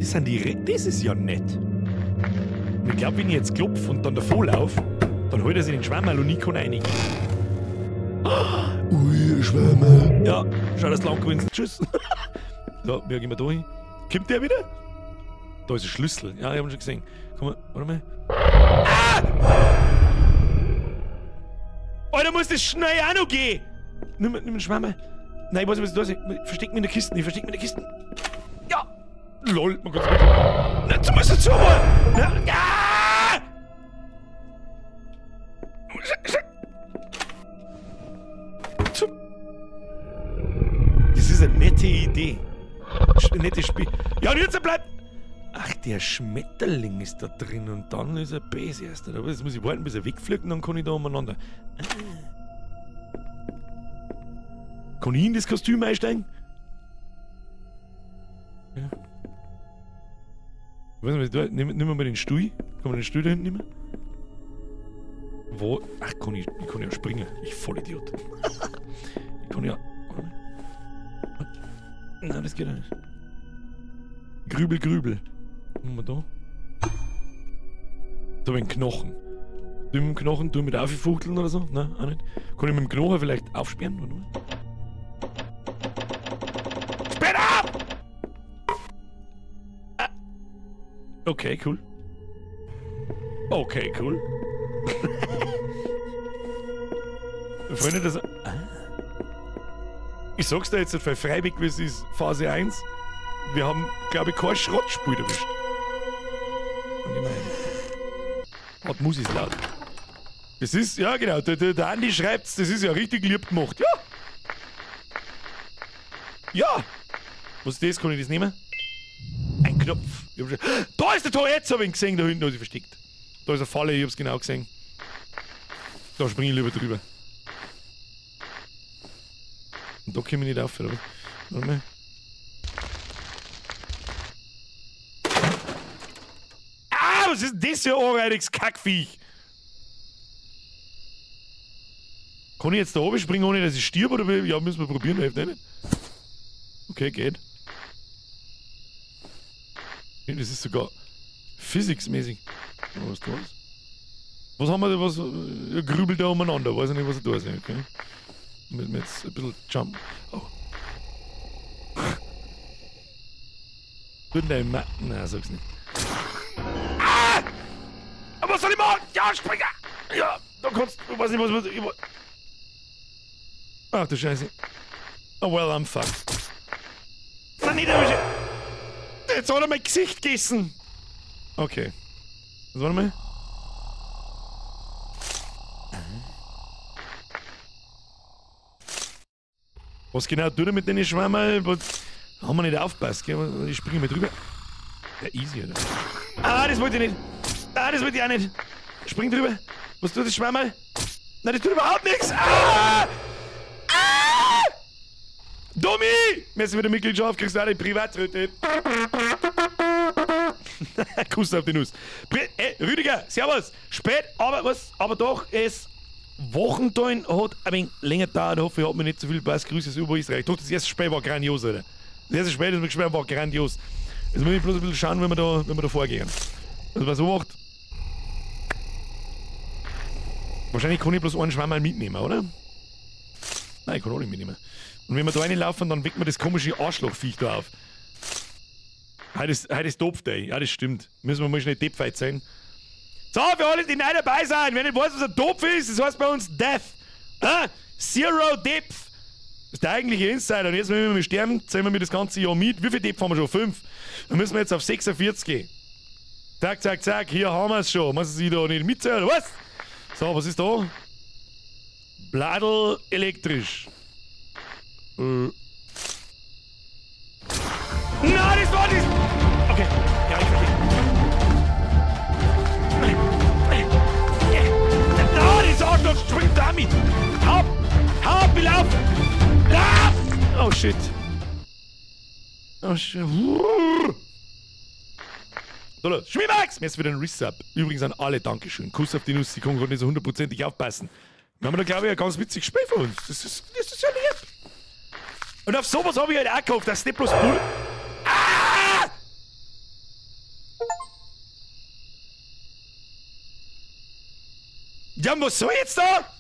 Das ist ja nett. Und ich glaube, wenn ich jetzt klopfe und dann davor laufe, dann holt er sich den Schwammerl und ich kann reinigen. Ui, Schwammerl. Ja, schau, das lang gewinnt. Tschüss. So, wie gehen wir da hin? Kommt der wieder? Da ist ein Schlüssel. Ja, ich hab ihn schon gesehen. Komm mal, warte mal. Ah! Alter, muss das schnell auch noch gehen. Nimm den Schwammerl. Nein, ich weiß nicht, was ich da ist. Versteck mich in der Kiste. Ja! Lol, man kann es wirklich. Na, du musst dazu mal! Ja! Das ist eine nette Idee. Ein nettes Spiel. Ja, und jetzt bleibt. Ach, der Schmetterling ist da drin und dann ist er Base erst. Aber jetzt muss ich warten, bis er wegfliegt und dann kann ich da umeinander. Kann ich in das Kostüm einsteigen? Ja. Ich weiß nicht, was ich da. Nimm mal den Stuhl. Kann man den Stuhl da hinten nehmen? Wo? Ach, ich kann ja springen. Ich Vollidiot. Ich kann ja. Nein, das geht nicht. Grübel. Machen wir da. Da habe ich einen Knochen. Du mit dem Knochen, du mit auffuchteln oder so? Nein, auch nicht. Kann ich mit dem Knochen vielleicht aufsperren? Oder? Sperr ab! Ah. Okay, cool. Freunde, das. Ich sag's dir jetzt, weil freiwillig es ist Phase 1. Wir haben, glaube ich, kein Schrottspiel erwischt. Und ich meine. Hat Musis laut. Das ist, ja genau, der Andi schreibt's, das ist ja richtig lieb gemacht. Ja! Ja! Was ist das? Kann ich das nehmen? Ein Knopf. Da ist der Tor, jetzt hab ich ihn gesehen, da hinten hat sich versteckt. Da ist eine Falle, ich hab's genau gesehen. Da spring ich lieber drüber. Und da komme ich nicht auf, oder? Warte mal. Ah, was ist denn das für ein anreidiges Kackviech? Kann ich jetzt da oben springen, ohne dass ich stirb, oder wie? Ja, müssen wir probieren, hilft nicht. Okay, geht. Das ist sogar physicsmäßig. Was da ist? Was haben wir da? Was grübelt da umeinander? Weiß ich nicht, was da ist. Okay. Müssen wir jetzt ein bisschen jumpen. Oh. Tut dein Ma. Nein, sag's nicht. Ah! Aber was soll ich machen? Ja, Springer! Ja, da kannst du. Ich weiß nicht, was. Ach du Scheiße. Oh well, I'm fucked. Nein, nicht erwischen! Jetzt hat er mein Gesicht gegessen! Okay. Was warte mal? Was genau tut er mit den Schwammerl? Haben wir nicht aufgepasst, gell? Ich springe mal drüber. Ja, easy, oder? Ah, das wollte ich nicht. Ah, das wollte ich auch nicht. Spring drüber. Was tut das Schwammerl? Nein, das tut überhaupt nichts. Ah! Ah! Dummi! Merci für die Mitgliedschaft, kriegst du auch die Privatröte. Kuss auf die Nuss. Rüdiger, servus. Spät, aber was? Aber doch, es Wochentun hat ein wenig länger gedauert. Ich hoffe, ich habe mir nicht so viel Pass. Grüße über Österreich. Doch, das erste Spiel war grandios, Alter. Das erste Spiel, das wir gespielt haben, war grandios. Jetzt muss ich bloß ein bisschen schauen, wenn wir da vorgehen. Also, was so macht. Wahrscheinlich kann ich bloß einen Schwamm mal mitnehmen, oder? Nein, ich kann auch nicht mitnehmen. Und wenn wir da reinlaufen, dann weckt man das komische Arschlochviech da auf. Heute ist Topf-Day. Ja, das stimmt. Müssen wir mal schnell Depp-Fight sein. So, für alle, die neu dabei sind, wer nicht weiß, was ein Topf ist, das heißt bei uns Death. Zero Depth. Das ist der eigentliche Insider. Und jetzt, wenn wir sterben, zählen wir mir das ganze Jahr mit. Wie viel Depth haben wir schon? 5. Dann müssen wir jetzt auf 46 gehen. Zack, zack, zack. Hier haben wir es schon. Muss ich da nicht mitzählen, oder was? So, was ist da? Bladel elektrisch. Nein, das war nicht. Okay, ja, ich verstehe. Nein, das Arschloch springt damit. Haupt, lauf! Lauf! Oh shit. Oh shit. So, los. Schmiemax! Mir ist wieder ein Resub. Übrigens an alle Dankeschön. Kuss auf die Nuss, die können gerade nicht so hundertprozentig aufpassen. Wir haben da, glaube ich, ein ganz witziges Spiel für uns. Das ist ja lieb. Und auf sowas habe ich halt auch gehofft, dass nicht bloß Bull. Ah! Ja, was soll jetzt da?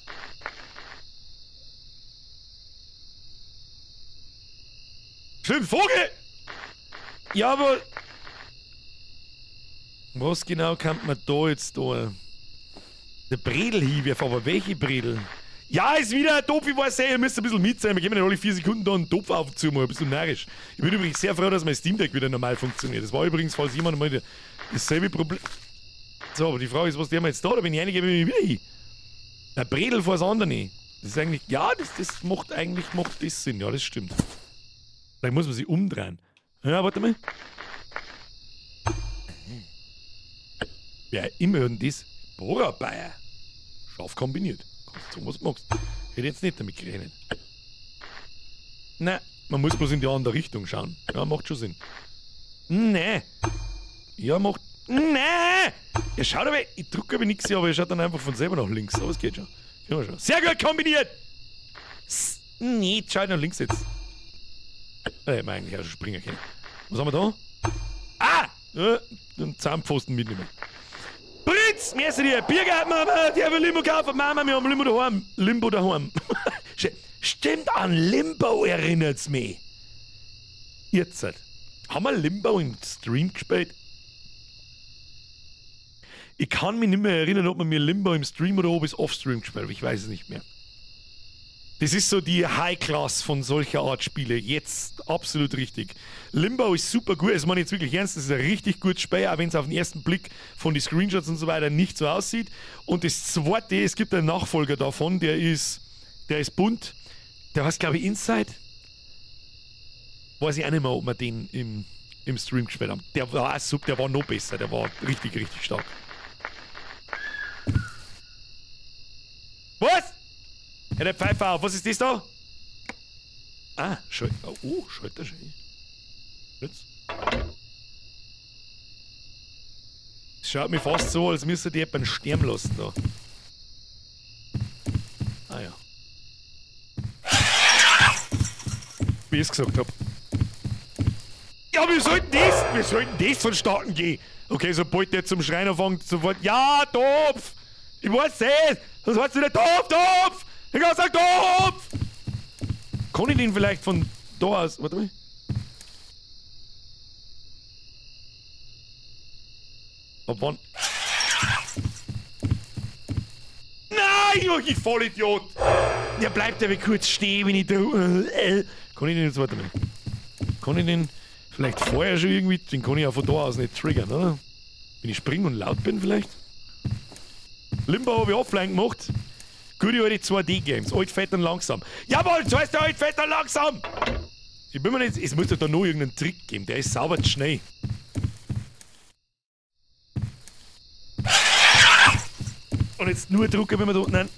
Schlimm, Vogel! Ja, aber. Was genau kann man da jetzt da? Der Bredelhieb, aber welche Bredel? Ja, ist wieder ein Topf, ich weiß ja, ihr müsst ein bisschen mit sein. Wir geben nicht alle 4 Sekunden da einen Topf aufzumachen, ein bisschen narrisch. Ich bin übrigens sehr froh, dass mein Steam Deck wieder normal funktioniert. Das war übrigens, falls jemand mal dasselbe Problem. So, aber die Frage ist, was der mir jetzt da? Da bin ich einige wieder hin. Ein Bredel vor das andere. Das ist eigentlich, ja, das macht das Sinn, ja, das stimmt. Vielleicht muss man sich umdrehen. Ja, warte mal. Ja, immerhin das. Bohrer-Bayer. Scharf kombiniert. Kannst du tun, was du magst. Hätte jetzt nicht damit gerechnet. Nein, man muss bloß in die andere Richtung schauen. Ja, macht schon Sinn. Nee. Ja, macht. Nee! Ja, schaut aber, ich drücke aber nichts, aber er schaut dann einfach von selber nach links. Aber es geht schon. Ja, schon. Sehr gut kombiniert! Nee, schau nach links jetzt. Ich meine eigentlich auch schon springen können. Was haben wir da? Ah! Ja, den Zahnpfosten mitnehmen. Prinz! Merci dir! Biergarten, Mama! Die haben Limbo kaufen! Mama, wir haben Limbo daheim! Limbo daheim! Stimmt, an Limbo erinnert's mich! Jetzt halt. Haben wir Limbo im Stream gespielt? Ich kann mich nicht mehr erinnern, ob man mir Limbo im Stream oder ob es off-Stream gespielt hat. Ich weiß es nicht mehr. Das ist so die High-Class von solcher Art Spiele. Jetzt absolut richtig. Limbo ist super gut. Also, man jetzt wirklich ernst, das ist ein richtig gutes Spiel, auch wenn es auf den ersten Blick von den Screenshots und so weiter nicht so aussieht. Und das zweite, es gibt einen Nachfolger davon, der ist bunt. Der heißt, glaube ich, Inside. Weiß ich auch nicht mehr, ob wir den im Stream gespielt haben. Der war super, der war noch besser. Der war richtig, richtig stark. Was? Ja, der Pfeifer auf. Was ist das da? Ah, Schalter. Oh, Schalter schon. Jetzt. Es schaut mir fast so, als müsste die jemanden sterben lassen da. Ah ja. Wie ich es gesagt habe. Ja, wir sollten das vonstatten gehen. Okay, sobald der zum Schreien anfängt, sofort. Ja, Topf! Ich weiß es! Sonst heißt es wieder Topf! Ich kann sagen Topf! Kann ich den vielleicht von da aus. Warte mal. Ab wann? Nein, ich Vollidiot! Der bleibt aber kurz stehen, wenn ich da. Kann ich den jetzt, warte mal. Kann ich den vielleicht vorher schon irgendwie. Den kann ich auch von da aus nicht triggern, oder? Wenn ich spring und laut bin vielleicht? Limbo habe ich offline gemacht. Gute alte 2D-Games. Alt, fett und langsam. Jawohl, so heißt der alt, fett und langsam! Ich bin mir nicht... Es muss doch da noch irgendeinen Trick geben. Der ist sauber zu schnell. Und jetzt nur drücken, wenn wir da unten... Nein.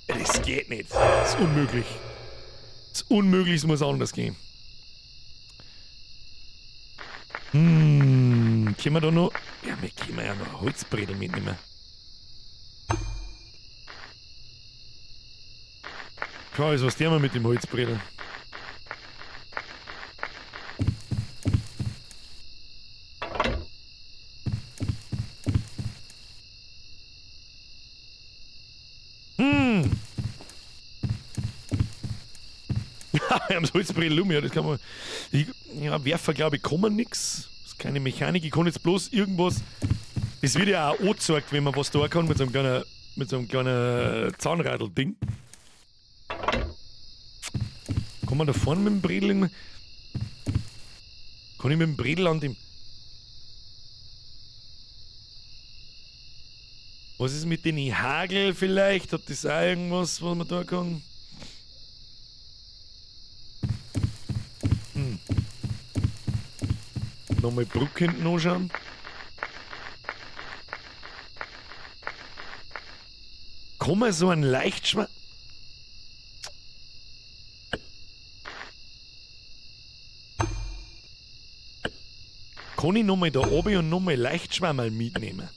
Das geht nicht. Das ist unmöglich. Das ist unmöglich, es muss anders gehen. Können wir da noch... Ja, wir können ja noch Holzbredel mitnehmen. Klar ist, was der mal mit dem Holzbredel. Wir haben das Holzbredel um, ja, das kann man. Ja, Werfer, glaube ich, kann man nix. Das ist keine Mechanik, ich kann jetzt bloß irgendwas. Das wird ja auch angezeigt, wenn man was da kann mit so einem kleinen Zahnradl-Ding. Kann man da vorne mit dem Bredel kann ich mit dem Bredel an dem... Was ist mit den Hagel vielleicht? Hat das auch irgendwas, was man da kann? Nochmal Bruck hinten anschauen. Kann man so einen Leichtschwanz... Kann ich nochmal da oben und nochmal Leichtschwammerl mitnehmen?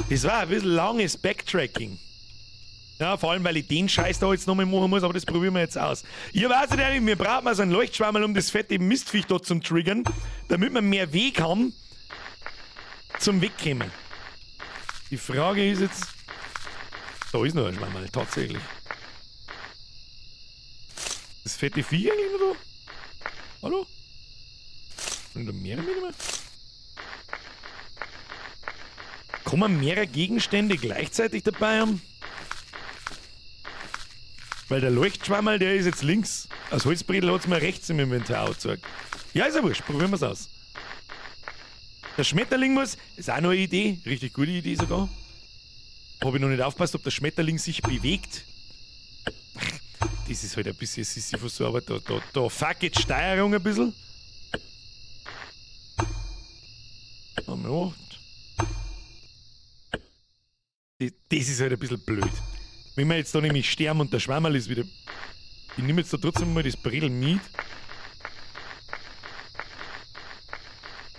Das war ein bisschen langes Backtracking. Ja, vor allem, weil ich den Scheiß da jetzt nochmal machen muss, aber das probieren wir jetzt aus. Ich weiß nicht, wir brauchen mal so einen Leuchtschwammerl, um das fette Mistviech dort zum triggern, damit wir mehr Weg haben zum Wegkommen. Die Frage ist jetzt... Da ist noch ein Schwammerl, tatsächlich. Das fette Vieh eigentlich noch da? Hallo? Und da mehrere mitnehmen? Kann man mehrere Gegenstände gleichzeitig dabei haben? Weil der Leuchtschwammerl, der ist jetzt links. Als Holzbredel hat es mir rechts im Inventar gezeigt. Ja, ist ja wurscht, probieren wir es aus. Der Schmetterling muss, ist auch noch eine Idee, richtig gute Idee sogar. Habe ich noch nicht aufgepasst, ob der Schmetterling sich bewegt. Das ist halt ein bisschen Sisyphus, aber da fuck jetzt Steuerung ein bisschen. Das ist halt ein bisschen blöd. Wenn wir jetzt da nämlich sterben und der Schwammerl ist wieder... Ich nehme jetzt da trotzdem mal das Bredel mit.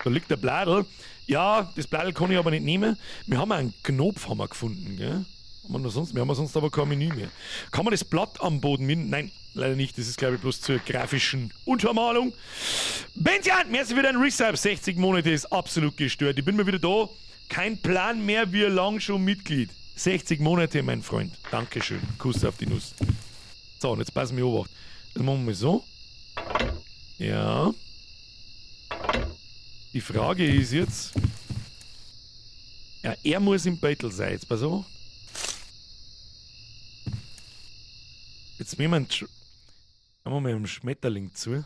Da liegt der Bladel. Ja, das Bladel kann ich aber nicht nehmen. Wir haben einen Knopf haben wir gefunden, gell? Wir haben sonst aber kein Menü mehr. Kann man das Blatt am Boden mitnehmen? Nein, leider nicht. Das ist, glaube ich, bloß zur grafischen Untermalung. Benzian, merci für deinen Resub. 60 Monate ist absolut gestört. Ich bin mal wieder da. Kein Plan mehr, wie lang schon Mitglied. 60 Monate, mein Freund. Dankeschön. Kuss auf die Nuss. So, und jetzt passen wir auf. Das machen wir mal so. Ja. Die Frage ist jetzt... Ja, er muss im Beutel sein. Jetzt pass auf. Jetzt nehmen wir mal einen Schmetterling zu.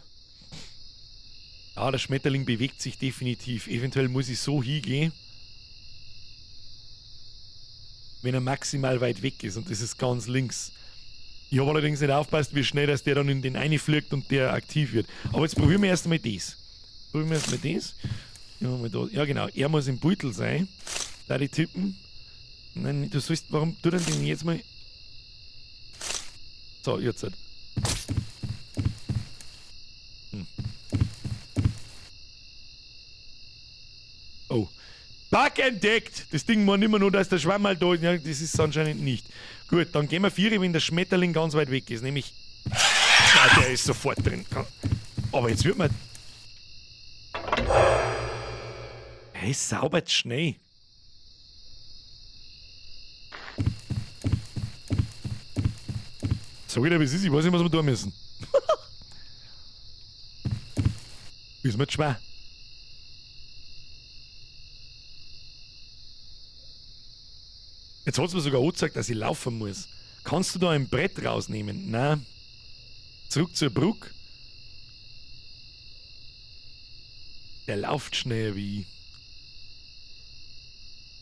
Ja, der Schmetterling bewegt sich definitiv. Eventuell muss ich so hingehen, wenn er maximal weit weg ist, und das ist ganz links. Ich habe allerdings nicht aufgepasst, wie schnell dass der dann in den einen fliegt und der aktiv wird. Aber jetzt probieren wir erst einmal das. Ja, genau, er muss im Beutel sein. Da die tippen. Nein, du sollst, warum tu denn den jetzt mal... So, jetzt halt. Oh. Bug entdeckt! Das Ding war immer nur, dass der Schwammerl da ist. Ja, das ist es anscheinend nicht. Gut, dann gehen wir 4, wenn der Schmetterling ganz weit weg ist. Nämlich... Ja, der ist sofort drin. Aber jetzt wird man... Er ist sauber schnell. Sag ich dir, wie es ist, ich weiß nicht, was wir tun müssen. Ist mir schwer. Jetzt hat es mir sogar angezeigt, dass ich laufen muss. Kannst du da ein Brett rausnehmen? Nein. Zurück zur Brücke. Der läuft schneller wie ich.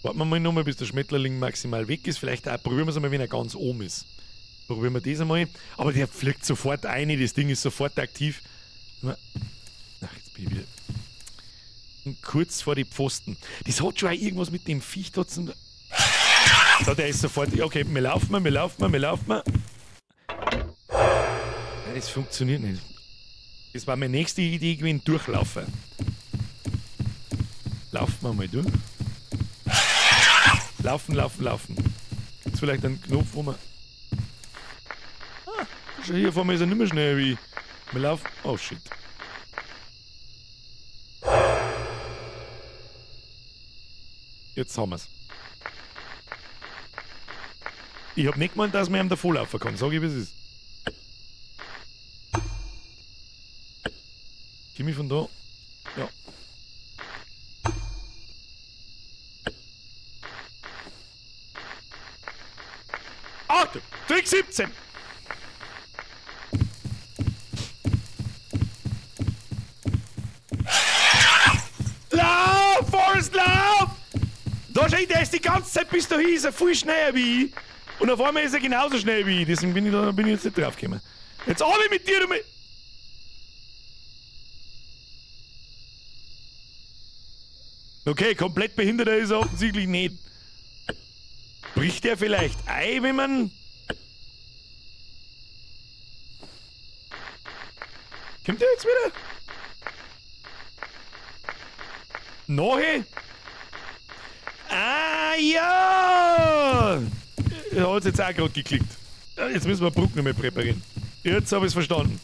Warten wir mal nochmal, bis der Schmetterling maximal weg ist. Vielleicht auch, probieren wir es mal, wenn er ganz oben ist. Probieren wir das einmal. Aber der fliegt sofort ein, das Ding ist sofort aktiv. Ach, jetzt bin ich wieder kurz vor die Pfosten. Das hat schon auch irgendwas mit dem Viech da zu tun. Da, der ist sofort. Okay, wir laufen. Ja, das funktioniert nicht. Das war meine nächste Idee gewesen, durchlaufen. Laufen wir mal durch. Laufen. Jetzt vielleicht einen Knopf, wo man. Schau, hier vor mir ist er nicht mehr schnell wie. Wir laufen. Oh shit. Jetzt haben wir's. Ich hab nicht gemeint, dass man ihm davor laufen kann. Sag ich, wie es ist. Komm ich von da? Ja. Achtung! Trick 17! Lauf! Forrest, lauf! Da steht der ist die ganze Zeit bis dahin, ist er viel schneller wie ich. Und auf einmal ist er genauso schnell wie ich. Deswegen bin ich jetzt nicht draufgekommen. Jetzt habe ich mit dir damit. Okay, komplett behinderter ist er offensichtlich nicht. Bricht er vielleicht ein, wenn man... Kommt er jetzt wieder? Nahe? Ah, ja! Er hat es jetzt auch gerade geklickt. Jetzt müssen wir Bruck noch mal präparieren. Jetzt habe ich es verstanden.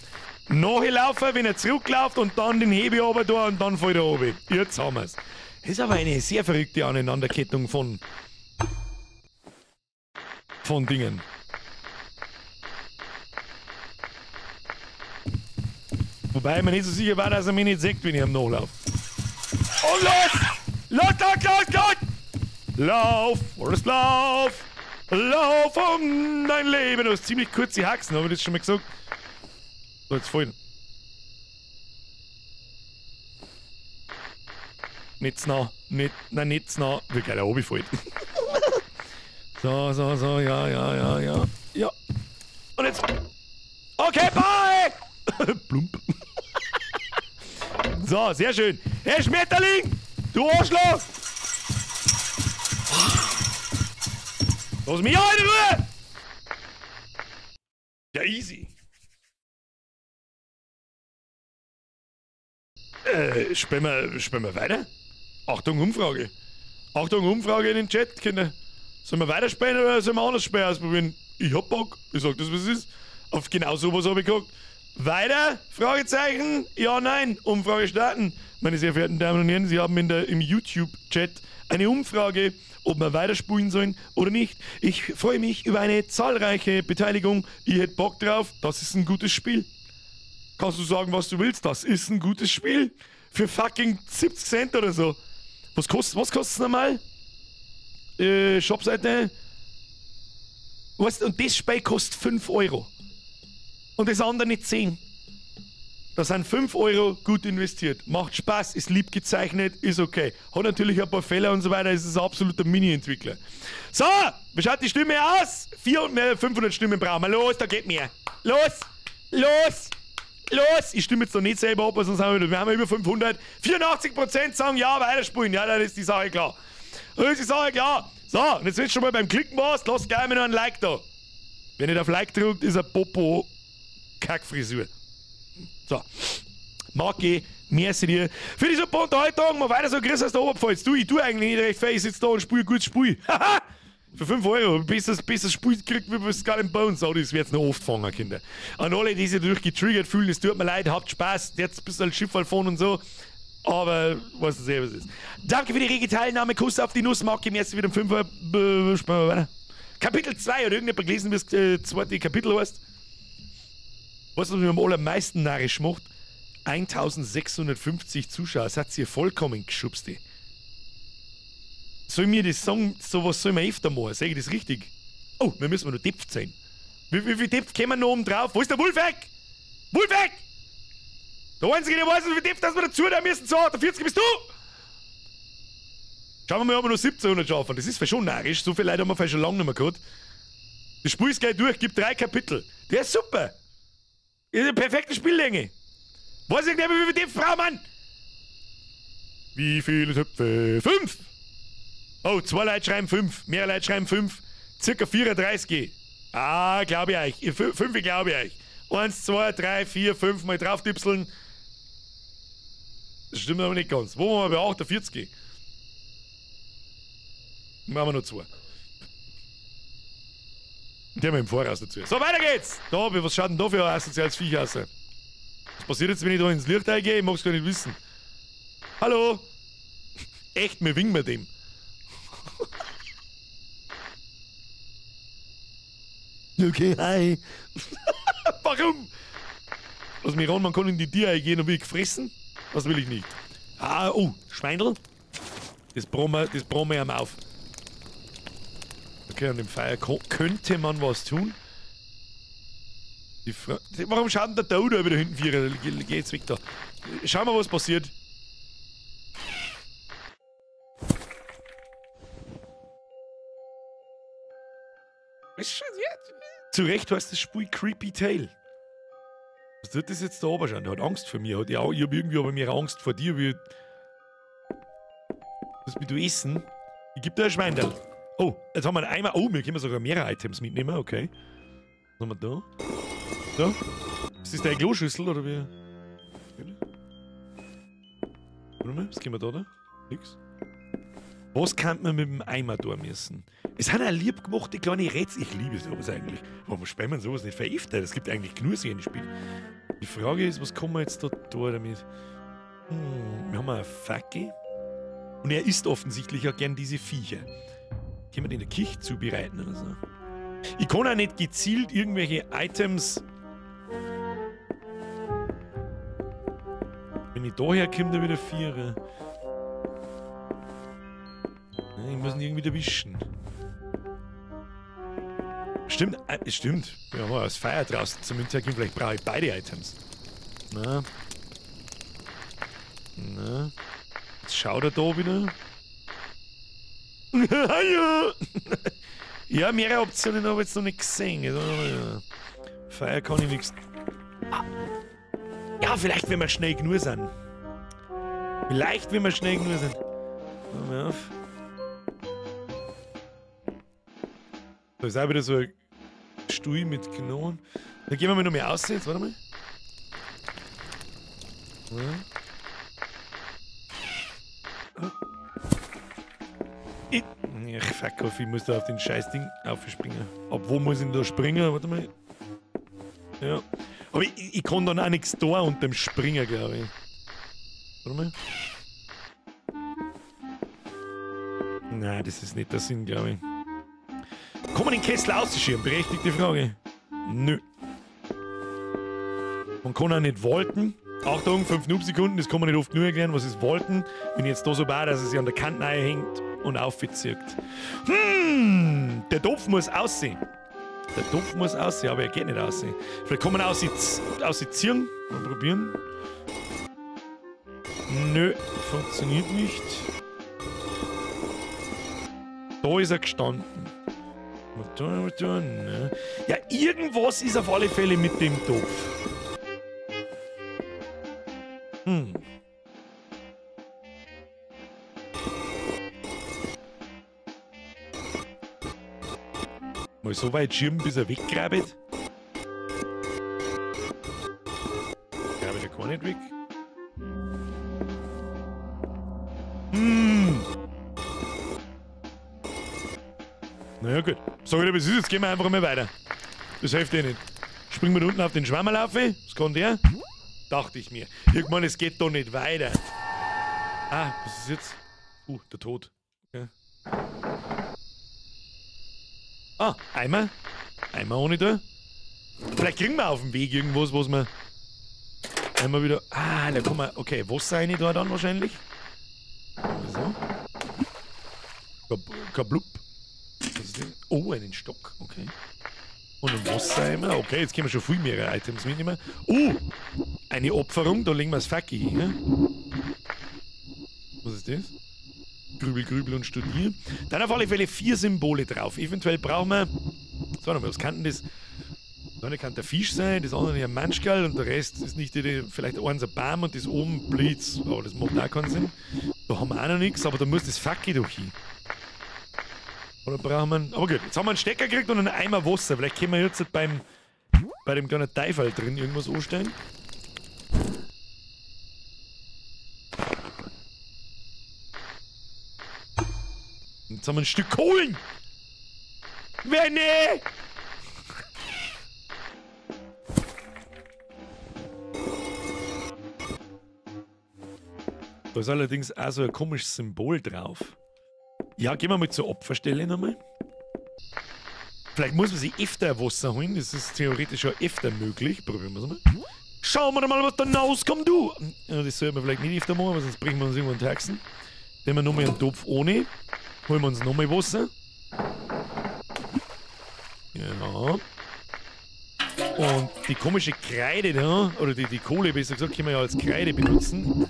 Nachlaufen, wenn er zurückläuft und dann den Hebel runter da und dann fällt er runter. Jetzt haben wir es. Das ist aber eine sehr verrückte Aneinanderkettung von Dingen. Wobei ich mir nicht so sicher war, dass er mich nicht sieht, wenn ich am Nachlauf. Und los! Los! Lauf! Forrest, lauf! Lauf um dein Leben! Du hast ziemlich kurze Haxen, habe ich das schon mal gesagt? So, jetzt fallen. Nicht zu nah. Nicht zu nah. Wie geil, da oben fällt. So, ja. Ja. Und jetzt. Okay, bye! Plump. So, sehr schön. Hey, Schmetterling! Du Arschloch! Lass mich auch in Ruhe! Ja, easy. Spielen wir weiter? Achtung, Umfrage. Achtung, Umfrage in den Chat, Kinder. Sollen wir weiterspielen oder sollen wir anders spielen ausprobieren? Ich hab Bock. Ich sag das, was es ist. Auf genau sowas habe ich geguckt. Weiter? Fragezeichen? Ja, nein. Umfrage starten. Meine sehr verehrten Damen und Herren, Sie haben im YouTube-Chat eine Umfrage, ob wir weiterspielen sollen oder nicht. Ich freue mich über eine zahlreiche Beteiligung. Ich hätte Bock drauf. Das ist ein gutes Spiel. Kannst du sagen, was du willst? Das ist ein gutes Spiel. Für fucking 70 Cent oder so. Was kostet es normal? Shopseite. Was? Und das Spiel kostet 5 Euro. Und das andere nicht 10. Das sind 5 Euro gut investiert. Macht Spaß, ist lieb gezeichnet, ist okay. Hat natürlich ein paar Fehler und so weiter, ist ein absoluter Mini-Entwickler. So, wie schaut die Stimme aus? 400, 500 Stimmen brauchen wir. Los, da geht mehr. Los! Ich stimme jetzt noch nicht selber ab, sonst haben wir über 500. 84% sagen ja, weiterspielen. Ja, dann ist die Sache klar. So, und jetzt, wenn du schon mal beim Klicken warst, lass gleich mal noch ein Like da. Wenn ihr auf Like drückt, ist ein Popo Kackfrisur. So. Maki, merci dir für die super Unterhaltung. Mal weiter so, Chris aus der Oberpfalz. Ich tue eigentlich nicht recht viel. Ich sitze da und spiele gutes Spiel. Haha! Für 5 Euro. Besseres Spiel kriegt wie bei Skull and Bones. Oh, das wird's noch oft fangen, Kinder. An alle, die sich dadurch getriggert fühlen, es tut mir leid, habt Spaß. Jetzt ein bisschen Schifffall von und so. Aber, was das selber ist. Danke für die rege Teilnahme. Kuss auf die Nuss. Maki, merci wieder um 5 Uhr. Spielen wir weiter. Kapitel 2. Hat irgendjemand gelesen, wie das zweite Kapitel heißt? Was mich am allermeisten narrisch macht? 1650 Zuschauer. Das hat ihr vollkommen geschubst. Soll mir das sagen, sowas soll man öfter machen? Sag ich das richtig? Oh, wir müssen noch Depft sein. Wie viel Depft kommen wir noch oben drauf? Wo ist der Wolf weg? Wolf weg! Der Einzige, der weiß, wie viel Depft, dass wir dazu da müssen. So, der 40 bist du! Schauen wir mal, ob wir noch 1700 schaffen. Das ist für schon narrisch. So viele Leute haben wir für schon lange nicht mehr gehabt. Das Spiel ist gleich durch, gibt 3 Kapitel. Der ist super. Ist eine perfekte Spiellänge. Weiß ich nicht mehr, wie viel die Frau, Mann. Wie viele Töpfe? 5. Oh, 2 Leute schreiben 5. Mehr Leute schreiben 5. Circa 34. Ah, glaube ich euch. 5 glaube ich euch. 1, 2, 3, 4, 5 mal drauf tipseln. Das stimmt aber nicht ganz. Wo waren wir bei 48? Machen wir noch 2. Die haben wir im Voraus dazu. So, weiter geht's! Da, was schaut denn da für ein asoziales Viech aus? Was passiert jetzt, wenn ich da ins Licht eingehe? Ich mag's gar nicht wissen. Hallo? Echt, mir winken wir dem. Okay, hi. Warum? Lass mich ran, man kann in die Tiere eingehen und will gefressen? Das will ich nicht. Ah, oh, Schweindel. Das brummen wir ihm auf. Okay, an dem Feuer könnte man was tun. Warum schaut denn der Dodo wieder hinten vierer? Geh jetzt weg da. Schauen wir, was passiert. Zu Recht heißt das Spiel Creepy Tale. Was tut das jetzt da oben schon? Der hat Angst vor mir. Ich habe irgendwie aber mehr Angst vor dir. Wie was willst du essen? Ich gebe dir ein Schweindel. Oh, jetzt haben wir einen Eimer. Oh, wir können sogar mehrere Items mitnehmen. Okay. Was haben wir da? Da? Ist das deine Kloschüssel oder wie? Warte mal, was können wir da? Nix. Was kann man mit dem Eimer da müssen? Es hat eine lieb gemachte kleine Rätsel. Ich liebe sowas eigentlich. Warum sperrt man sowas nicht veriftet? Es gibt eigentlich genug so ein Spiel. Die Frage ist, was kann man jetzt da damit? Wir haben eine Fackel. Und er isst offensichtlich auch gern diese Viecher. Können wir den in der Küche zubereiten oder so? Ich kann auch nicht gezielt irgendwelche Items. Wenn ich daher komme, dann wieder 4. Ich muss ihn irgendwie erwischen. Stimmt, stimmt. Ja, aus Feuer draußen zum Hintergrund. Vielleicht brauche ich beide Items. Na. Na. Jetzt schaut er da wieder. Ja. Ja, mehrere Optionen habe ich jetzt noch nicht gesehen. Ja. Feuer kann ich nichts. Ja, vielleicht, wenn wir schnell genug sind. Vielleicht, wenn wir schnell genug sind. Hör mal auf. Da ist auch wieder so ein Stuhl mit Knochen. Dann gehen wir mal noch mehr aus jetzt. Warte mal. Ja. Fuck off, ich muss da auf den Scheißding aufspringen. Ab wo muss ich denn da springen? Warte mal. Ja. Aber ich kann dann auch nichts da unter dem Springen, glaube ich. Warte mal. Nein, das ist nicht der Sinn, glaube ich. Kann man den Kessel ausschieben? Berechtigte Frage. Nö. Man kann auch nicht walten. Achtung, 5 Noob-Sekunden, das kann man nicht oft nur erklären. Was ist walten? Wenn ich jetzt da so baue, dass es sich an der Kante hängt und aufzieht. Der Topf muss aussehen. Der Topf muss aussehen, aber er geht nicht aussehen. Vielleicht kann man aussehen. Mal probieren. Nö, funktioniert nicht. Da ist er gestanden. Ja, irgendwas ist auf alle Fälle mit dem Topf. Mal so weit schirmen, bis er weggrabt. Grabe der gar nicht weg. Naja, gut. Sag ich dir, was ist, jetzt gehen wir einfach mal weiter. Das hilft eh nicht. Springen wir da unten auf den Schwammerlaufe. Was kann der? Dachte ich mir. Irgendwann, es geht doch nicht weiter. Ah, was ist jetzt? Der Tod. Okay. Ah, Eimer. Eimer ohne da. Vielleicht kriegen wir auf dem Weg irgendwas, was wir einmal wieder. Ah, da kommen wir. Okay, Wasser rein da dann wahrscheinlich. So. Kablub. Was ist das? Oh, einen Stock. Okay. Und ein Wassereimer. Okay, jetzt können wir schon viel mehr Items mitnehmen. Eine Opferung. Da legen wir das Fackel hin. Was ist das? Grübel, grübel und studier. Dann auf alle Fälle 4 Symbole drauf. Eventuell brauchen wir... So, nochmal, was kann denn das? Das eine kann der Fisch sein, das andere ein Menschgall und der Rest ist nicht vielleicht eins ein Baum und das oben Blitz. Aber das macht auch keinen Sinn. Da haben wir auch noch nichts, aber da muss das Facki doch hin. Oder brauchen wir... Aber gut, jetzt haben wir einen Stecker gekriegt und einen Eimer Wasser. Vielleicht können wir jetzt bei dem kleinen Teufel drin irgendwas anstellen. Jetzt haben wir ein Stück Kohlen! Wenne! Da ist allerdings auch so ein komisches Symbol drauf. Ja, gehen wir mal zur Opferstelle nochmal. Vielleicht muss man sich öfter Wasser holen, das ist theoretisch auch öfter möglich. Probieren wir es mal. Schauen wir mal, was da rauskommt, du! Ja, das sollten wir vielleicht nicht öfter machen, weil sonst bringen wir uns irgendwann Taxen. Nehmen wir nochmal einen Topf ohne. Holen wir uns nochmal Wasser. Ja. Und die komische Kreide da, oder die Kohle besser gesagt, können wir ja als Kreide benutzen.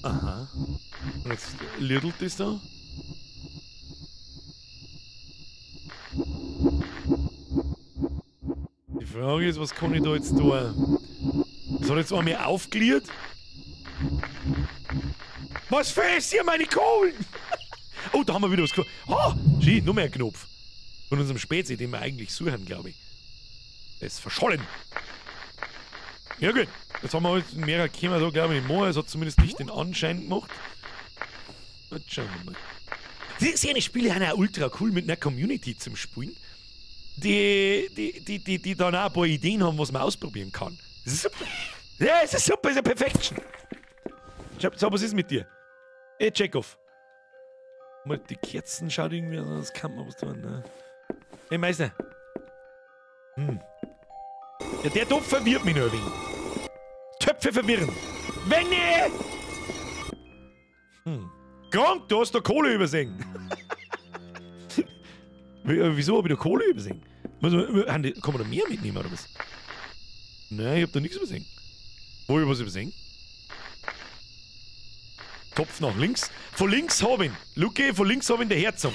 Aha. Und jetzt lirdelt das da. Die Frage ist, was kann ich da jetzt tun? Das hat jetzt einmal aufgeliert. Was frisst hier meine Kohlen? Oh, da haben wir wieder was gefunden. Oh, schau, nur mehr ein Knopf. Von unserem Spezi, den wir eigentlich suchen, glaube ich. Der ist verschollen. Ja gut, jetzt haben wir halt mehrere Kämmer da, glaube ich, nicht mehr. Es hat zumindest nicht den Anschein gemacht. Jetzt schauen wir mal. Diese Spiele sind auch ultra cool mit einer Community zum Spielen, die dann auch ein paar Ideen haben, was man ausprobieren kann. Das ist super. Ja, es ist super, es ist eine Perfection. Schau, was ist mit dir? Ey, Chekhov. Mal die Kerzen schaut irgendwie aus, das kann man was tun, ne? Ey, Meister. Ja, der Topf verwirrt mich nur ein wenig. Töpfe verwirren. Wenne! Krank, du hast da Kohle übersehen. Wieso habe ich da Kohle übersehen? Kann man da mehr mitnehmen, oder was? Nein, ich hab da nichts übersehen. Wo hab ich was übersehen? Topf nach links. Von links hab ich ihn. Luke, von links hab ich ihn, der Herzog.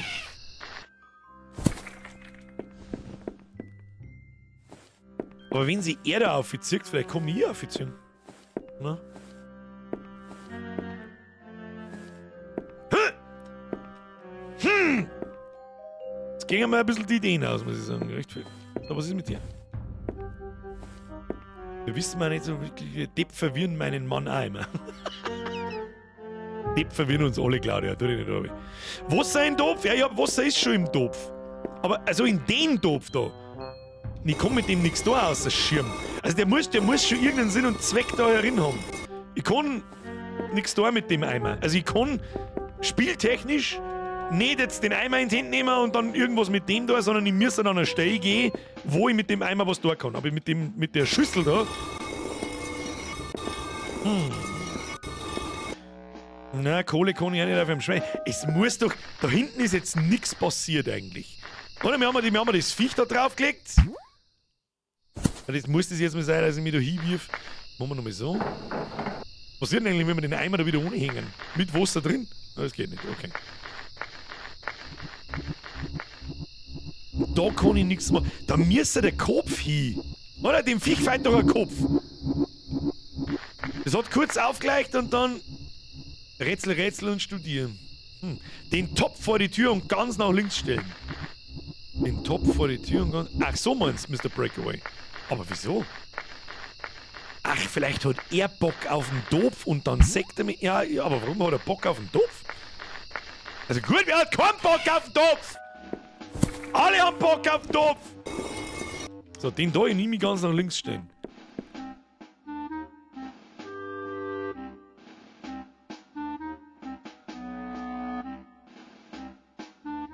Aber wenn sie er da aufzieht, vielleicht komme ich aufziehen. Na? Jetzt gehen mir ein bisschen die Ideen aus, muss ich sagen. Recht viel. Aber was ist mit dir? Wir wissen mal nicht so wirklich, Depp verwirren meinen Mann auch immer. Depp verwirren uns alle, Claudia, tu dich nicht runter. Wasser im Topf? Ja, Wasser ist schon im Topf. Aber, also in den Topf da. Ich kann mit dem nichts da außer Schirm. Also der muss schon irgendeinen Sinn und Zweck da herin haben. Ich kann nichts da mit dem Eimer. Also ich kann spieltechnisch nicht jetzt den Eimer in die Hand nehmen und dann irgendwas mit dem da, sondern ich muss dann an eine Stelle gehen, wo ich mit dem Eimer was da kann. Aber mit der Schüssel da... Na, Kohle kann ich auch nicht auf einem Schwein. Es muss doch... Da hinten ist jetzt nichts passiert eigentlich. Oder wir haben das Viech da draufgelegt. Das muss das jetzt mal sein, dass ich mich da hinwirf. Machen wir nochmal so. Was passiert denn eigentlich, wenn wir den Eimer da wieder ohne hängen? Mit Wasser drin? No, das geht nicht, okay. Da kann ich nichts machen. Da müsste der Kopf hin. Oder? Dem Viech fällt doch ein Kopf. Das hat kurz aufgeleicht und dann Rätsel und studieren. Den Topf vor die Tür und ganz nach links stellen. Den Topf vor die Tür und ganz... Ach, so meinst du, Mr. Breakaway. Aber wieso? Ach, vielleicht hat er Bock auf den Topf und dann sagt er mir... Ja, aber warum hat er Bock auf den Topf? Also gut, wer hat keinen Bock auf den Topf? Alle haben Bock auf den Topf! So, den da, ich nehme mich ganz nach links stellen.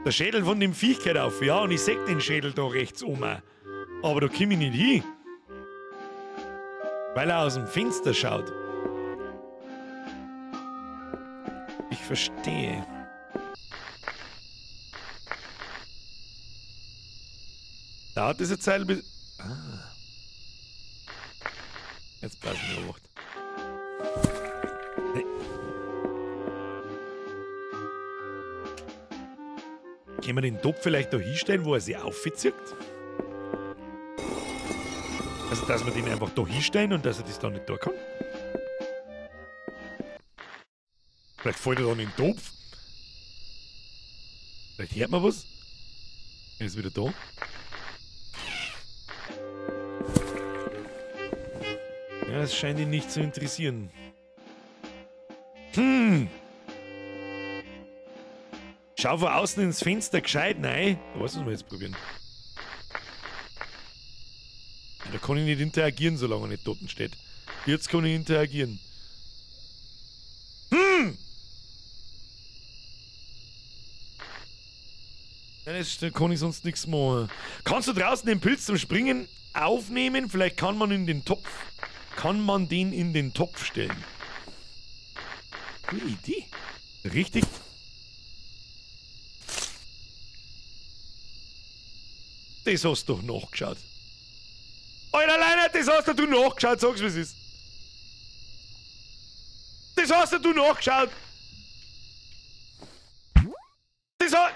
Der Schädel von dem Viech geht auf, ja, und ich sehe den Schädel da rechts oben. Aber da komme ich nicht hin. Weil er aus dem Fenster schaut. Ich verstehe. Dauert das eine Zeit bis... Ah. Jetzt passen wir auf. Können wir den Topf vielleicht da hinstellen, wo er sich aufzieht? Also, dass wir den einfach da hinstellen und dass er das da nicht da kann? Vielleicht fällt er dann in den Topf. Vielleicht hört man was. Er ist wieder da. Ja, das scheint ihn nicht zu interessieren. Schau von außen ins Fenster gescheit rein. Was müssen wir jetzt probieren? Ja, da kann ich nicht interagieren, solange er nicht dort steht. Jetzt kann ich interagieren. Ja, da kann ich sonst nichts machen. Kannst du draußen den Pilz zum Springen aufnehmen? Vielleicht kann man in den Topf. Kann man den in den Topf stellen? Gute Idee. Richtig. Das hast du doch nachgeschaut. Alter Leiner, das hast du nachgeschaut, sag's wie es ist. Das hast du nachgeschaut. Das hat...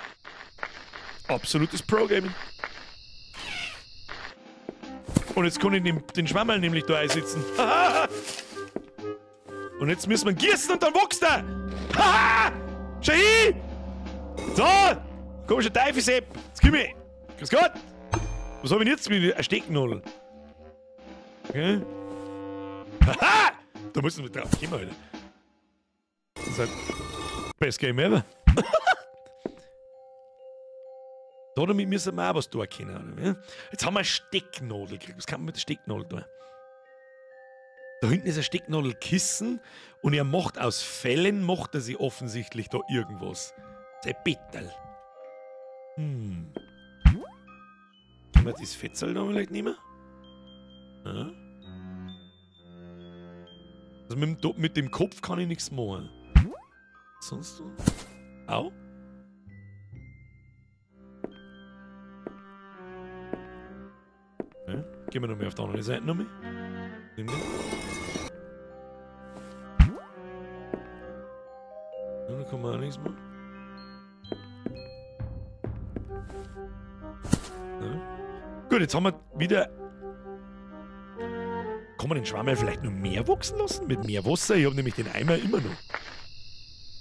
Absolutes Pro-Gaming. Und jetzt kann ich den Schwammerl nämlich da einsitzen. Und jetzt müssen wir ihn gießen und dann wächst er. Haha! Schau hin! So! Komischer Teufelssepp. Jetzt komm ich. Grüß Gott! Was hab ich denn jetzt? Eine Stecknadel. Okay. Haha! Da müssen wir drauf kommen, Alter. Das ist halt best game ever. Da damit müssen wir auch was tun können. Oder? Jetzt haben wir eine Stecknadel gekriegt. Was kann man mit der Stecknadel tun? Da hinten ist ein Stecknadelkissen und er macht aus Fellen, macht er sich offensichtlich da irgendwas. Sein Bettel. Können wir das Fetzel da vielleicht nehmen? Ja. Also mit dem Kopf kann ich nichts machen. Sonst so? Au? Ja. Gehen wir nochmal auf der anderen Seite nochmal. Nimm den. Ja, da kann man auch nichts machen. Ja. Gut, jetzt haben wir wieder... Kann man den Schwammerl vielleicht noch mehr wachsen lassen? Mit mehr Wasser? Ich habe nämlich den Eimer immer noch.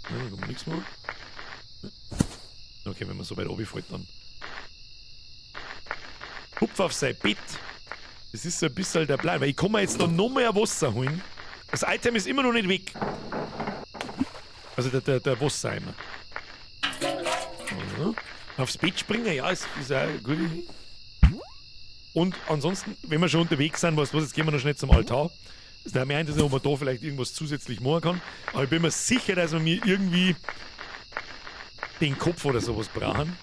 Ja, da kann man nichts machen. Okay, wenn man so weit runterfällt, dann... Hupf auf sein Bett. Das ist so ein bisschen der Plan, weil ich kann mir jetzt noch mehr Wasser holen. Das Item ist immer noch nicht weg. Also der Wassereimer. Ja. Aufs Bett springen, ja, ist auch eine gute Idee. Und ansonsten, wenn wir schon unterwegs sind, jetzt gehen wir noch schnell zum Altar. Das ist mir interessiert, ob man da vielleicht irgendwas zusätzlich machen kann. Aber ich bin mir sicher, dass wir mir irgendwie den Kopf oder sowas brauchen.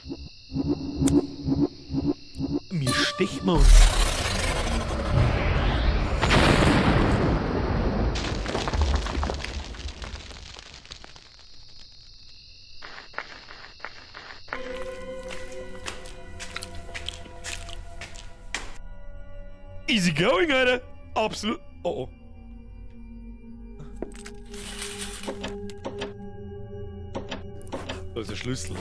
Mir stechen wir uns. Easy going, Alter. Absolut. Oh oh. Da ist der Schlüssel.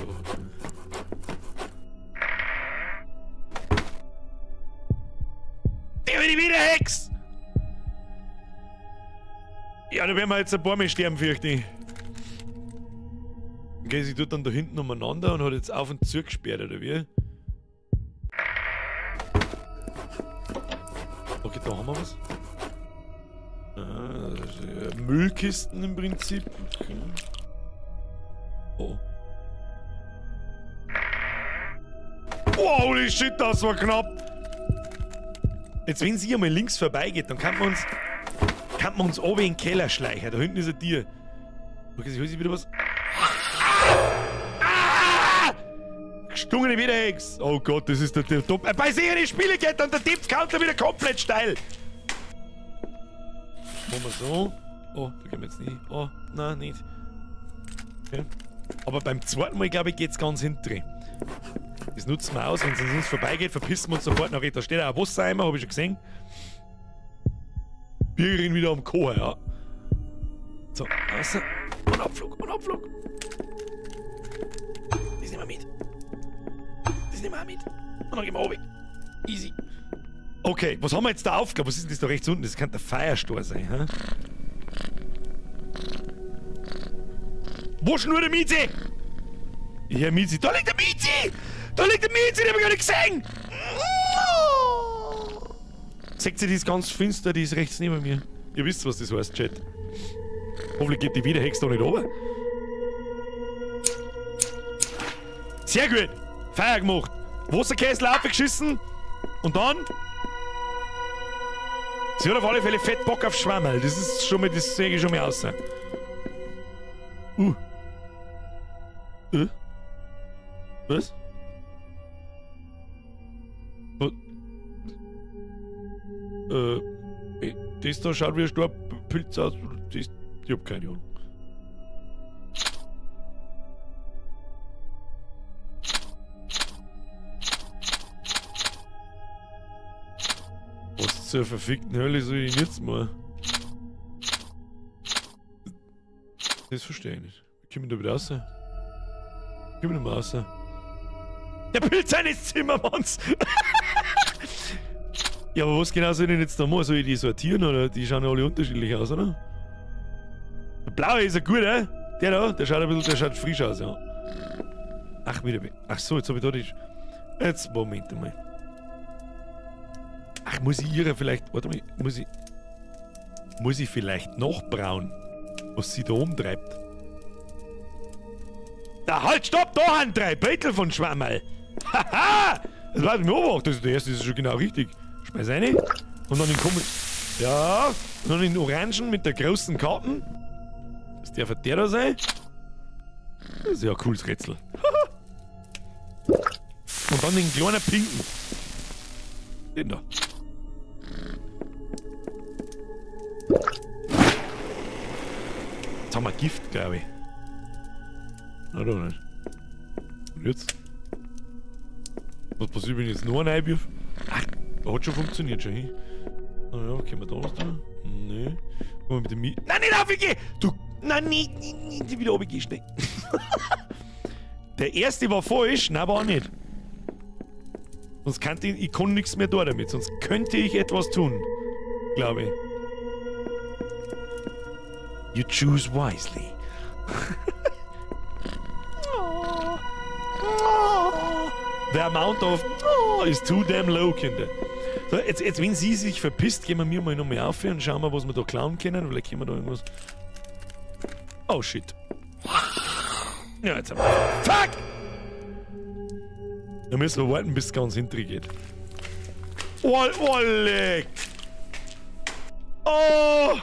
Der will die wieder Hex! Ja, da werden wir jetzt ein paar Mal sterben, fürchte ich. Okay, sie tut dann da hinten umeinander und hat jetzt auf und zu gesperrt, oder wie? Okay, da haben wir was. Ah, Müllkisten im Prinzip. Okay. Oh. Wow, holy shit, das war knapp. Jetzt, wenn sie einmal links vorbeigeht, dann kann man uns oben in den Keller schleichen. Da hinten ist ein Tier. Okay, sie holt sich wieder was. Gestungene Wiederhex! Oh Gott, das ist der Top. Bei sicheren Spiele geht dann der Tipp-Counter wieder komplett steil! Machen wir so. Oh, da gehen wir jetzt nicht. Oh, nein, nicht. Okay. Aber beim zweiten Mal, glaube ich, geht es ganz hinten. Das nutzen wir aus. Wenn es an uns vorbeigeht, verpissen wir uns sofort nach. Da steht auch ein Wassereimer, habe ich schon gesehen. Bürgerin wieder am Kochen, ja. So, außer. Und Abflug, und Abflug. Das nehmen wir mit. nehmen wir auch mit. Und dann gehen wir runter. Easy. Okay, was haben wir jetzt da aufgehabt? Was ist denn das da rechts unten? Das kann der Feierstor sein, hä? Wo ist nur der Miezi? Ja, Miezi. Da liegt der Miezi! Da liegt der Miezi, den hab ich gar nicht gesehen! Seht ihr, die ist ganz finster, die ist rechts neben mir. Ihr wisst, was das heißt, Chat. Hoffentlich geht die Wiederhex da nicht runter. Sehr gut! Feier gemacht! Wasserkessel aufgeschissen. Und dann? Sie hat auf alle Fälle fett Bock auf Schwammerl. Das ist schon mal, das sehe ich schon mal aus. Was? Was? Das da schaut wie ein Stabpilz aus. Ich hab keine Ahnung. Was zur verfickten Hölle soll ich jetzt mal? Das verstehe ich nicht. Wie kommen wir da wieder raus? Wie kommen wir da mal raus? Der Pilz eines Zimmermanns! Ja, aber was genau soll ich denn jetzt da machen? Soll ich die sortieren oder? Die schauen ja alle unterschiedlich aus, oder? Der blaue ist ja gut, Der schaut ein bisschen, der schaut frisch aus, ja. Ach, wieder. Ach so, jetzt hab ich da die. Jetzt, Moment mal. Ach, muss ich ihre vielleicht. Warte mal, muss ich vielleicht nachbrauen, was sie da umtreibt? Da, halt, stopp, da haben 3 Beutel von Schwammerl. Haha! Das war mir auch. Das ist der erste, das ist schon genau richtig. Schmeiß rein. Und dann den ja, und dann den Orangen mit der großen Karten. Das darf der da sein. Das ist ja ein cooles Rätsel. Und dann den kleinen pinken. Den da. Jetzt haben wir Gift, glaube ich. Na doch nicht. Und jetzt? Was passiert, wenn ich jetzt noch einen einwirf? Ach, hat schon funktioniert, schon hin. Na ja, können wir da was tun? Nee. Guck mal mit dem Nein, nicht aufgehen! Du! Nein, nicht wieder runtergehen, schnell. Der erste war falsch, nein, war nicht. Sonst könnte ich kann nichts mehr tun damit, sonst könnte ich etwas tun. Glaube ich. You choose wisely. The amount of is too damn low, Kinder. So, jetzt, wenn sie sich verpisst, gehen wir mir mal nochmal auf und schauen wir, was wir da klauen können. Vielleicht können wir da irgendwas. Oh shit. Ja, jetzt haben wir. Fuck! Da müssen wir warten, bis es ganz hinten geht. Oh, leck! Oh!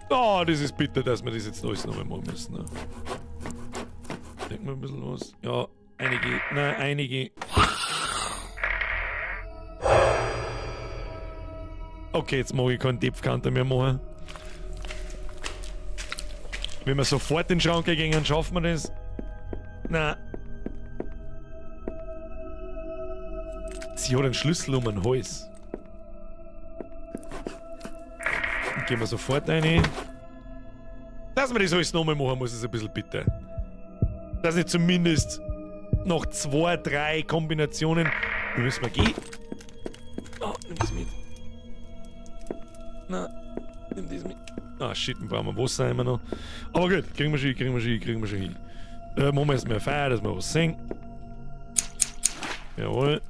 Oh, das ist bitter, dass wir das jetzt alles nochmal machen müssen. Ne? Denken wir ein bisschen was. Ja, einige. Nein, einige. Okay, jetzt mag ich keinen Depfkanter mehr machen. Wenn wir sofort in den Schrank gehen, schaffen wir das. Nein. Sie hat einen Schlüssel um den Hals. Dann gehen wir sofort rein. Dass wir das alles nochmal machen, muss es ein bisschen bitter. Dass nicht zumindest nach 2, 3 Kombinationen. Wie müssen wir gehen? Oh, nimm das mit. Na, nimm das mit. Ah, shit, dann brauchen wir Wasser immer noch. Aber gut, kriegen wir schon hin. Machen wir jetzt mehr Feier, dass wir was sehen. Jawohl.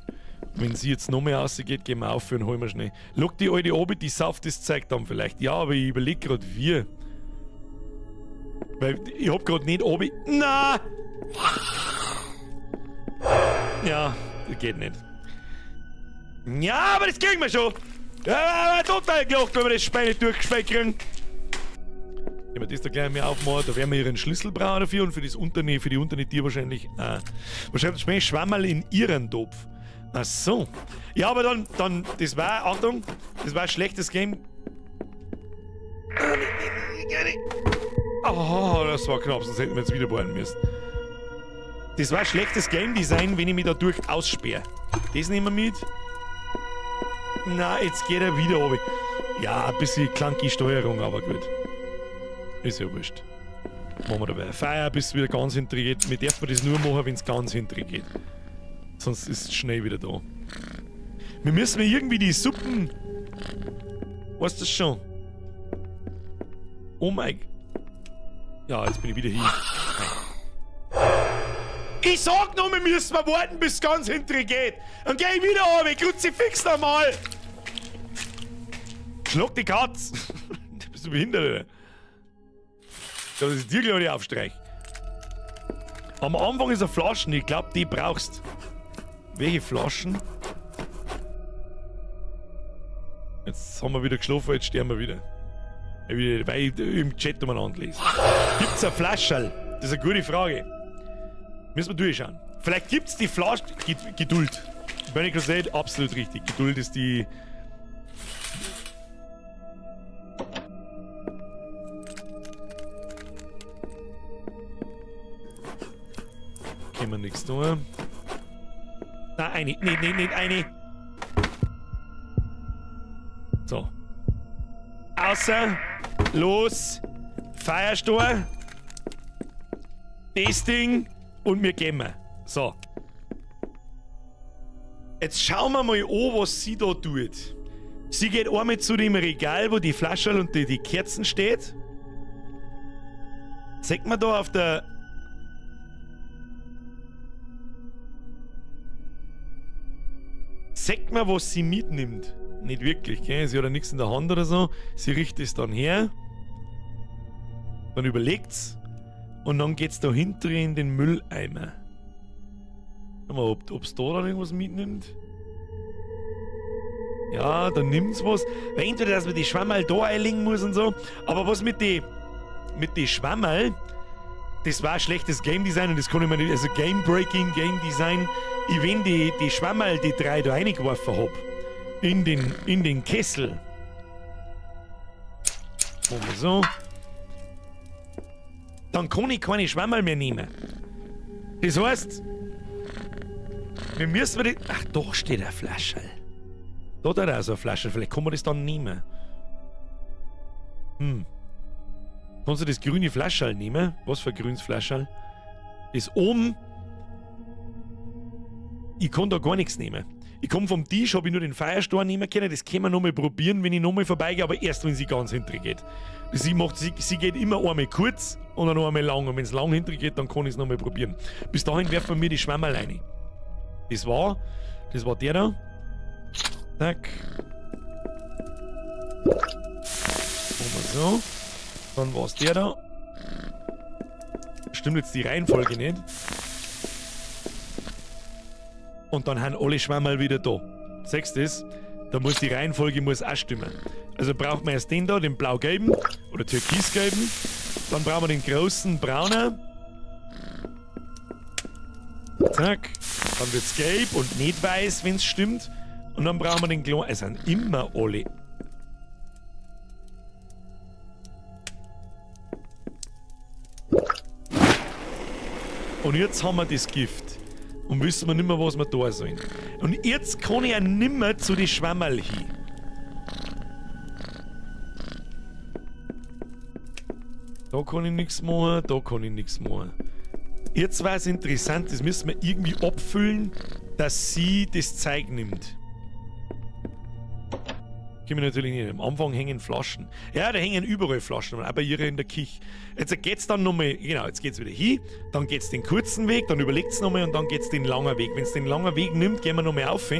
Wenn sie jetzt noch mehr rausgeht, gehen wir auf und holen wir schnell. Lock die alte Obi, die sauft das Zeug dann vielleicht. Ja, aber ich überlege gerade wie. Weil ich hab gerade nicht Obi. Na! Ja, das geht nicht. Ja, aber das kriegen wir schon. Ja, total gelacht, wenn wir das Speil nicht durchgeschweißt kriegen. Wenn wir das da gleich mehr aufmachen, da werden wir ihren Schlüssel brauchen dafür und für die unterne Tier wahrscheinlich. Wahrscheinlich Schwammerl in ihren Topf. Ach so. Ja, aber dann, das war, Achtung, das war ein schlechtes Game. Oh, das war knapp, sonst hätten wir jetzt wieder bohren müssen. Das war ein schlechtes Game Design, wenn ich mich da durch aussperre. Das nehmen wir mit. Na, jetzt geht er wieder runter. Ja, ein bisschen clunky Steuerung, aber gut. Ist ja wurscht. Machen wir dabei. Feuer, bis es wieder ganz hinten geht. Wir dürfen das nur machen, wenn es ganz hinten geht. Sonst ist es schnell wieder da. Wir müssen irgendwie die Suppen... Weißt du das schon? Oh mein... Ja, jetzt bin ich wieder hier. Ich sag noch, wir müssen warten, bis es ganz hinten geht. Dann geh ich wieder runter, Kruzifix nochmal. Schlag die Katz. Bist du behindert, oder? Das ist dir gleich aufstreich. Am Anfang ist eine Flaschen, ich glaube, die brauchst. Welche Flaschen? Jetzt haben wir wieder geschlafen, jetzt sterben wir wieder. Weil ich im Chat umeinander lese. Gibt's eine Flascherl? Das ist eine gute Frage. Müssen wir durchschauen. Vielleicht gibt's die Flasche... Geduld. Wenn ich das sehe, absolut richtig. Geduld ist die... Können wir nichts tun. Nein, eine. Nee, nicht eine. So. Außer. Los. Feuerstor. Das Ding. Und wir gehen. So. Jetzt schauen wir mal an, was sie da tut. Sie geht einmal zu dem Regal, wo die Flascherl und die Kerzen steht. Sieht man da auf der... Sieht man, was sie mitnimmt. Nicht wirklich, gell? Sie hat ja nichts in der Hand oder so. Sie richtet es dann her. Dann überlegt's. Und dann geht's da hinten in den Mülleimer. Schau mal, ob's da dann irgendwas mitnimmt. Ja, dann nimmt's was. Weil entweder, dass man die Schwammerl da einlegen muss und so. Aber was mit die Schwammerl, das war ein schlechtes Game Design und das kann ich mir nicht, also Game Breaking, Game Design. Ich, wenn die Schwammerl, die 3 da reingeworfen hab, in den Kessel. Machen wir so. Dann kann ich keine Schwammerl mehr nehmen. Das heißt, wir müssen die... Ach, da steht eine Flasche. Da hat er auch so eine Flasche. Vielleicht kann man das dann nehmen. Kannst du das grüne Flascherl nehmen? Was für ein grünes Flascherl? Das oben... Ich kann da gar nichts nehmen. Ich komme vom Tisch, habe ich nur den Feuerstor nehmen können. Das können wir nochmal probieren, wenn ich nochmal vorbeigehe, aber erst, wenn sie ganz hinten geht. Sie geht immer einmal kurz und dann einmal lang. Und wenn es lang hinten geht, dann kann ich es nochmal probieren. Bis dahin werfen wir mir die Schwammerl rein. Das war der da. Zack. Machen wir so. Dann war es der da. Stimmt jetzt die Reihenfolge nicht. Und dann haben alle Schwammerl wieder da. Siehst du das? Da muss die Reihenfolge auch stimmen. Also braucht man erst den da, den blau-gelben oder türkisgelben. Dann brauchen wir den großen brauner. Zack. Dann wird es gelb und nicht weiß, wenn es stimmt. Und dann brauchen wir den kleinen. Es sind immer alle. Und jetzt haben wir das Gift. Und wissen wir nicht mehr, was wir da sollen. Und jetzt kann ich ja nimmer zu den Schwammerl hin. Da kann ich nichts machen, da kann ich nichts machen. Jetzt war es interessant, das müssen wir irgendwie abfüllen, dass sie das Zeug nimmt. Können wir natürlich nicht. Am Anfang hängen Flaschen. Ja, da hängen überall Flaschen, auch bei ihr in der Küche. Jetzt geht's dann nochmal, genau, jetzt geht's wieder hin, dann geht's den kurzen Weg, dann überlegt's nochmal und dann geht's den langen Weg. Wenn es den langen Weg nimmt, gehen wir nochmal auf.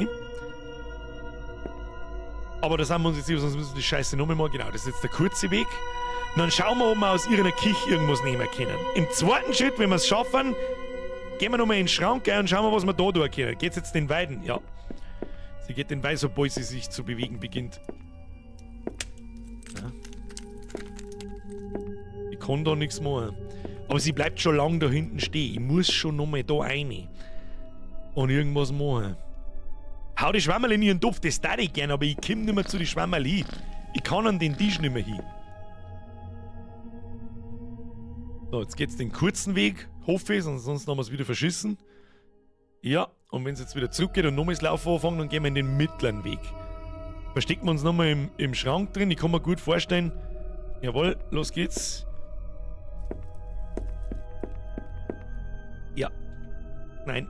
Aber da sind wir uns jetzt, sonst müssen wir die Scheiße nochmal machen. Genau, das ist jetzt der kurze Weg. Und dann schauen wir, ob wir aus ihrer Küche irgendwas nehmen können. Im zweiten Schritt, wenn wir es schaffen, gehen wir nochmal in den Schrank und schauen wir, was wir da tun können. Geht's jetzt den Weiden? Ja. Sie geht den Weiden, sobald sie sich zu bewegen beginnt. Ja. Ich kann da nichts machen. Aber sie bleibt schon lange da hinten stehen. Ich muss schon nochmal da rein. Und irgendwas machen. Hau die Schwammerl in ihren Topf, das darf ich gern, aber ich komme nicht mehr zu den Schwammerl hin. Ich kann an den Tisch nicht mehr hin. So, jetzt geht's den kurzen Weg, hoffe ich, sonst haben wir es wieder verschissen. Ja, und wenn es jetzt wieder zurückgeht und nochmal das Laufen anfangen, dann gehen wir in den mittleren Weg. Verstecken wir uns nochmal im Schrank drin, ich kann mir gut vorstellen. Jawohl, los geht's. Nein.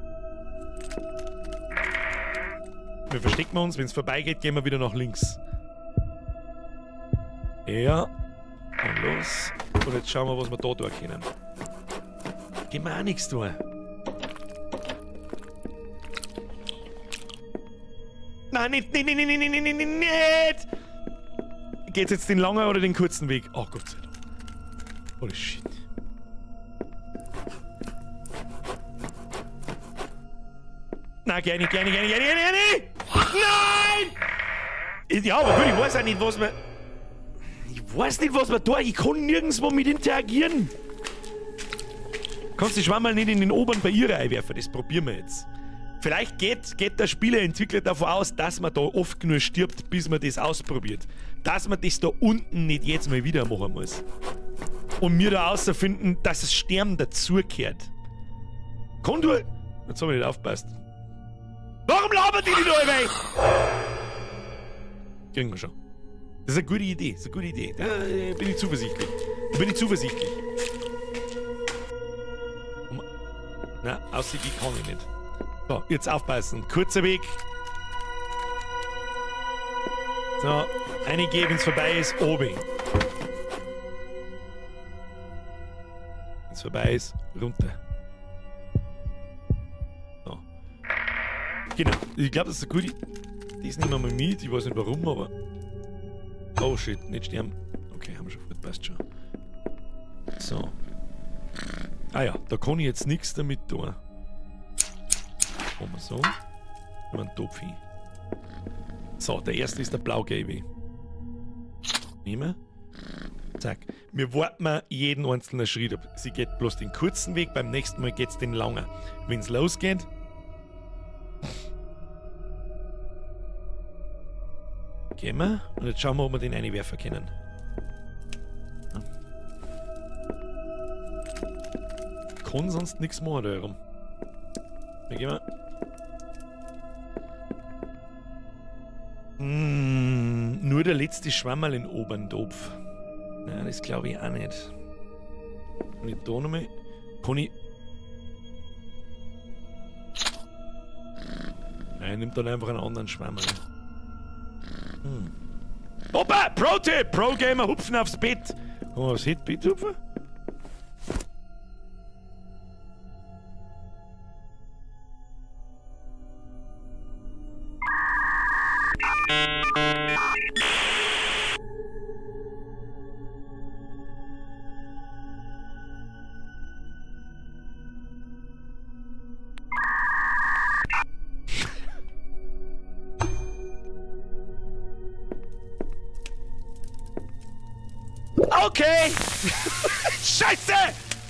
Wir verstecken uns. Wenn es vorbeigeht, gehen wir wieder nach links. Ja. Und los. Und jetzt schauen wir, was wir da tun können. Gehen wir auch nichts tun. Nein, nicht. Geht's jetzt den langen oder den kurzen Weg? Oh Gott sei Dank. Holy shit. Nein, geh nicht. Nein! Ja, aber gut, ich weiß auch nicht, was man... Ich weiß nicht, was man da... Ich kann nirgendwo mit interagieren. Kannst du die Schwammerl nicht in den oberen Barriere einwerfen? Das probieren wir jetzt. Vielleicht geht der Spieleentwickler davon aus, dass man da oft genug stirbt, bis man das ausprobiert. Dass man das da unten nicht jetzt mal wieder machen muss. Und wir da außerfinden, dass das Sterben dazugehört. Kann du... Jetzt haben wir nicht aufgepasst. Warum labert die nicht alle weg? Kriegen wir schon. Das ist eine gute Idee. Da bin ich zuversichtlich. Na, aussieht, ich kann ich nicht. So, jetzt aufpassen. Kurzer Weg. So, eingeben, wenn es vorbei ist, oben. Wenn es vorbei ist, runter. So. Genau. Ich glaube, das ist eine gute... Das nehmen wir mal mit. Ich weiß nicht warum, aber... Oh shit, nicht sterben. Okay, haben wir schon gut, passt schon. So. Ah ja, da kann ich jetzt nichts damit tun. Machen wir so. Einen Topf hin. So, der erste ist der blau-gelbe. Nehmen. Zack. Wir warten mal jeden einzelnen Schritt ab. Sie geht bloß den kurzen Weg, beim nächsten Mal geht es den langen. Wenn es losgeht. Gehen wir und jetzt schauen wir, ob wir den einwerfen können. Kann sonst nichts machen da herum. Wie gehen wir? Nur der letzte Schwammerl in oberen Topf. Nein, das glaube ich auch nicht. Kann ich da nochmal? Kann ich... Nein, nimmt dann einfach einen anderen Schwammerl. Opa! Pro-Tipp! Pro-Gamer hupfen aufs Bett! Kann man aufs Bett hupfen? Okay! Scheiße!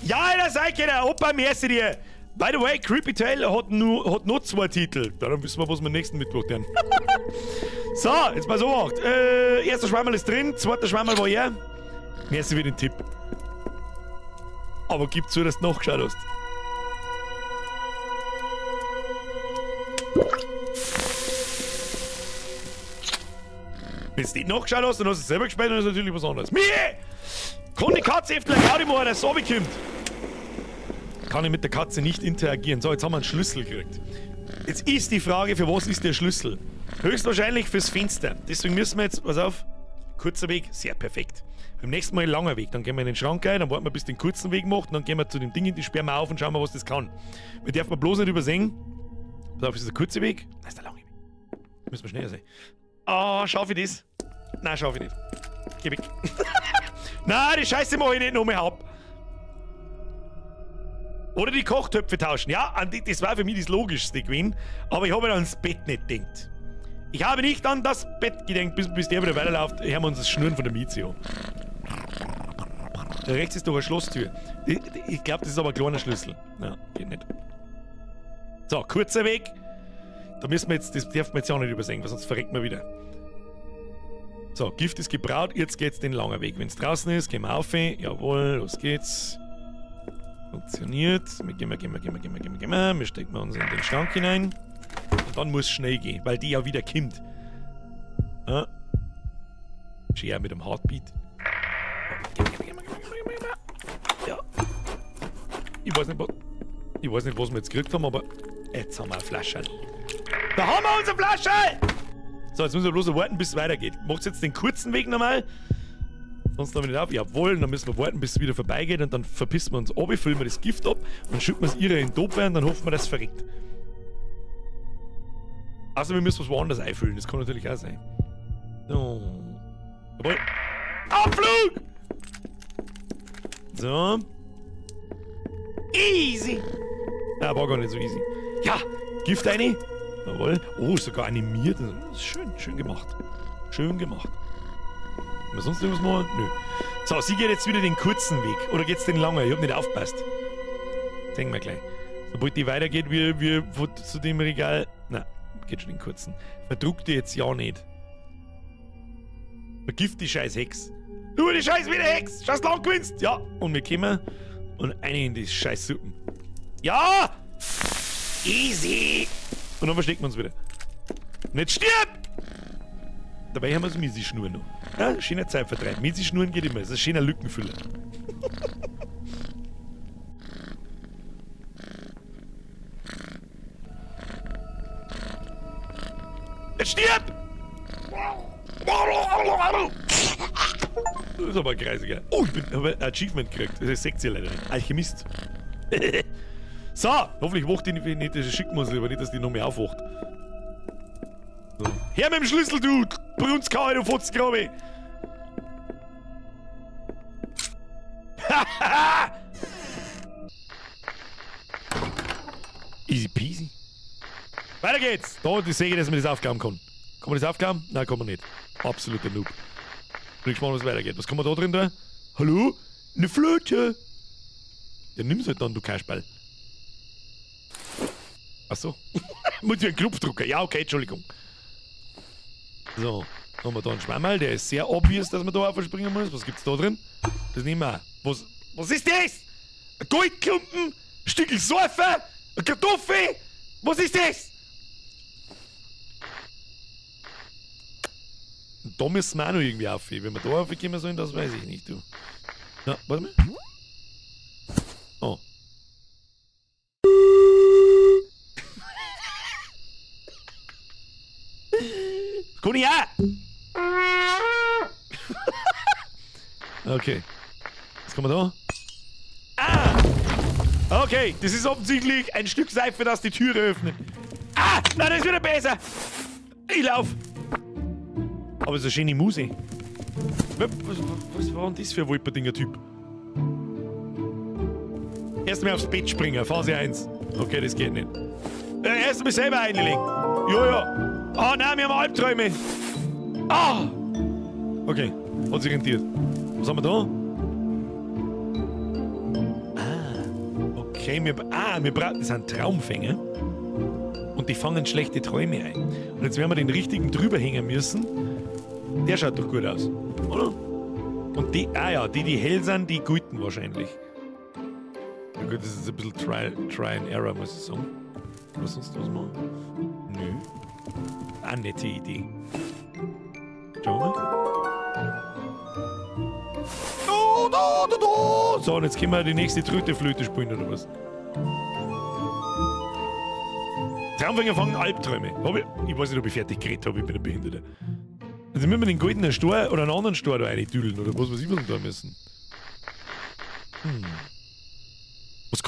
Ja, Alter, sei keiner! Opa, merci dir! By the way, Creepy Tail hat nur 2 Titel. Darum wissen wir, was wir nächsten Mittwoch tun. So, jetzt mal so gemacht. Erster Schwammerl ist drin, zweiter Schwammerl war er. Merci für den Tipp. Aber gib zu, dass du nachgeschaut hast. Wenn du nicht nachgeschaut hast, dann hast du es selber gespielt, dann ist natürlich was anderes. Mie! Kann die Katze öfter Gaudi machen, dass es runterkommt? Kann ich mit der Katze nicht interagieren. So, jetzt haben wir einen Schlüssel gekriegt. Jetzt ist die Frage, für was ist der Schlüssel? Höchstwahrscheinlich fürs Fenster. Deswegen müssen wir jetzt, pass auf, kurzer Weg, sehr perfekt. Beim nächsten Mal ein langer Weg. Dann gehen wir in den Schrank rein, dann warten wir, bis den kurzen Weg macht, und dann gehen wir zu dem Ding, die sperren wir auf und schauen wir, was das kann. Wir dürfen bloß nicht übersehen. Pass auf, ist das der kurze Weg? Nein, ist der lange Weg. Müssen wir schneller sein. Ah, schaffe ich das? Nein, schaffe ich nicht. Geh weg. Nein, die Scheiße mache ich nicht noch mehr ab. Oder die Kochtöpfe tauschen. Ja, das war für mich das Logischste gewesen. Aber ich habe ans Bett nicht gedacht. Ich habe nicht an das Bett gedacht, bis der wieder weiterläuft. Hören wir uns das Schnurren von der Mieze an. Da rechts ist doch eine Schlosstür. Ich glaube, das ist aber ein kleiner Schlüssel. Ja, geht nicht. So, kurzer Weg. Da müssen wir jetzt, das dürfen wir jetzt auch nicht übersehen, weil sonst verreckt wir wieder. So, Gift ist gebraut, jetzt geht's den langen Weg. Wenn es draußen ist, gehen wir auf. Jawohl, los geht's. Funktioniert. Gehen wir. Wir stecken uns in den Schrank hinein. Und dann muss es schnell gehen, weil die ja wieder kommt. Ja. Schön mit dem Heartbeat. Ja. Ich weiß nicht, was... Ich weiß nicht, was wir jetzt gekriegt haben, aber jetzt haben wir eine Flasche. Da haben wir unsere Flasche! So, jetzt müssen wir bloß warten, bis es weitergeht. Macht jetzt den kurzen Weg nochmal. Sonst haben wir nicht auf. Jawohl, dann müssen wir warten, bis es wieder vorbeigeht und dann verpissen wir uns ab, füllen wir das Gift ab und schütten wir es ihre in den Topf und dann hoffen wir, dass es verreckt. Also wir müssen was woanders einfüllen, das kann natürlich auch sein. So. Jawohl. Abflug! So. Easy! Ja, war gar nicht so easy. Ja, Gift rein. Jawohl. Oh, sogar animiert. Das ist schön, schön gemacht. Schön gemacht. Haben wir sonst irgendwas machen? Nö. So, sie geht jetzt wieder den kurzen Weg. Oder geht's den langen? Ich hab nicht aufgepasst. Denken wir gleich. Sobald die weitergeht, wie zu dem Regal. Na, geht schon den kurzen. Verdruck die jetzt ja nicht. Vergift die scheiß Hex. Du, die scheiß wieder Hex! Scheiß lang gewinnst! Ja, und wir kommen und eine in die scheiß Suppen. Ja! Easy! Und dann verstecken wir uns wieder. Nicht stirb! Dabei haben wir so Misi-Schnur noch. Ja, schöner Zeitvertreib. Misi-Schnuren geht immer. Das ist ein schöner Lückenfüller. Nicht stirb! Das ist aber ein kreisiger. Oh, ich habe ein Achievement gekriegt. Das seht ihr leider nicht. Alchemist. So, hoffentlich wacht die nicht, das schicken wir sie, aber nicht, dass die noch mehr aufwacht. So. Her mit dem Schlüssel, du Brunskau, du Fotzgrabe! Easy peasy. Weiter geht's! Da, die Säge, dass man das aufgaben kann. Kann man das aufgaben? Nein, kann man nicht. Absoluter Noob. Bin gespannt, was weitergeht. Was kann man da drin da? Hallo? Eine Flöte! Ja, nimm's halt dann, du Kasperl. Achso. Muss ich einen Knopf drücken? Ja, okay, Entschuldigung. So, haben wir da einen Schwammerl, der ist sehr obvious, dass man da aufspringen muss. Was gibt's da drin? Das nehmen wir auch. Was ist das? Ein Goldklumpen? Ein Stückel Seife? Eine Kartoffel? Was ist das? Und da müssen wir auch noch irgendwie aufheben. Wenn wir da aufkommen sollen, das weiß ich nicht, du. Na, warte mal. Oh. Kann ich auch! Okay. Was kann man da? Ah! Okay, das ist offensichtlich ein Stück Seife, das die Türe öffnet. Ah! Nein, das ist wieder besser! Ich lauf! Aber es ist eine schöne Muse. Was war denn das für ein wolperdinger Typ? Erstmal aufs Bett springen, Phase 1. Okay, das geht nicht. Erstmal selber einlegen. Ja. Oh nein, wir haben Albträume. Ah! Okay, hat sich rentiert. Was haben wir da? Ah, okay, wir brauchen, das sind Traumfänger. Und die fangen schlechte Träume ein. Und jetzt werden wir den richtigen drüber hängen müssen. Der schaut doch gut aus, oder? Und die, die hell sind, die guten wahrscheinlich. Na gut, das ist ein bisschen Try and Error, muss ich sagen. Was sonst was machen? Nö. Eine nette Idee. Schauen wir. So, und jetzt können wir die nächste Tröte-Flöte spielen, oder was? Traumfänger fangen Albträume. Ich weiß nicht, ob ich fertig geredet habe, ich bin ein Behinderter. Also müssen wir den goldenen Stor oder einen anderen Stor da reintüdeln, oder was ich da müssen. Was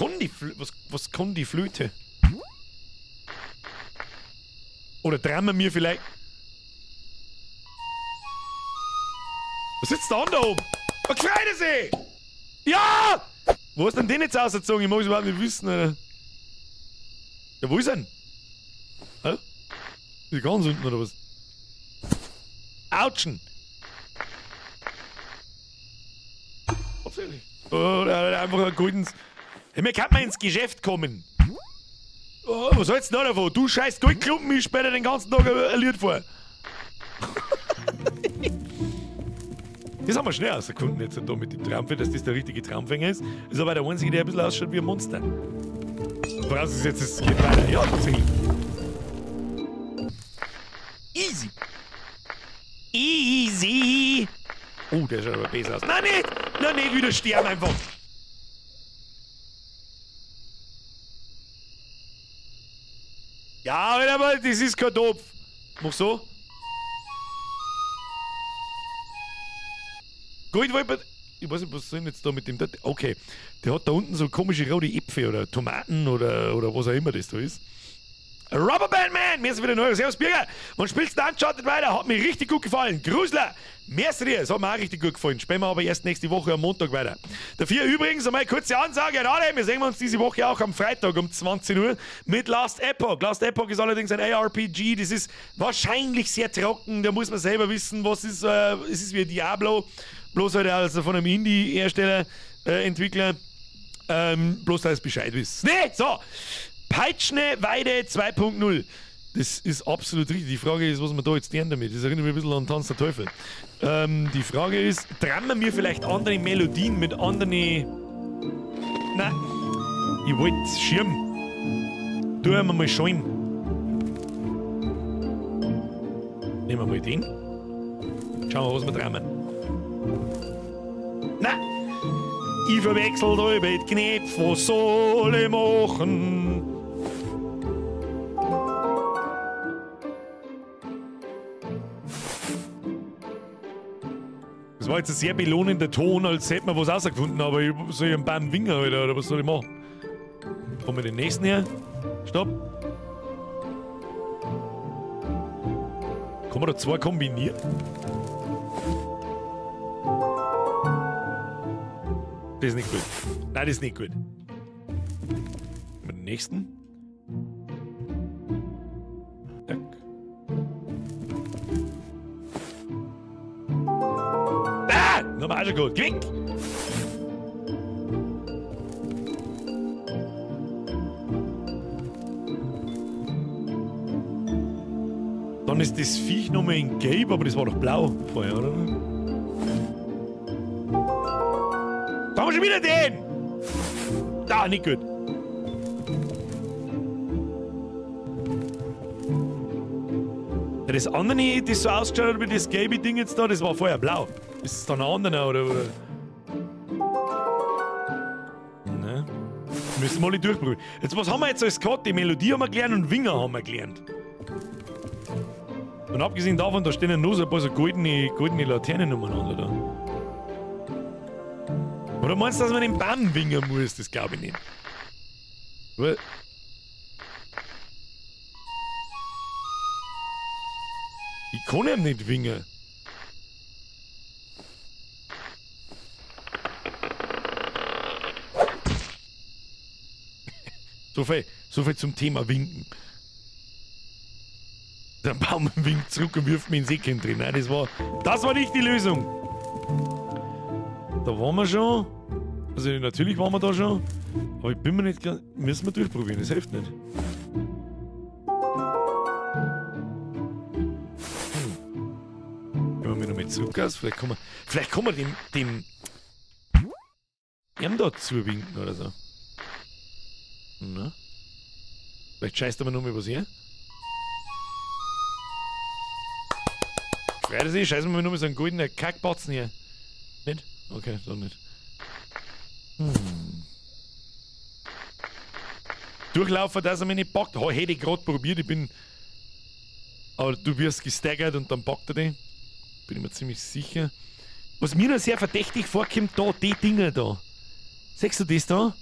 kann die Flöte? Oder träumen wir vielleicht... Was sitzt da da oben? Was gefreut er sich? Ja! Wo hast denn den jetzt ausgezogen? Ich mag es überhaupt nicht wissen, Alter. Ja, wo ist er denn? Hä? Ist die ganz unten, oder was? Autschen! Tatsächlich. Oder einfach ein goldenes... Hey, wir können mal ins Geschäft kommen. Oh, was hältst du da davon? Du scheiß Goldklumpen, ich später den ganzen Tag ein Lied vor. Das haben wir schnell herausgefunden jetzt da mit dem Traumfänger, dass das der richtige Traumfänger ist. Ist aber der einzige, der ein bisschen ausschaut wie ein Monster. Vorausgesetzt, es geht weiter. Ja, tatsächlich. Easy. Easy. Oh, der schaut aber besser aus. Nein, nicht! Nein, nicht wieder sterben einfach. Ja, aber das ist kein Topf. Mach so. Gut, ich weiß nicht, was soll denn jetzt da mit dem... Okay, der hat da unten so komische rote Äpfel oder Tomaten oder was auch immer das da ist. Rubberband Man, mir ist wieder neu. Servus Birger. Man spielt dann Uncharted weiter, hat mir richtig gut gefallen. Grusler, merci dir, das hat mir auch richtig gut gefallen. Spielen wir aber erst nächste Woche am Montag weiter. Dafür übrigens einmal kurze Ansage an alle. Wir sehen uns diese Woche auch am Freitag um 20 Uhr mit Last Epoch. Last Epoch ist allerdings ein ARPG, das ist wahrscheinlich sehr trocken. Da muss man selber wissen, was ist, es ist wie Diablo, bloß halt also von einem Indie-Hersteller, Entwickler. Bloß dass ihr Bescheid wisst. Nee, so. Peitschne-Weide 2.0. Das ist absolut richtig. Die Frage ist, was wir da jetzt lernen damit. Das erinnert mich ein bisschen an Tanz der Teufel. Die Frage ist, drammen wir vielleicht andere Melodien mit anderen... Nein, ich wollte Schirm. Tun wir mal Schirm. Nehmen wir mal den. Schauen wir, was wir drammen. Nein! Ich verwechsel da über die Knöpfe, was soll ich machen? Das war jetzt ein sehr belohnender Ton, als hätte man was rausgefunden, aber ich soll einen Baum Winger, Alter, oder was soll ich machen? Kommen wir den nächsten her? Stopp. Kann man da zwei kombinieren? Das ist nicht gut. Nein, das ist nicht gut. Mit dem nächsten. Zack. Ah! Nochmal schon gut. Quick! Dann ist das Viech nochmal in Gelb, aber das war doch blau vorher, oder? Da haben wir schon wieder den! Da, nicht gut. Ja, das andere, das so ausgeschaut hat wie das gelbe Ding jetzt da, das war vorher blau. Ist es dann ein anderer, oder? Ne? Müssen wir alle durchprobieren. Jetzt, was haben wir jetzt als gehabt? Die Melodie haben wir gelernt und Winger haben wir gelernt. Und abgesehen davon, da stehen ja noch so ein paar so goldene Laternen umeinander da. Oder meinst du, dass man den Baum wingen muss? Das glaube ich nicht. Aber ich kann ihm nicht wingen. So viel zum Thema Winken. Der Baum winkt zurück und wirft mich ins Ecken drin. Nein, das war nicht die Lösung. Da waren wir schon. Also natürlich waren wir da schon. Aber ich bin mir nicht klar. Müssen wir durchprobieren, das hilft nicht. Gehen wir nochmal zurück aus. Vielleicht kann man dem da zuwinken oder so. Na? Vielleicht scheißt er mir nochmal was her. Freut er sich? Scheißen wir nochmal so einen goldenen Kackbatzen hier. Nicht? Okay, so nicht. Durchlaufen, dass er mich nicht packt. Oh, hätte ich gerade probiert, aber du wirst gestaggert und dann packt er den. Bin ich mir ziemlich sicher. Was mir noch sehr verdächtig vorkommt, da, die Dinger da. Siehst du das da?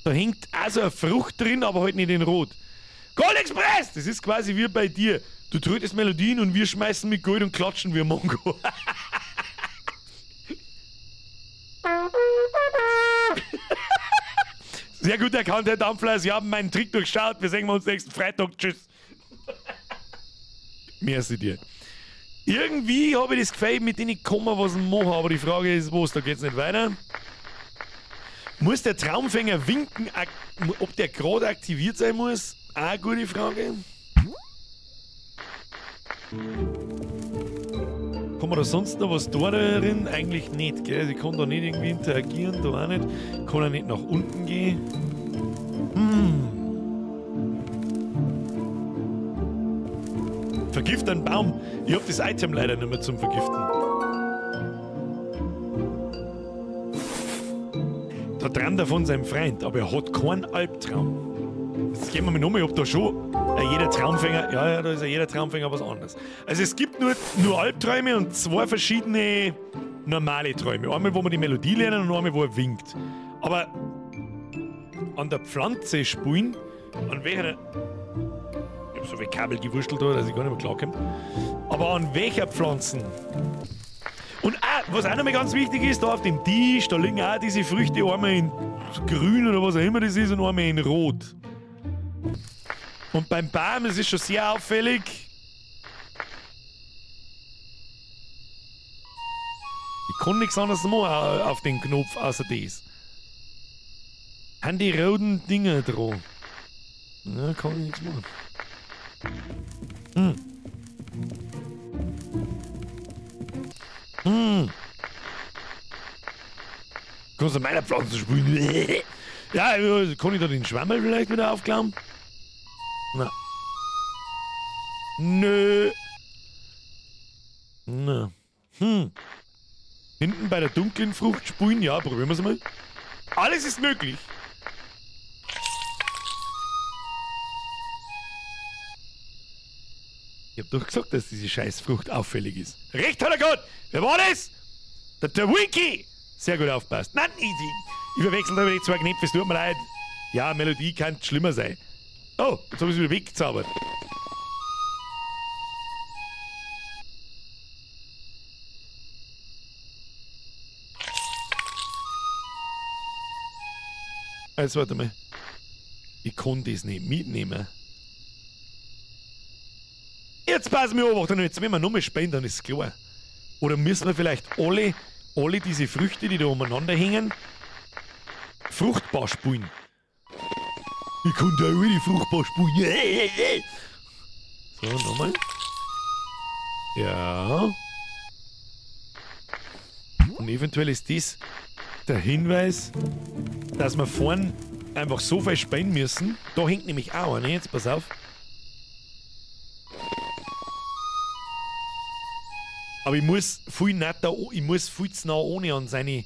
Da hängt also eine Frucht drin, aber halt nicht in Rot. Gold Express! Das ist quasi wie bei dir. Du trötest Melodien und wir schmeißen mit Gold und klatschen wie ein Mongo. Sehr gut erkannt, Herr Dampfler. Sie haben meinen Trick durchschaut. Wir sehen uns nächsten Freitag. Tschüss. Merci dir. Irgendwie habe ich das Gefühl, mit denen ich komme, was ich mache. Aber die Frage ist, was? Da geht's nicht weiter. Muss der Traumfänger winken, ob der gerade aktiviert sein muss? Auch eine gute Frage. Kann man da sonst noch was da drin? Eigentlich nicht, gell? Ich kann da nicht irgendwie interagieren, da auch nicht. Kann er nicht nach unten gehen. Vergift einen Baum. Ich hab das Item leider nicht mehr zum Vergiften. Da träumt er von seinem Freund, aber er hat keinen Albtraum. Jetzt gehen wir mal nochmal, ob da schon jeder Traumfänger, ja, da ist ja jeder Traumfänger was anderes. Also es gibt nur Albträume und 2 verschiedene normale Träume. Einmal, wo man die Melodie lernen und einmal, wo er winkt. Aber an der Pflanze spielen, an welcher... Ich hab so viel Kabel gewurschtelt da, dass ich gar nicht mehr klarkomme. Aber an welcher Pflanzen? Und was auch noch mal ganz wichtig ist, da auf dem Tisch, da liegen auch diese Früchte, einmal in grün oder was auch immer das ist und einmal in rot. Und beim Baum, das ist schon sehr auffällig. Ich kann nichts anderes machen auf den Knopf außer das. Haben die roten Dinger dran? Na, kann ich nichts machen. Kannst du meiner Pflanze spielen? Ja, kann ich da den Schwammel vielleicht wieder aufklauen? Na. Nö. Na. Hinten bei der dunklen Frucht spulen? Ja, probieren wir es mal. Alles ist möglich. Ich hab doch gesagt, dass diese Scheißfrucht auffällig ist. Recht hat er gehabt! Wer war das? Der Winky! Sehr gut aufpasst. Nein, ich verwechsel da die 2 Knöpfe, es tut mir leid. Ja, Melodie kann schlimmer sein. Oh, jetzt habe ich es wieder weggezaubert. Jetzt warte mal. Ich kann das nicht mitnehmen. Jetzt passen wir auf, jetzt wenn wir nochmal spielen, dann ist es klar. Oder müssen wir vielleicht alle diese Früchte, die da umeinander hängen, fruchtbar spielen? Ich kann da auch die fruchtbar spielen. So, nochmal. Ja. Und eventuell ist das der Hinweis, dass wir vorn einfach so viel spielen müssen. Da hängt nämlich auch eine, jetzt pass auf. Aber ich muss viel netter, ich muss viel zu nah ohne an seine...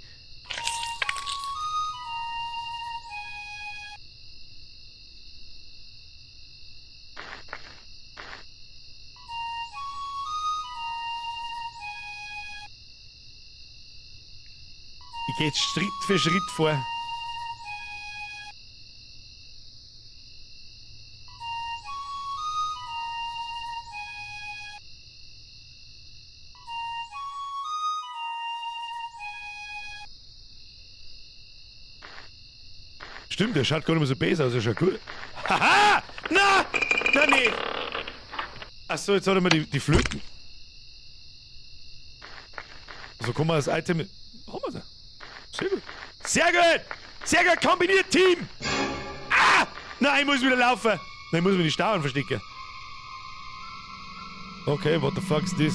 Ich gehe jetzt Schritt für Schritt vor. Stimmt, der schaut gar nicht mehr so besser aus, er schaut gut. Haha! Na! Na nicht! Achso, jetzt hat er mal die Flöten. Also kann man das Item... Haben wir da? Sehr gut. Sehr gut! Sehr gut kombiniert, Team! Ah! Nein, ich muss wieder laufen. Nein, ich muss mir die Stauern verstecken. Okay, what the fuck is this?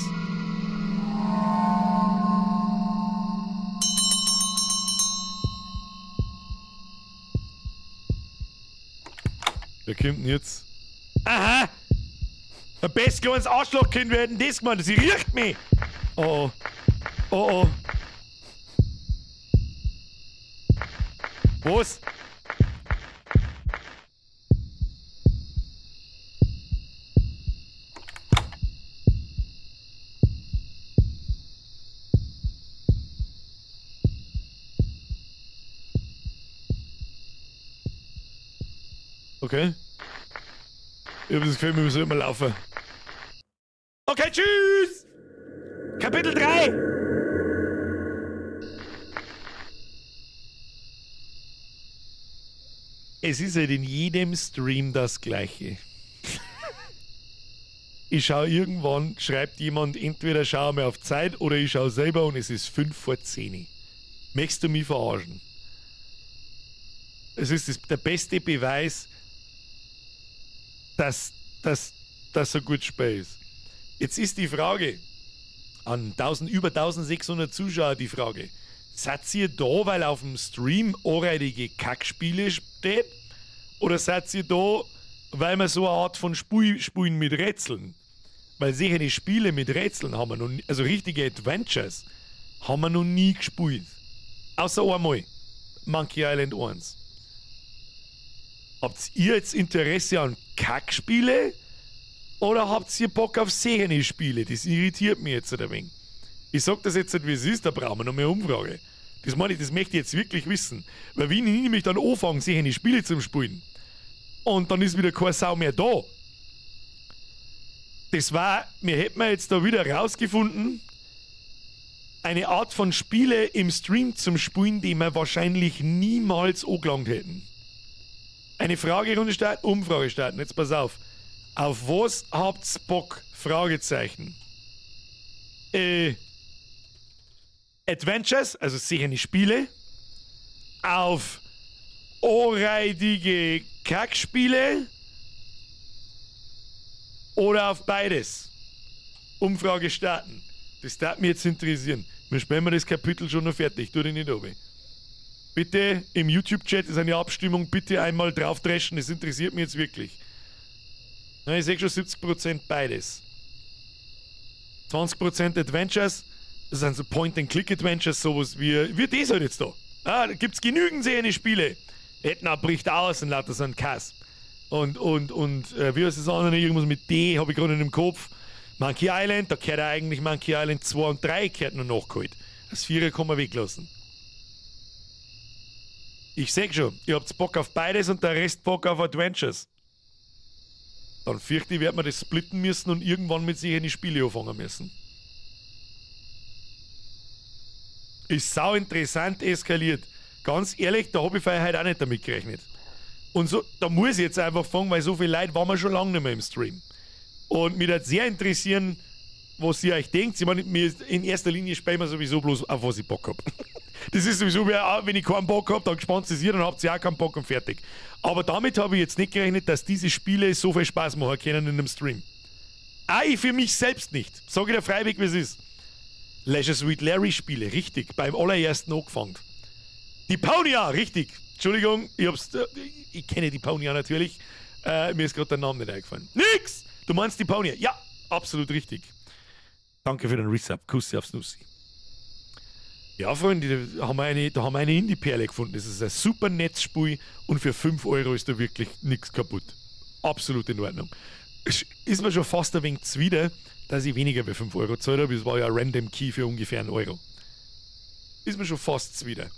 Wer kommt denn jetzt? Aha! Ein best kleines Arschlochkind werden das gemacht. Sie riecht mich! Oh oh. Oh oh. Was? Okay. Ich hab das Gefühl, wir müssen immer laufen. Okay, tschüss! Kapitel 3! Es ist halt in jedem Stream das Gleiche. Ich schaue irgendwann, schreibt jemand, entweder schaue mir auf Zeit oder ich schaue selber und es ist 5 vor 10. Möchtest du mich verarschen? Es ist der beste Beweis, dass so gut Spiel ist. Jetzt ist die Frage, an über 1600 Zuschauer die Frage, seid ihr da, weil auf dem Stream anreitige Kackspiele steht? Oder seid ihr da, weil wir so eine Art von Spielen mit Rätseln? Weil solche Spiele mit Rätseln haben wir noch nie, also richtige Adventures, haben wir noch nie gespielt. Außer einmal. Monkey Island 1. Habt ihr jetzt Interesse an Kackspiele? Oder habt ihr Bock auf sehende Spiele? Das irritiert mich jetzt ein wenig. Ich sag das jetzt nicht, wie es ist, da brauchen wir noch mehr Umfrage. Das meine ich, das möchte ich jetzt wirklich wissen. Weil wenn ich nämlich dann anfange, sehende Spiele zu spielen, und dann ist wieder keine Sau mehr da. Das war, wir hätten jetzt da wieder rausgefunden, eine Art von Spiele im Stream zum Spielen, die wir wahrscheinlich niemals angelangt hätten. Eine Fragerunde starten, Umfrage starten. Jetzt pass auf. Auf was habt's Bock? Fragezeichen. Adventures, also sehende Spiele. Auf anreitige Kackspiele. Oder auf beides. Umfrage starten. Das darf mich jetzt interessieren. Wir spielen das Kapitel schon noch fertig. Tu dich nicht oben. Bitte im YouTube-Chat ist eine Abstimmung. Bitte einmal drauf dreschen. Das interessiert mich jetzt wirklich. Na, ich sehe schon 70% beides. 20% Adventures. Das sind so Point-and-Click-Adventures. Sowas wie das halt jetzt da. Da gibt's genügend sehende Spiele. Etna bricht aus und lauter so ein Kass. Und wie heißt das andere? Irgendwas mit D habe ich gerade in dem Kopf. Monkey Island, da gehört ja eigentlich Monkey Island 2 und 3 gehört nur nachgeholt. Das 4er kann man weglassen. Ich sag schon, ihr habt Bock auf beides und der Rest Bock auf Adventures. Dann fürchte ich, wird man das splitten müssen und irgendwann mit sich in die Spiele anfangen müssen. Ist sau interessant eskaliert. Ganz ehrlich, da habe ich vorher heute auch nicht damit gerechnet. Und so, da muss ich jetzt einfach fangen, weil so viele Leute waren wir schon lange nicht mehr im Stream. Und mich würde sehr interessieren, was ihr euch denkt. Ich meine, in erster Linie spielen wir sowieso bloß, auf was ich Bock habe. Das ist sowieso, wenn ich keinen Bock habe, dann gespannt ist ihr, dann habt ihr auch keinen Bock und fertig. Aber damit habe ich jetzt nicht gerechnet, dass diese Spiele so viel Spaß machen können in einem Stream. Auch ich für mich selbst nicht. Sag ich dir freiwillig, wie es ist. Leisure Suite Larry Spiele, richtig. Beim allerersten angefangen. Die Paunia, richtig. Entschuldigung, ich kenne die Paunia natürlich. Mir ist gerade der Name nicht eingefallen. Nix! Du meinst die Paunia? Ja, absolut richtig. Danke für den Resub. Kussi aufs Nussi. Ja, Freunde, da haben wir eine Indie-Perle gefunden. Das ist ein super Netzspiel und für 5 € ist da wirklich nichts kaputt. Absolut in Ordnung. Ist mir schon fast ein wenig zuwider, dass ich weniger wie 5 € gezahlt habe. Es war ja ein Random Key für ungefähr 1 €. Ist mir schon fast zuwider.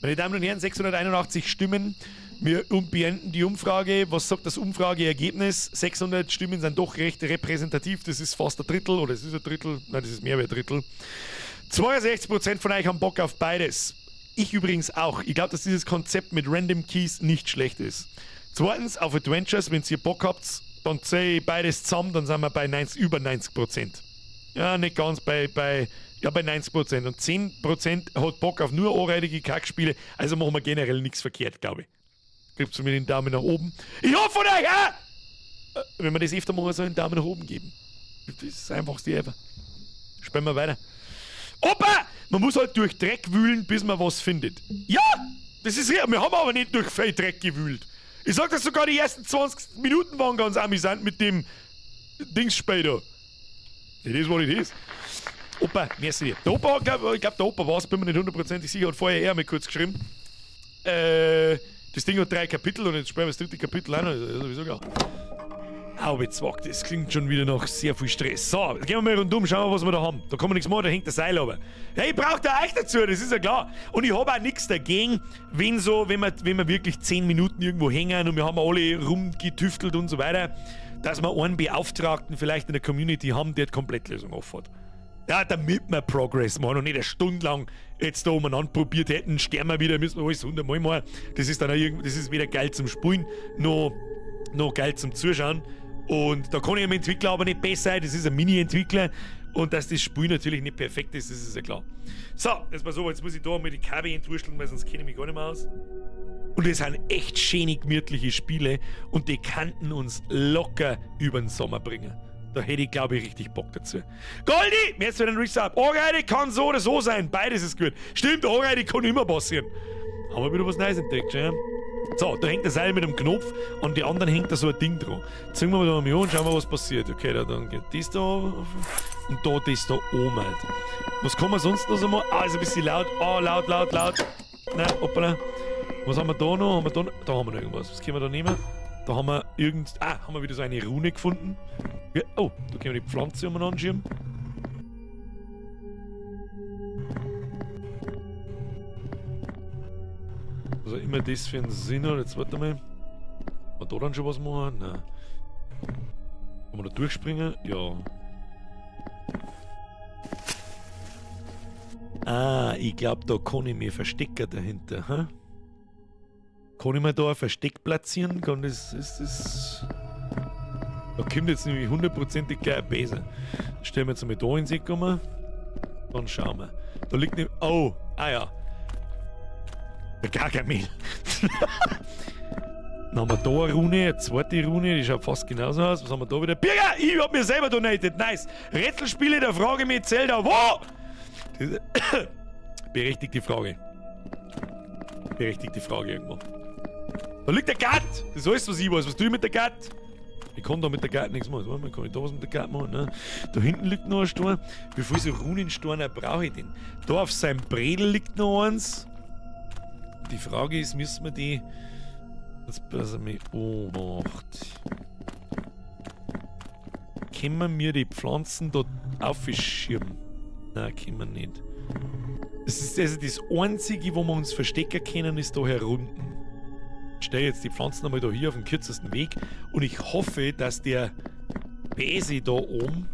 Meine Damen und Herren, 681 Stimmen. Wir beenden die Umfrage. Was sagt das Umfrageergebnis? 600 Stimmen sind doch recht repräsentativ. Das ist fast ein Drittel oder es ist ein Drittel. Nein, das ist mehr wie ein Drittel. 62% von euch haben Bock auf beides. Ich übrigens auch. Ich glaube, dass dieses Konzept mit Random Keys nicht schlecht ist. Zweitens, auf Adventures, wenn ihr Bock habt, dann zähle ich beides zusammen, dann sind wir bei über 90%. Ja, nicht ganz, bei 90%. Und 10% hat Bock auf nur anreitige Kackspiele. Also machen wir generell nichts verkehrt, glaube ich. Gibst du mir den Daumen nach oben? Ich hoffe von euch, wenn wir das öfter machen, soll einen Daumen nach oben geben. Das ist das Einfachste ever. Spielen wir weiter. Opa! Man muss halt durch Dreck wühlen, bis man was findet. Ja! Das ist real. Wir haben aber nicht durch viel Dreck gewühlt. Ich sag das sogar, die ersten 20 Minuten waren ganz amüsant mit dem Dingsspiel da. Das war nicht das. Opa, merci dir. Der Opa, ich glaube, der Opa war es, bin mir nicht hundertprozentig sicher, hat vorher eher mal kurz geschrieben. Das Ding hat 3 Kapitel und jetzt spielen wir das 3. Kapitel auch noch. Sowieso gar. Aubetzwack, das klingt schon wieder nach sehr viel Stress. So, gehen wir mal rundum, schauen wir, was wir da haben. Da kann man nichts machen, da hängt der Seil aber. Hey, ich brauche da euch dazu, das ist ja klar. Und ich habe auch nichts dagegen, wenn wir wirklich 10 Minuten irgendwo hängen und wir haben alle rumgetüftelt und so weiter, dass wir einen Beauftragten vielleicht in der Community haben, der die Komplettlösung auffährt. Ja, damit wir Progress machen und nicht eine Stunde lang jetzt da umeinander probiert hätten, sterben wir wieder, müssen wir alles 100-mal machen. Das ist dann auch das ist weder geil zum Spielen, noch geil zum Zuschauen. Und da kann ich dem Entwickler aber nicht besser sein, das ist ein Mini-Entwickler. Und dass das Spiel natürlich nicht perfekt ist, das ist ja klar. So, jetzt mal so, jetzt muss ich da mal die Kabel entwursteln, weil sonst kenne ich mich gar nicht mehr aus. Und das sind echt schöne, gemütliche Spiele und die könnten uns locker über den Sommer bringen. Da hätte ich, glaube ich, richtig Bock dazu. Goldi, jetzt wieder ein Resub. Anreide kann so oder so sein, beides ist gut. Stimmt, Anreide kann immer passieren. Haben wir wieder was Neues entdeckt, ja? So, da hängt der Seil mit einem Knopf, an die anderen hängt da so ein Ding dran. Ziehen wir da mal an und schauen wir, was passiert. Okay, dann geht das da und da das da oben. Was kann man sonst noch so machen? Ah, ist ein bisschen laut. Ah, laut. Nein, hoppala. Was haben wir da noch? Haben wir da haben wir noch irgendwas. Was können wir da nehmen? Da haben wir haben wir wieder so eine Rune gefunden. Ja, oh, da können wir die Pflanze anschieben. Was auch immer das für einen Sinn hat. Jetzt warte mal. Kann man da dann schon was machen? Nein. Kann man da durchspringen? Ja. Ah, ich glaube, da kann ich mich verstecken dahinter. Hä? Kann ich mir da ein Versteck platzieren? Kann das. Da kommt jetzt nämlich hundertprozentig gleich ein Besen. Stellen wir jetzt einmal da ins Eck. Dann schauen wir. Da liegt nämlich. Oh, ja. Gar kein Mehl. Dann haben wir da eine Rune, eine zweite Rune, die schaut fast genauso aus. Was haben wir da wieder? Birger! Ich hab mir selber donated, nice! Rätselspiele der Frage mit Zelda, wo? Berechtigte Frage. Berechtigte Frage irgendwo. Da liegt der Gat! Das ist alles, was ich weiß. Was tue ich mit der Gat? Ich kann da mit der Gat nichts machen. Warte, kann ich da was mit der Gat machen? Nein. Da hinten liegt noch ein Stein. Wie viele so Runensteine brauche ich denn? Da auf seinem Bredel liegt noch eins. Die Frage ist, müssen wir die... Jetzt besser mich Obacht. Können wir die Pflanzen da aufschirmen? Nein, können wir nicht. Das ist also das Einzige, wo wir uns verstecken können, ist da herunten. Ich stelle jetzt die Pflanzen einmal da hier auf dem kürzesten Weg und ich hoffe, dass der Bese da oben...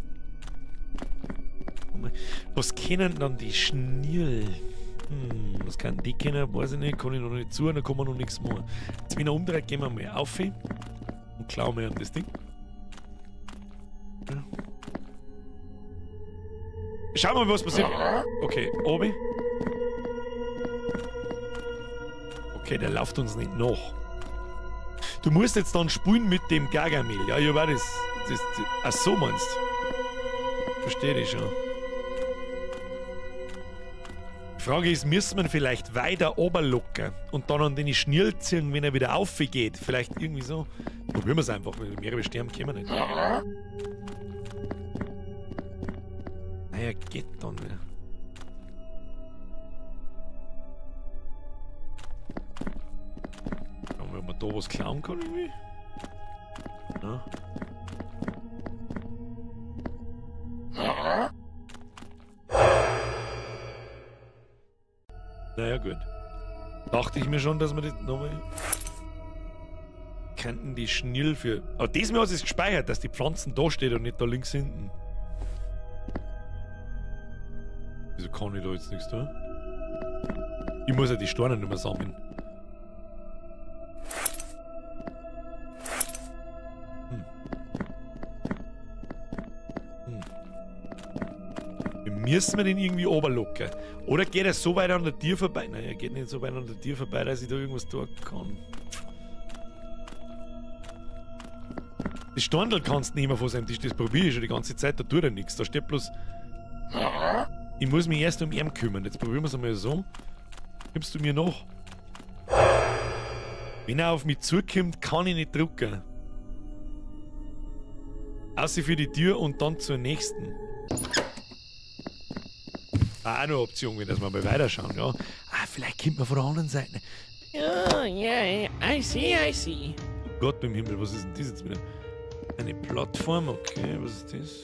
Was kennen dann die Schnirl? Was kann die kennen? Weiß ich nicht, kann ich noch nicht zu, dann kann man noch nichts machen. Jetzt, wenn er umdreht, gehen wir mal auf und klauen wir an das Ding. Ja. Schauen wir mal, was passiert. Okay, oben. Okay, der läuft uns nicht nach. Du musst jetzt dann spielen mit dem Gargamel. Ja, ich war das. Ach so meinst du? Verstehe ich schon. Die Frage ist, müssen wir vielleicht weiter oberlocken und dann an den Schnirl ziehen, wenn er wieder aufgeht? Vielleicht irgendwie so. Probieren wir es einfach, weil mehrere sterben können wir nicht. Naja, geht dann wieder. Schauen wir, ob man da was klauen kann irgendwie. Ja. Naja, gut. Dachte ich mir schon, dass wir das nochmal... Könnten die Schnirl für... Aber diesmal hat es gespeichert, dass die Pflanzen da steht und nicht da links hinten. Wieso kann ich da jetzt nichts tun? Ich muss ja die Steine nicht mehr sammeln. Müssen wir den irgendwie oberlocken? Oder geht er so weit an der Tür vorbei? Nein, er geht nicht so weit an der Tür vorbei, dass ich da irgendwas tun kann. Das Standel kannst du nicht mehr von seinem Tisch, das probiere ich schon die ganze Zeit, da tut er nichts. Da steht bloß... Ich muss mich erst um ihn kümmern. Jetzt probieren wir es einmal so. Gibst du mir noch? Wenn er auf mich zukommt, kann ich nicht drücken. Außer für die Tür und dann zur nächsten. Auch eine Option, wenn das wir mal weiterschauen, ja. Vielleicht kommt man von der anderen Seite. Ja, I see. Oh Gott im Himmel, was ist denn das jetzt wieder? Eine Plattform, okay, was ist das?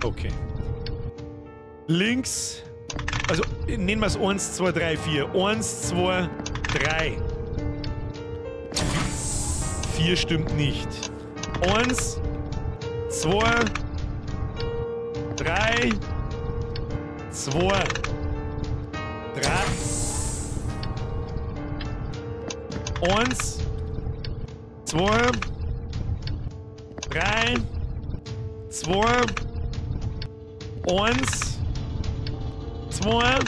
Okay. Links, also nehmen wir es 1, 2, 3, 4. 1, 2, 3. 4 stimmt nicht. 1, 2, 3, 2, 3. 1, 2, 3, 2, 1, 2.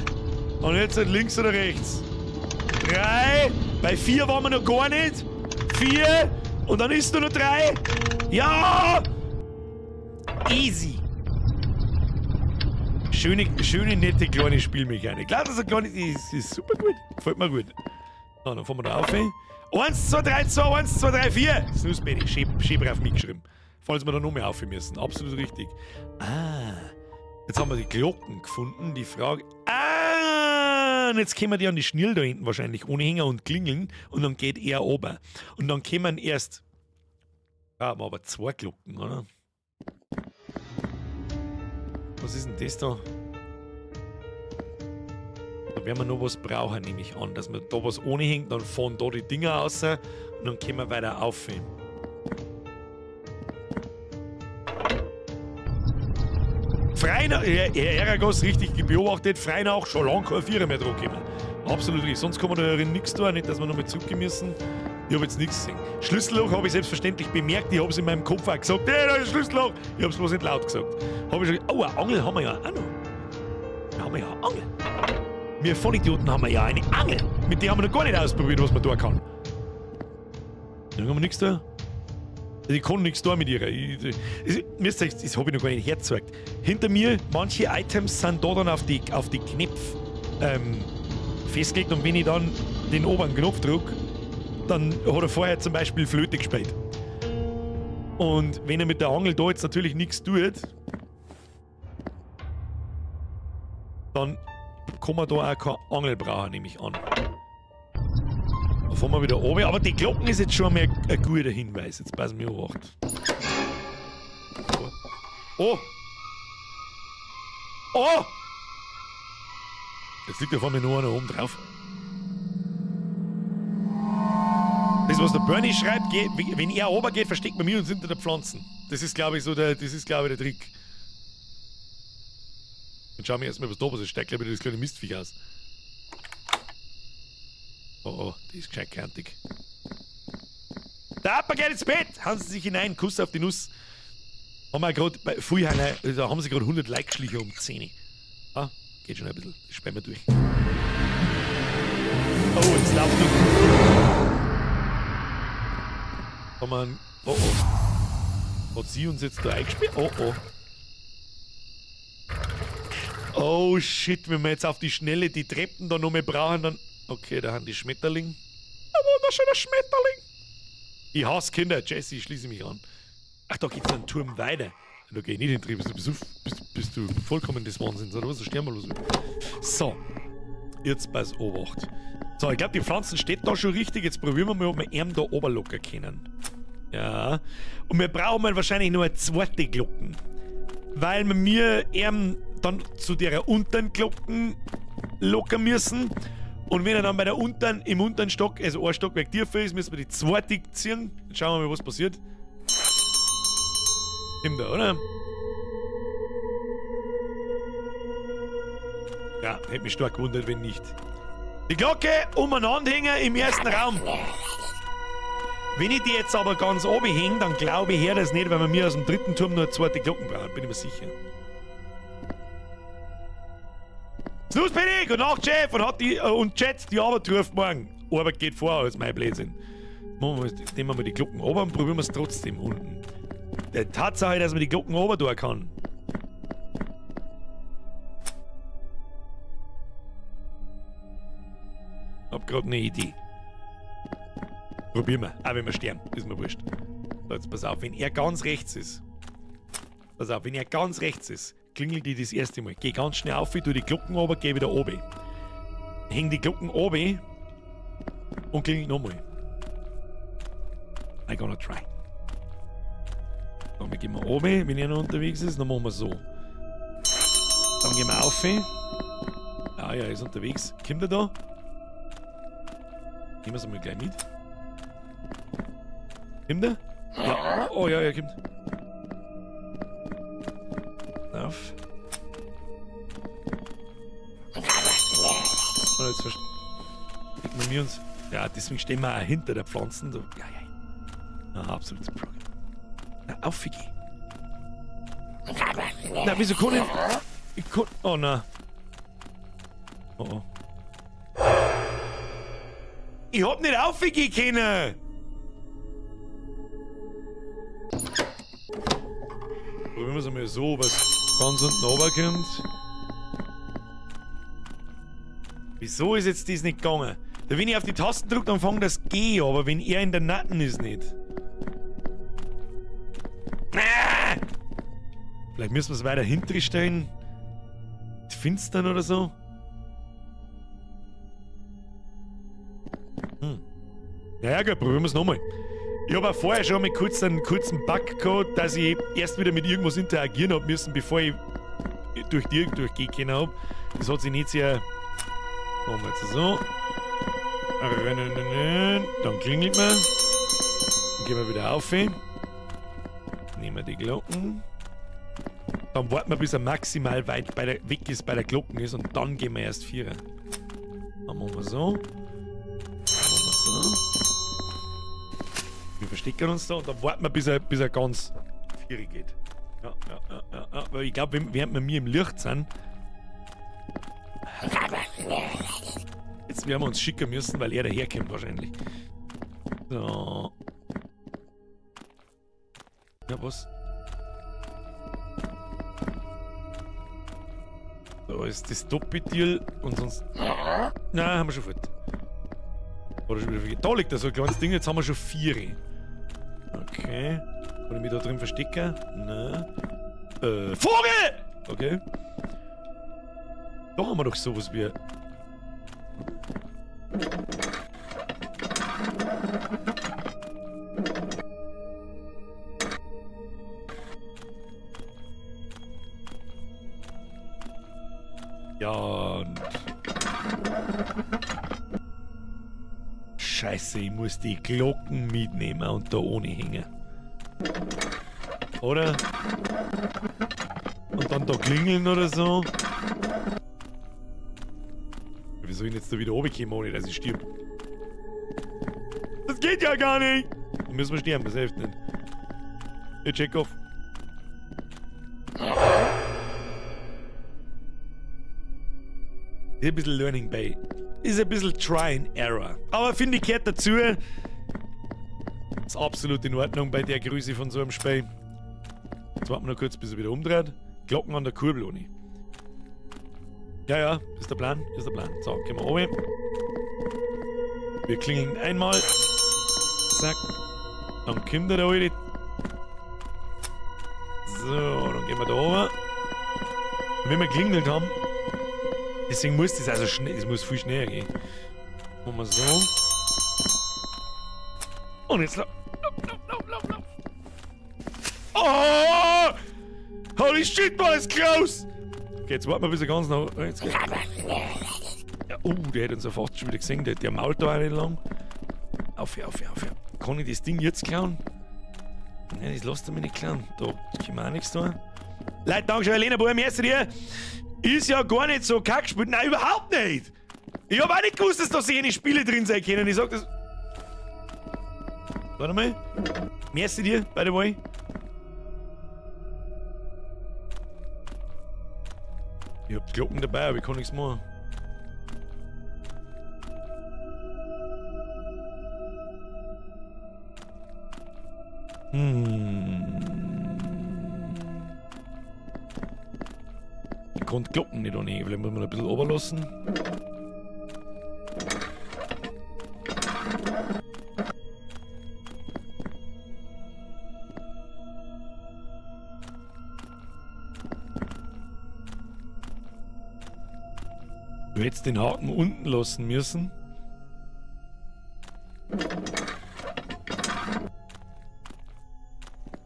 Und jetzt links oder rechts? 3. Bei 4 waren wir noch gar nicht. 4. Und dann ist nur noch 3. Ja! Easy. Schöne, nette kleine Spielmechanik. Klar, das ist super gut. Gefällt mir gut. So, dann fahren wir da auf. 1, 2, 3, 2, 1, 2, 3, 4. Snooze-Baby. Schieber auf mich geschrieben. falls wir da noch mehr auf müssen. Absolut richtig. Ah, jetzt haben wir die Glocken gefunden. Die Frage... Ah, und jetzt können wir die an die Schnell da hinten wahrscheinlich anhängen und klingeln und dann geht er oben. Und dann kommen erst... Ja, haben wir aber 2 Glocken, oder? Was ist denn das da? Da werden wir noch was brauchen, nehme ich an. Dass wir da was anhängt, dann fahren da die Dinger raus und dann können wir weiter aufhören. Freiner, Herr Ärgergas, richtig beobachtet, Freiner auch schon lange kein Vierer mehr dran gekommen. Absolut richtig. Sonst kann man da nichts tun, nicht, dass wir noch mal zurückgehen müssen. Ich habe jetzt nichts gesehen. Schlüsselloch habe ich selbstverständlich bemerkt, ich habe es in meinem Kopf auch gesagt. Hey, da ist ein Schlüsselloch! Ich habe es bloß nicht laut gesagt. Habe ich schon gesagt, oh, eine Angel haben wir ja auch noch. Da haben wir ja eine Angel. Wir Vollidioten haben wir ja eine Angel. Mit der haben wir noch gar nicht ausprobiert, was man tun kann. Dann haben wir nichts da. Ich kann nichts da mit ihr. Das habe ich noch gar nicht hergezeigt. Hinter mir, manche Items sind da dann auf die Knöpfe festgelegt und wenn ich dann den oberen Knopf drücke, dann hat er vorher zum Beispiel Flöte gespielt. Und wenn er mit der Angel da jetzt natürlich nichts tut, dann kann man da auch keine Angel brauchen, nehme ich an. Da fahren wir wieder oben. Aber die Glocken ist jetzt schon mal ein guter Hinweis. Jetzt passen wir auf. Oh! Oh! Jetzt liegt da vor mir noch einer oben drauf. Das, was der Bernie schreibt, geht, wenn er oben geht, versteckt man mich uns hinter der Pflanzen. Das ist, glaube ich, so der Trick. Dann schauen wir erstmal, was da ist. Steigt, glaube ich, das kleine Mistviech aus. Oh, die ist gescheit kantig. Der Appa geht ins Bett! Hauen Sie sich hinein, Kuss auf die Nuss. Haben wir gerade bei Fullheiner, da haben sie gerade 100 Like geschlichen um 10. Ah, geht schon ein bisschen. Das sperren wir durch. Oh, jetzt laufen wir. Haben wir einen. Oh oh. Hat sie uns jetzt da eingespielt? Oh oh. Oh shit, wenn wir jetzt auf die Schnelle die Treppen da noch mehr brauchen, dann. Okay, da haben die Schmetterling. Ein wunderschöner Schmetterling. Ich hasse Kinder. Jesse, ich schließe mich an. Ach, da geht's einen Turm weiter. Da geh ich nicht hinten. Bist du vollkommen des Wahnsinns, oder was? Da sterben wir los. So. Jetzt pass Obacht. So, ich glaube, die Pflanzen steht da schon richtig. Jetzt probieren wir mal, ob wir ihn da oben locker können. Ja. Und wir brauchen mal wahrscheinlich noch eine zweite Glocken. Weil wir mir ihn dann zu der unteren Glocken lockern müssen. Und wenn er dann bei der im unteren Stock, also ein Stockwerk tiefer ist, müssen wir die zweite ziehen. Jetzt schauen wir mal, was passiert. Stimmt da, oder? Ja, hätte mich stark gewundert, wenn nicht. Die Glocke umeinander hängen im ersten Raum. Wenn ich die jetzt aber ganz oben hänge, dann glaube ich das nicht, weil wir mir aus dem dritten Turm noch eine zweite Glocken brauchen, bin ich mir sicher. Snooze Penny, gute Nacht, Chef, und Chat, die Arbeit ruft morgen. Arbeit geht vor als mein Blödsinn. Nehmen wir mal die Glocken oben und probieren wir es trotzdem unten. Der Tatsache, dass man die Glocken oben tun kann. Hab grad eine Idee. Probieren wir, auch wenn wir sterben, ist mir wurscht. So, jetzt pass auf, wenn er ganz rechts ist. Pass auf, wenn er ganz rechts ist. Klingelt die das erste Mal. Geh ganz schnell auf, ich tue die Glocken oben, geh wieder oben. Häng die Glocken oben und klingelt nochmal. I gonna try. Dann gehen wir oben, wenn er noch unterwegs ist, dann machen wir so. Dann gehen wir auf. Ah ja, er ist unterwegs. Kommt er da? Nehmen wir es mal gleich mit. Kommt er? Ja. Oh ja, er kommt. Auf. Und jetzt verstecken wir uns. Ja, deswegen stehen wir auch hinter der Pflanzen. So. Ja, ja. Aha, absolut zum Problem. Na, auf, Figi. Na, wieso kann ich. Ich kann. Oh, na. Oh, oh. Ich hab nicht aufgehen können! Probieren wir es einmal so, was ganz unten runterkommt. Wieso ist jetzt das nicht gegangen? Da, wenn ich auf die Tasten drücke, dann fängt das G, aber wenn er in der Natten ist, nicht. Vielleicht müssen wir es weiter hinten stellen. Finstern oder so. Ja, gut, probieren wir es nochmal. Ich habe auch vorher schon mal kurz einen kurzen Bug gehabt, dass ich erst wieder mit irgendwas interagieren habe müssen, bevor ich durch die Gegend durchgehen können habe. Das hat sich nicht sehr... Machen wir jetzt so. Dann klingelt man. Dann gehen wir wieder auf. Nehmen wir die Glocken. Dann warten wir, bis er maximal weit weg ist, bei der Glocken ist, und dann gehen wir erst 4. Dann machen wir so. Dann machen wir so. Wir verstecken uns da und dann warten wir, bis er ganz 4 geht. Ja. Weil ich glaube, während wir im Licht sind. Jetzt werden wir uns schicken müssen, weil er daherkommt wahrscheinlich. So. Ja, was? Da ist das Doppeltier und sonst. Nein, haben wir schon fort. Oder schon wieder vergessen. Da liegt da so ein kleines Ding, jetzt haben wir schon 4. Okay. Kann ich mich da drin verstecken? Nein. Vogel! Okay. Da haben wir doch sowas wie. Ja, und... Scheiße, ich muss die Glocken mitnehmen und da ohne hängen. Oder? Und dann da klingeln oder so. Wie soll ich jetzt da wieder runterkommen, ohne dass ich stirb? Das geht ja gar nicht! Dann müssen wir sterben, das hilft nicht. Ich check auf. Ist ein bisschen Learning by. Ist ein bisschen Try and Error. Aber finde ich, gehört dazu. Ist absolut in Ordnung bei der Größe von so einem Spiel. Jetzt warten wir noch kurz, bis er wieder umdreht. Glocken an der Kurbel ohne. Ja, das ist der Plan. Das ist der Plan. So, gehen wir oben. Wir klingeln einmal. Zack. Dann kommt er da heute. So, dann gehen wir da oben. Und wenn wir klingelt haben, deswegen muss das also schnell, das muss viel schneller gehen. Machen wir so. Und jetzt lauf. Oh! Holy shit, man, ist close! Okay, jetzt warten wir, bis er ganz nach rechts geht. Ja, der hat uns ja fast schon wieder gesehen, der hat ja Maul da auch nicht lang. Aufhör. Kann ich das Ding jetzt klauen? Nein, das lässt er mich nicht klauen. Da können wir auch nichts tun. Leute, danke schön, Elena, Buhr, merci dir. Ist ja gar nicht so kack gespielt. Nein, überhaupt nicht! Ich hab auch nicht gewusst, dass da so eine Spiele drin sein können. Ich sag das. Warte mal. Merci dir, by the way. Ich hab die Glocken dabei, aber ich kann nichts machen. Ich kann die Glocken nicht annehmen, vielleicht muss man ein bisschen runterlassen. Du hättest den Haken unten lassen müssen.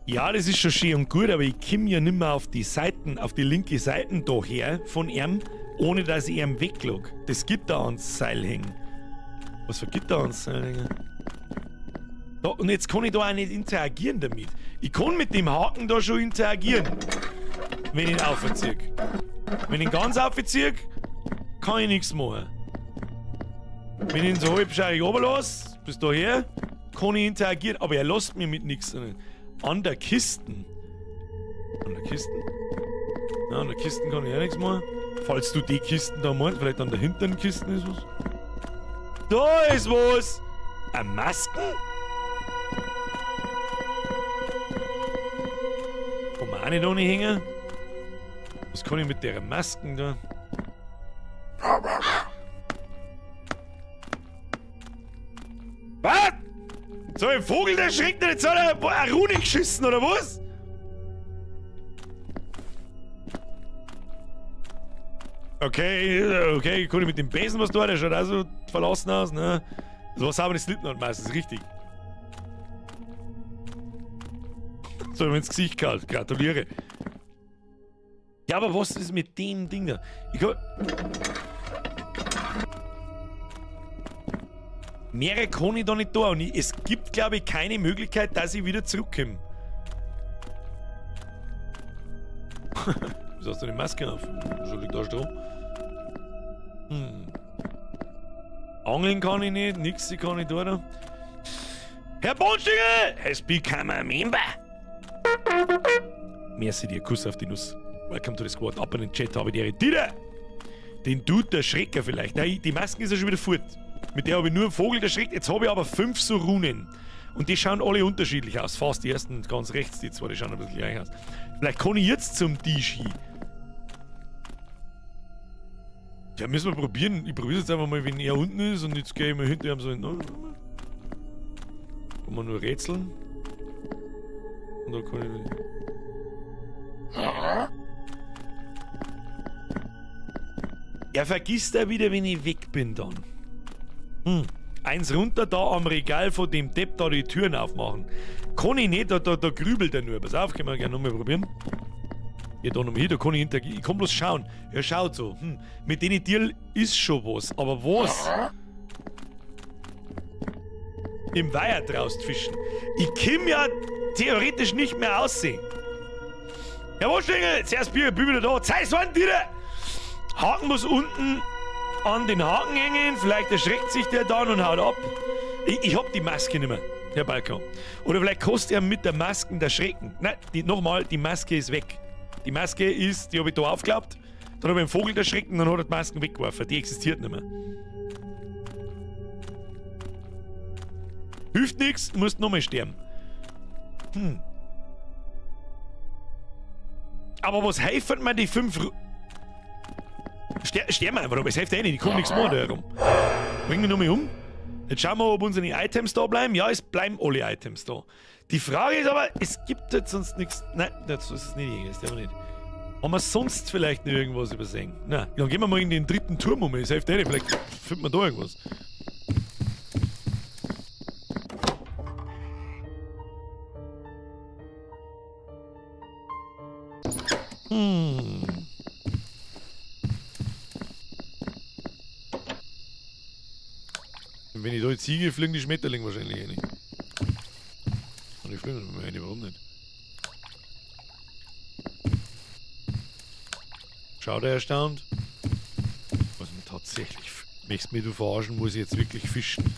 Ja, das ist schon schön und gut, aber ich komme ja nicht mehr auf die Seiten, auf die linke Seite da her von ihm, ohne dass ich ihm weglag. Das Gitter ans Seil hängen. Was für Gitter ans Seil hängen? Da, und jetzt kann ich da auch nicht interagieren damit. Ich kann mit dem Haken da schon interagieren, wenn ich ihn aufziehe. Wenn ich ihn ganz aufziehe, kann ich nichts machen. Wenn ich ihn so halbscheidig runterlasse, bis daher, kann ich interagieren, aber er lässt mich mit nichts. An der Kisten. An der Kisten? Ja, an der Kisten kann ich auch nichts machen. Falls du die Kisten da meinst, vielleicht an der hinteren Kisten ist was. Da ist was! Eine Maske? Kann man auch nicht ohne hängen? Was kann ich mit der Masken da? Was? So ein Vogel, der schreckt nicht, jetzt hat er eine Rune geschissen, oder was? Okay, kann ich mit dem Besen was tun? Der schaut auch so verlassen aus, ne? So was haben wir das Slipknot meistens, richtig. So, wenn ins Gesicht kalt, gratuliere. Ja, aber was ist mit dem Ding da? Mehrere kann ich da nicht tun und es gibt, glaube ich, keine Möglichkeit, dass ich wieder zurückkomme. Wieso hast du die Maske auf? Wieso liegt da Stroh? Angeln kann ich nicht, nix kann ich tun. Herr Bonstinger has become a member. Merci dir, Kuss auf die Nuss. Welcome to the squad. Ab in den Chat habe ich die Dieter! Den Dude, der Schrecker vielleicht. Nein, die Masken ist ja schon wieder fort. Mit der habe ich nur einen Vogel, der schreckt. Jetzt habe ich aber 5 so Runen. Und die schauen alle unterschiedlich aus. Fast die ersten ganz rechts, die zwei, die schauen ein bisschen gleich aus. Vielleicht kann ich jetzt zum Tisch hin. Ja, müssen wir probieren. Ich probiere jetzt einfach mal, wenn er unten ist und jetzt gehe ich mal hinter ihm so hin. Kann man nur rätseln. Und da kann ich. Er vergisst er wieder, wenn ich weg bin dann. Eins runter da am Regal von dem Depp da die Türen aufmachen. Kann ich nicht, da grübelt er nur. Pass auf, können wir gerne nochmal probieren. Ja, da nochmal hin, da kann ich hintergehen. Ich kann bloß schauen. Er schaut so. Mit denen Tieren ist schon was. Aber was? Im Weiher draust fischen. Ich kann ja theoretisch nicht mehr aussehen. Ja, wo Stengel? Zuerst bin ich wieder da. Zeig so an dir! Haken muss unten an den Haken hängen. Vielleicht erschreckt sich der dann und haut ab. Ich hab die Maske nicht mehr, Herr Balkon. Oder vielleicht kostet er mit der Maske der Schrecken. Nein, nochmal, die Maske ist weg. Die Maske ist, die habe ich da aufgeklappt. Dann habe ich einen Vogel erschreckt und dann hat er die Masken weggeworfen. Die existiert nicht mehr. Hilft nichts, musst nochmal sterben. Aber was helfen mir die 5... Sterben einfach, aber es hilft eh nicht, ich komme nichts mehr da herum. Bring mich nochmal um. Jetzt schauen wir, ob unsere Items da bleiben. Ja, es bleiben alle Items da. Die Frage ist aber, es gibt jetzt sonst nichts. Nein, das ist nicht, das ist aber nicht. Haben wir sonst vielleicht noch irgendwas übersehen? Nein, dann gehen wir mal in den 3. Turm um. Es hilft eh nicht, vielleicht findet man da irgendwas. Wenn ich da jetzt siege, fliegen die Schmetterlinge wahrscheinlich eh nicht. Und die fliegen mir nicht, warum nicht? Schaut er erstaunt. Was man tatsächlich. Möchtest du mich verarschen, muss ich jetzt wirklich fischen.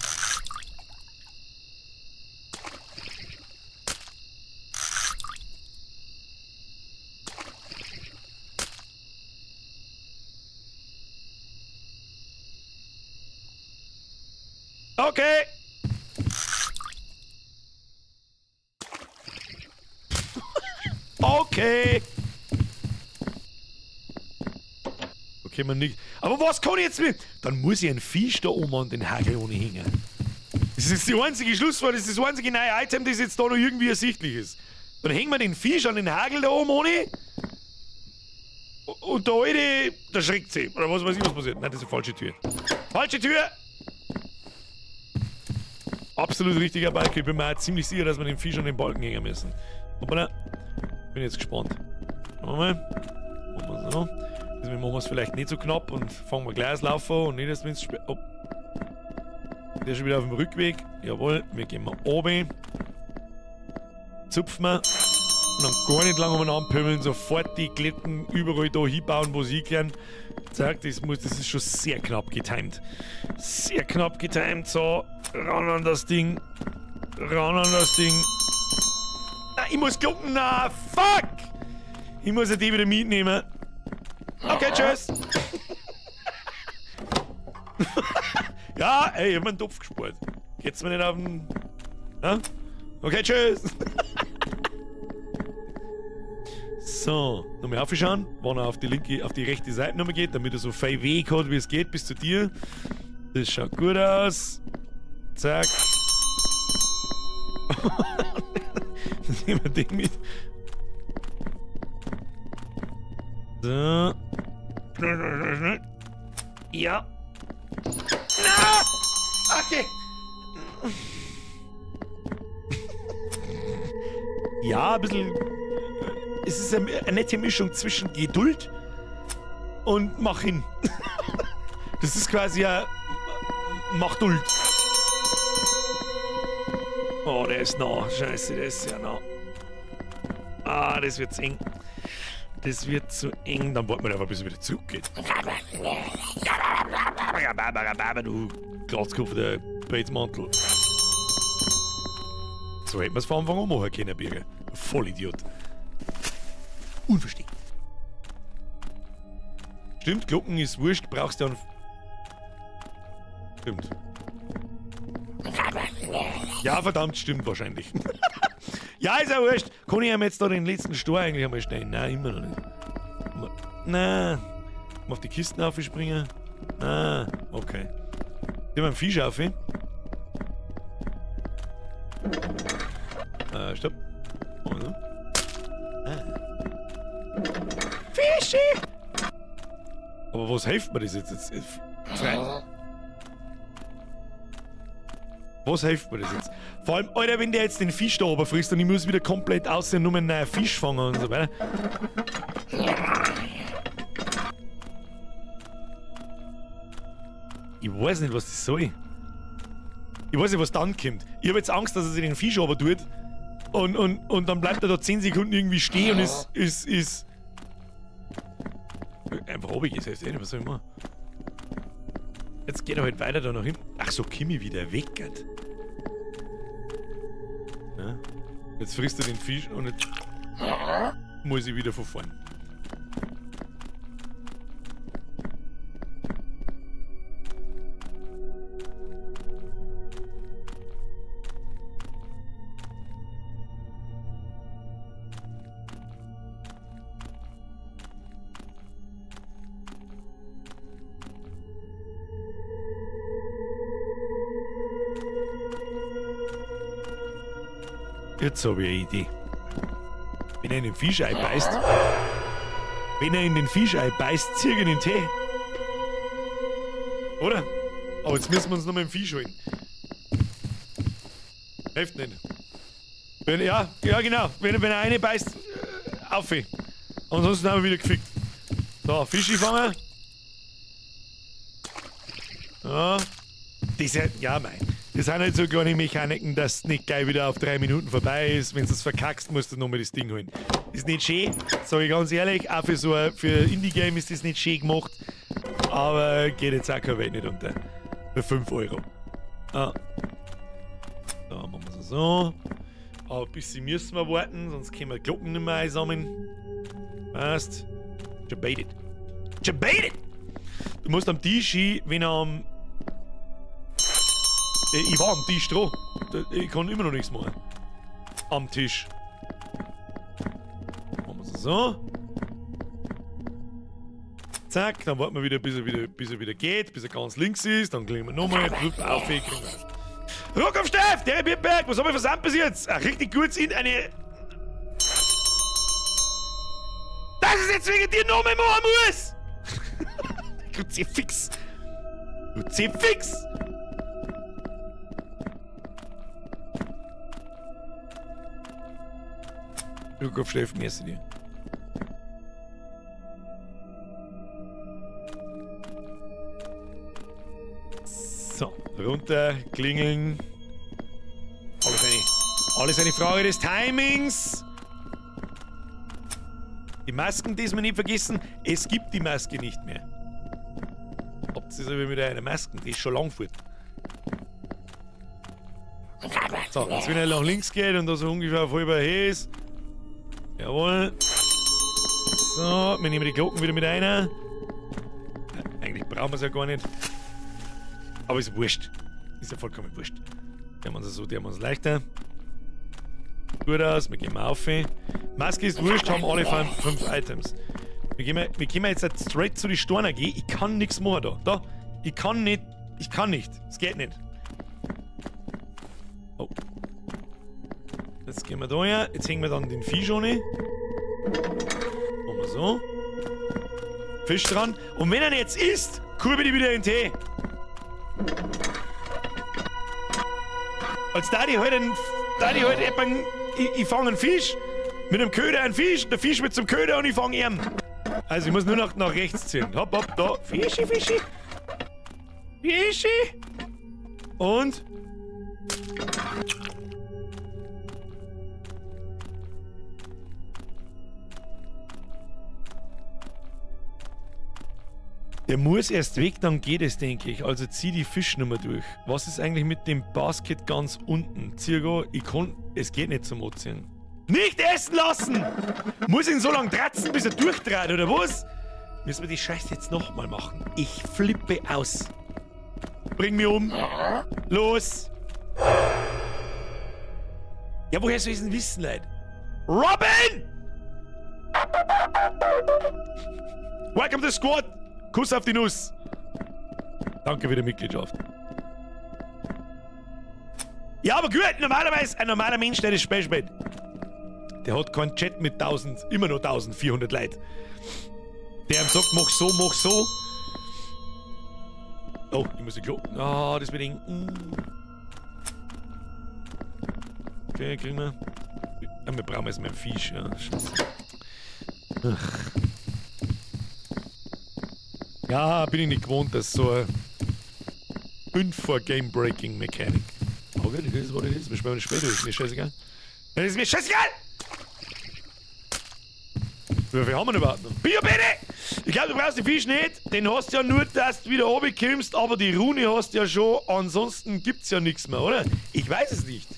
Okay. Okay. Okay, man nicht. Aber was kann ich jetzt mit? Dann muss ich ein Fisch da oben an den Hagel ohne hängen. Das ist die einzige Schlusswort, das ist das einzige neue Item, das jetzt da noch irgendwie ersichtlich ist. Dann hängen wir den Fisch an den Hagel da oben ohne. Und der Alte, der schreckt sie. Oder was weiß ich, was passiert. Nein, das ist eine falsche Tür. Falsche Tür! Absolut richtiger Balken. Ich bin mir auch ziemlich sicher, dass wir den Fisch an den Balken hängen müssen. Hoppala. Bin jetzt gespannt. Schauen wir mal. Machen wir so. Also machen wir es vielleicht nicht so knapp und fangen wir gleich ans Laufen und nicht erst, wenn es spät. Oh. Der ist schon wieder auf dem Rückweg. Jawohl, wir gehen mal oben. Zupfen wir. Und dann gar nicht lange umeinander pömmeln, sofort die Kletten überall da hinbauen, wo sie gern. Zack, das ist schon sehr knapp getimed. Sehr knapp getimed. So, ran an das Ding. Ran an das Ding. Ah, ich muss gucken. Na, fuck! Ich muss ja die wieder mitnehmen. Okay, tschüss. Ja, ey, ich hab mir einen Topf gespart. Geht's mir nicht auf den... Ja? Okay, tschüss. So, nochmal aufschauen, wann er auf die rechte Seite nochmal geht, damit er so viel Weg hat, wie es geht, bis zu dir. Das schaut gut aus. Zack. Nehmen wir den mit. So. Ja. Na! Okay. Ja, ein bisschen... Es ist eine nette Mischung zwischen Geduld und mach hin. Das ist quasi ein... Mach Duld. Oh, der ist nah. Scheiße, der ist sehr nah. Ah, das wird eng. Das wird zu eng. Dann warten wir einfach, bis er wieder zurückgeht. Du Glatzkopf, der Bates-Mantel. So hätten wir es von Anfang an machen können, Birger. Vollidiot. Unverständlich. Stimmt, Glocken ist wurscht, brauchst du ja... Stimmt. Ja, verdammt, stimmt wahrscheinlich. Ja, ist ja wurscht. Kann ich ihm jetzt da den letzten Stor eigentlich einmal stellen? Nein, immer noch nicht. Nein. Auf die Kisten aufspringen? Ah, okay. Nehmen wir einen Fisch auf. Stopp. Also. Fische! Aber was hilft mir das jetzt? Was hilft mir das jetzt? Vor allem, Alter, wenn der jetzt den Fisch da oben frisst und ich muss wieder komplett aussehen, nur einen neuen Fisch fangen und so weiter. Ich weiß nicht, was das soll. Ich weiß nicht, was dann kommt. Ich habe jetzt Angst, dass er sich den Fisch runter tut und dann bleibt er da 10 Sekunden irgendwie stehen und ist... Einfach runtergesetzt, was soll ich machen? Jetzt geht er halt weiter da nach hinten. Ach so, Kimi wieder weg. Ja. Jetzt frisst er den Fisch und jetzt muss ich wieder von vorn. Jetzt habe ich eine Idee. Wenn er in den Fischei beißt, zieh ich in den Tee. Oder? Aber jetzt müssen wir uns noch mal einen Fisch holen. Hilft nicht. Ja, genau. Wenn er eine beißt, auf. Ansonsten haben wir wieder gefickt. So, Fischi fangen. Ja. Ja, mein. Das sind halt so kleine Mechaniken, dass es nicht gleich wieder auf 3 Minuten vorbei ist. Wenn du es verkackst, musst du nochmal das Ding holen. Ist nicht schön, sage ich ganz ehrlich. Auch für Indie-Game ist das nicht schön gemacht. Aber geht jetzt auch keine Welt nicht unter. Für 5 €. Ah. Da machen wir es so. Aber ein bisschen müssen wir warten, sonst können wir die Glocken nicht mehr einsammeln. Passt. Jebaited. Jebaited! Du musst am Tisch hin, wenn er am... Ich war am Tisch dran. Ich kann immer noch nichts machen. Am Tisch. Machen wir es so. Zack, dann warten wir wieder, bis er wieder geht, bis er ganz links ist. Dann klingen wir nochmal. Auf, Ruck auf Steff! Der Bierberg! Was haben wir versandt bis jetzt? Ach, richtig gut in eine... Das ist jetzt wegen dir nochmal machen muss! Kruzifix! Kruzifix! Ruck auf Steff, merci dir. So, runter, klingeln. Alles eine Frage des Timings. Die Masken diesmal nicht vergessen. Es gibt die Maske nicht mehr. Habt ihr aber wieder eine Maske, die ist schon lang fort. So, jetzt wenn er nach links geht und da so ungefähr auf halber Höhe ist. Jawohl. So, wir nehmen die Glocken wieder mit rein. Ja, eigentlich brauchen wir es ja gar nicht. Aber ist wurscht. Ist ja vollkommen wurscht. Der haben wir so, der haben wir uns leichter. Gut aus, wir gehen mal auf. Maske ist wurscht, haben alle 5 Items. Wir gehen jetzt straight zu den Storner gehen. Ich kann nichts machen da. Ich kann nicht. Es geht nicht. Oh. Jetzt gehen wir da her. Jetzt hängen wir dann den Fisch an. Machen wir so. Fisch dran. Und wenn er jetzt isst, Kurbe die wieder in den Tee. Als da die heute ich fange einen Fisch, mit einem Köder einen Fisch, der Fisch wird zum Köder und ich fange ihn. Also ich muss nur noch nach rechts ziehen. Hopp, hopp, da. Fischi, Fischi. Fischi. Und... Der muss erst weg, dann geht es, denke ich. Also zieh die Fischnummer durch. Was ist eigentlich mit dem Basket ganz unten? Zirgo, es geht nicht zum Ozean. Nicht essen lassen! Muss ihn so lange dratzen, bis er durchdreht, oder was? Müssen wir die Scheiße jetzt nochmal machen? Ich flippe aus. Bring mich um. Los. Ja, woher soll ich es denn wissen, Leute? Robin! Welcome to the squad! Kuss auf die Nuss. Danke für die Mitgliedschaft. Ja, aber gut, normalerweise, ein normaler Mensch, der das Spiel spielt, der hat keinen Chat mit 1000, immer nur 1400 Leuten. Der ihm sagt, mach so, mach so. Oh, ich muss die Klo. Ah, das wird eng. Okay, kriegen wir. Ja, wir brauchen jetzt mehr Fisch, ja. Ach. Ja, bin ich nicht gewohnt, dass so ein 5-for-Game-Breaking-Mechanik. Okay, das ist, was das ist. Wir spielen später, ist mir scheißegal. Das ist mir scheißegal! Wie viel haben wir denn überhaupt noch? Bio, bitte! Ich glaube, du brauchst den Fisch nicht. Den hast du ja nur, dass du wieder runterkommst, aber die Rune hast du ja schon. Ansonsten gibt's ja nichts mehr, oder? Ich weiß es nicht.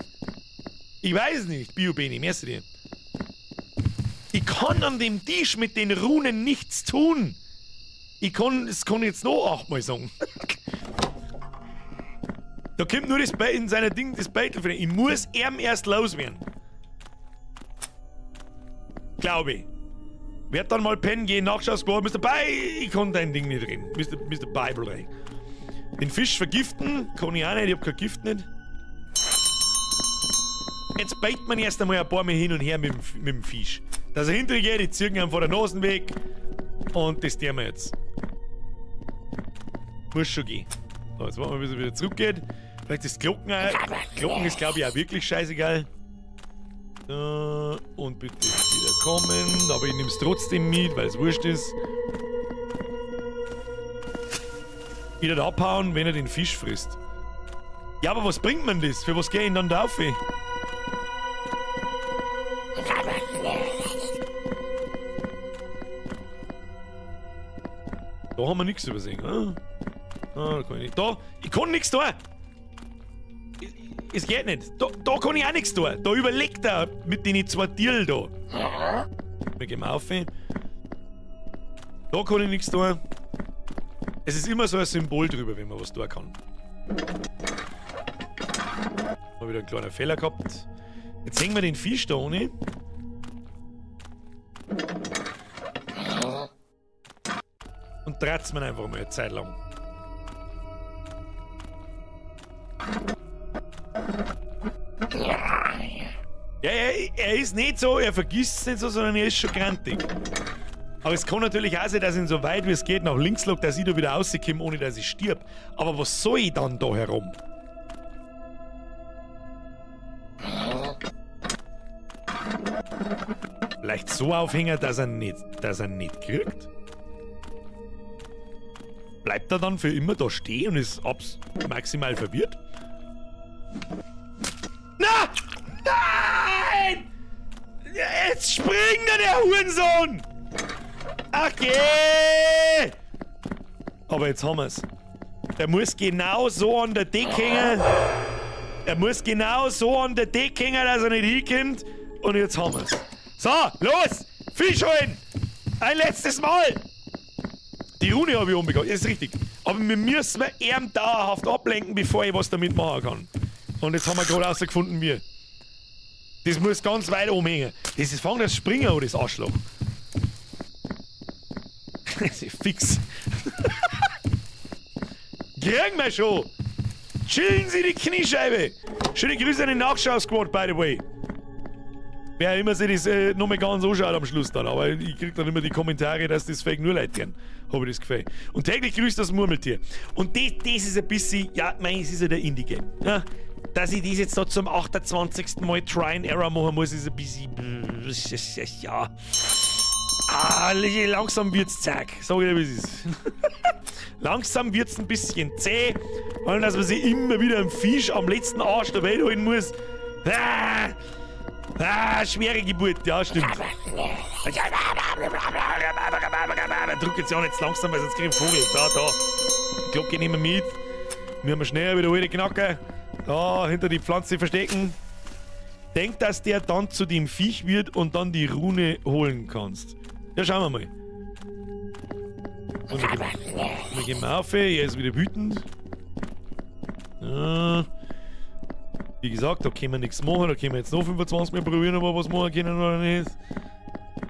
Ich weiß es nicht, Bio Beni, merci dir. Ich kann an dem Tisch mit den Runen nichts tun. Das kann ich jetzt noch 8-mal sagen. Da kommt nur das in seiner Ding das Beitel für ihn. Ich muss ihm erst loswerden. Glaube ich. Werd dann mal pennen gehen, nachschaust, Mr. Bye, ich kann dein Ding nicht reden. Mr. Bible rein. Den Fisch vergiften, kann ich auch nicht, ich hab kein Gift nicht. Jetzt beitet man erst einmal ein paar Mal hin und her mit dem Fisch. Dass er hinterher geht, die ziehen ihn vor der Nase weg. Und das tun wir jetzt. Muss schon gehen. So, jetzt warten wir, bis er wieder zurückgeht. Vielleicht ist Glocken auch. Glocken ist, glaube ich, auch wirklich scheißegal. Und bitte wieder kommen. Aber ich nehme es trotzdem mit, weil es wurscht ist. Wieder da abhauen, wenn er den Fisch frisst. Ja, aber was bringt man das? Für was gehe ich dann da auf? Da haben wir nichts übersehen. Da kann ich nicht. Da, ich kann nichts tun. Es geht nicht. Da kann ich auch nichts tun. Da überlegt er mit den 2 Tieren da. Wir gehen auf. Da kann ich nichts tun. Es ist immer so ein Symbol drüber, wenn man was tun kann. Mal wieder ein kleiner Fehler gehabt. Jetzt hängen wir den Fisch da ohne. Und dreht's man einfach mal eine Zeit lang. Ja, er ist nicht so, er vergisst es nicht so, sondern er ist schon grantig. Aber es kann natürlich auch sein, dass ihn so weit wie es geht nach links lockt, dass ich da wieder rauskomme, ohne dass ich stirb. Aber was soll ich dann da herum? Vielleicht so aufhängen, dass er nicht kriegt? Bleibt er dann für immer da stehen und ist maximal verwirrt? Na! Nein! Jetzt springt der Hurensohn! Ach je! Aber jetzt haben wir's. Der muss genau so an der Decke hängen. Er muss genau so an der Decke hängen, dass er nicht hinkommt. Und jetzt haben wir's. So, los! Fisch holen! Ein letztes Mal! Die Rune habe ich umbekommen, ist richtig. Aber wir müssen ihn dauerhaft ablenken, bevor ich was damit machen kann. Und jetzt haben wir gerade herausgefunden, wie. Das muss ganz weit umhängen. Das ist fang das Springer oder das Arschloch. Das ist fix. Kriegen wir schon! Chillen Sie die Kniescheibe! Schöne Grüße an den Nachschau-Squad, by the way. Wer immer sich das noch mal ganz anschaut am Schluss dann. Aber ich krieg dann immer die Kommentare, dass das Fake nur Leute kennen. Habe ich das Gefühl. Und täglich grüßt das Murmeltier. Und das ist ein bisschen, ja, meins ist ja der Indie-Game. Ja, dass ich das jetzt da zum 28. Mal Try and Error machen muss, ist ein bisschen, ja. Langsam wird's zack. Sag ich dir, wie es ist. Langsam wird's ein bisschen zäh. Und dass man sich immer wieder einen Fisch am letzten Arsch der Welt holen muss. Schwere Geburt, ja, stimmt. Drück jetzt ja nicht langsam, weil sonst krieg ich einen Vogel. Da. Die Glocke nehmen wir mit. Wir haben schnell wieder alle knacken. Da, hinter die Pflanze verstecken. Denk, dass der dann zu dem Viech wird und dann die Rune holen kannst. Ja, schauen wir mal. Und wir gehen auf, er ist wieder wütend. Ja. Wie gesagt, da können wir nichts machen, da können wir jetzt noch 25 Mal probieren, ob wir was machen können oder nicht.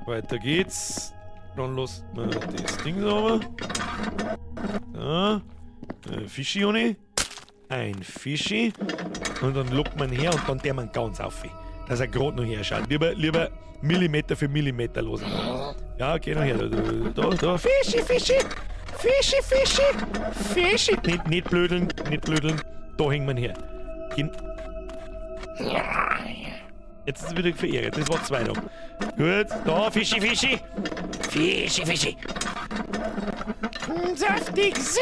Weiter geht's. Dann lassen wir das Ding sauber. Ja. Fischi ohne. Ein Fischi. Und dann lockt man her und dann der man ganz auf. Dass er gerade noch her schaut. Lieber Millimeter für Millimeter los. Ja, geh noch her. Da. Fischi. Nicht blödeln. Da hängt man her. Jetzt ist es wieder verärgert. Das war 2 Tage. Gut, da, Fischi. Fischi. Saftig süß.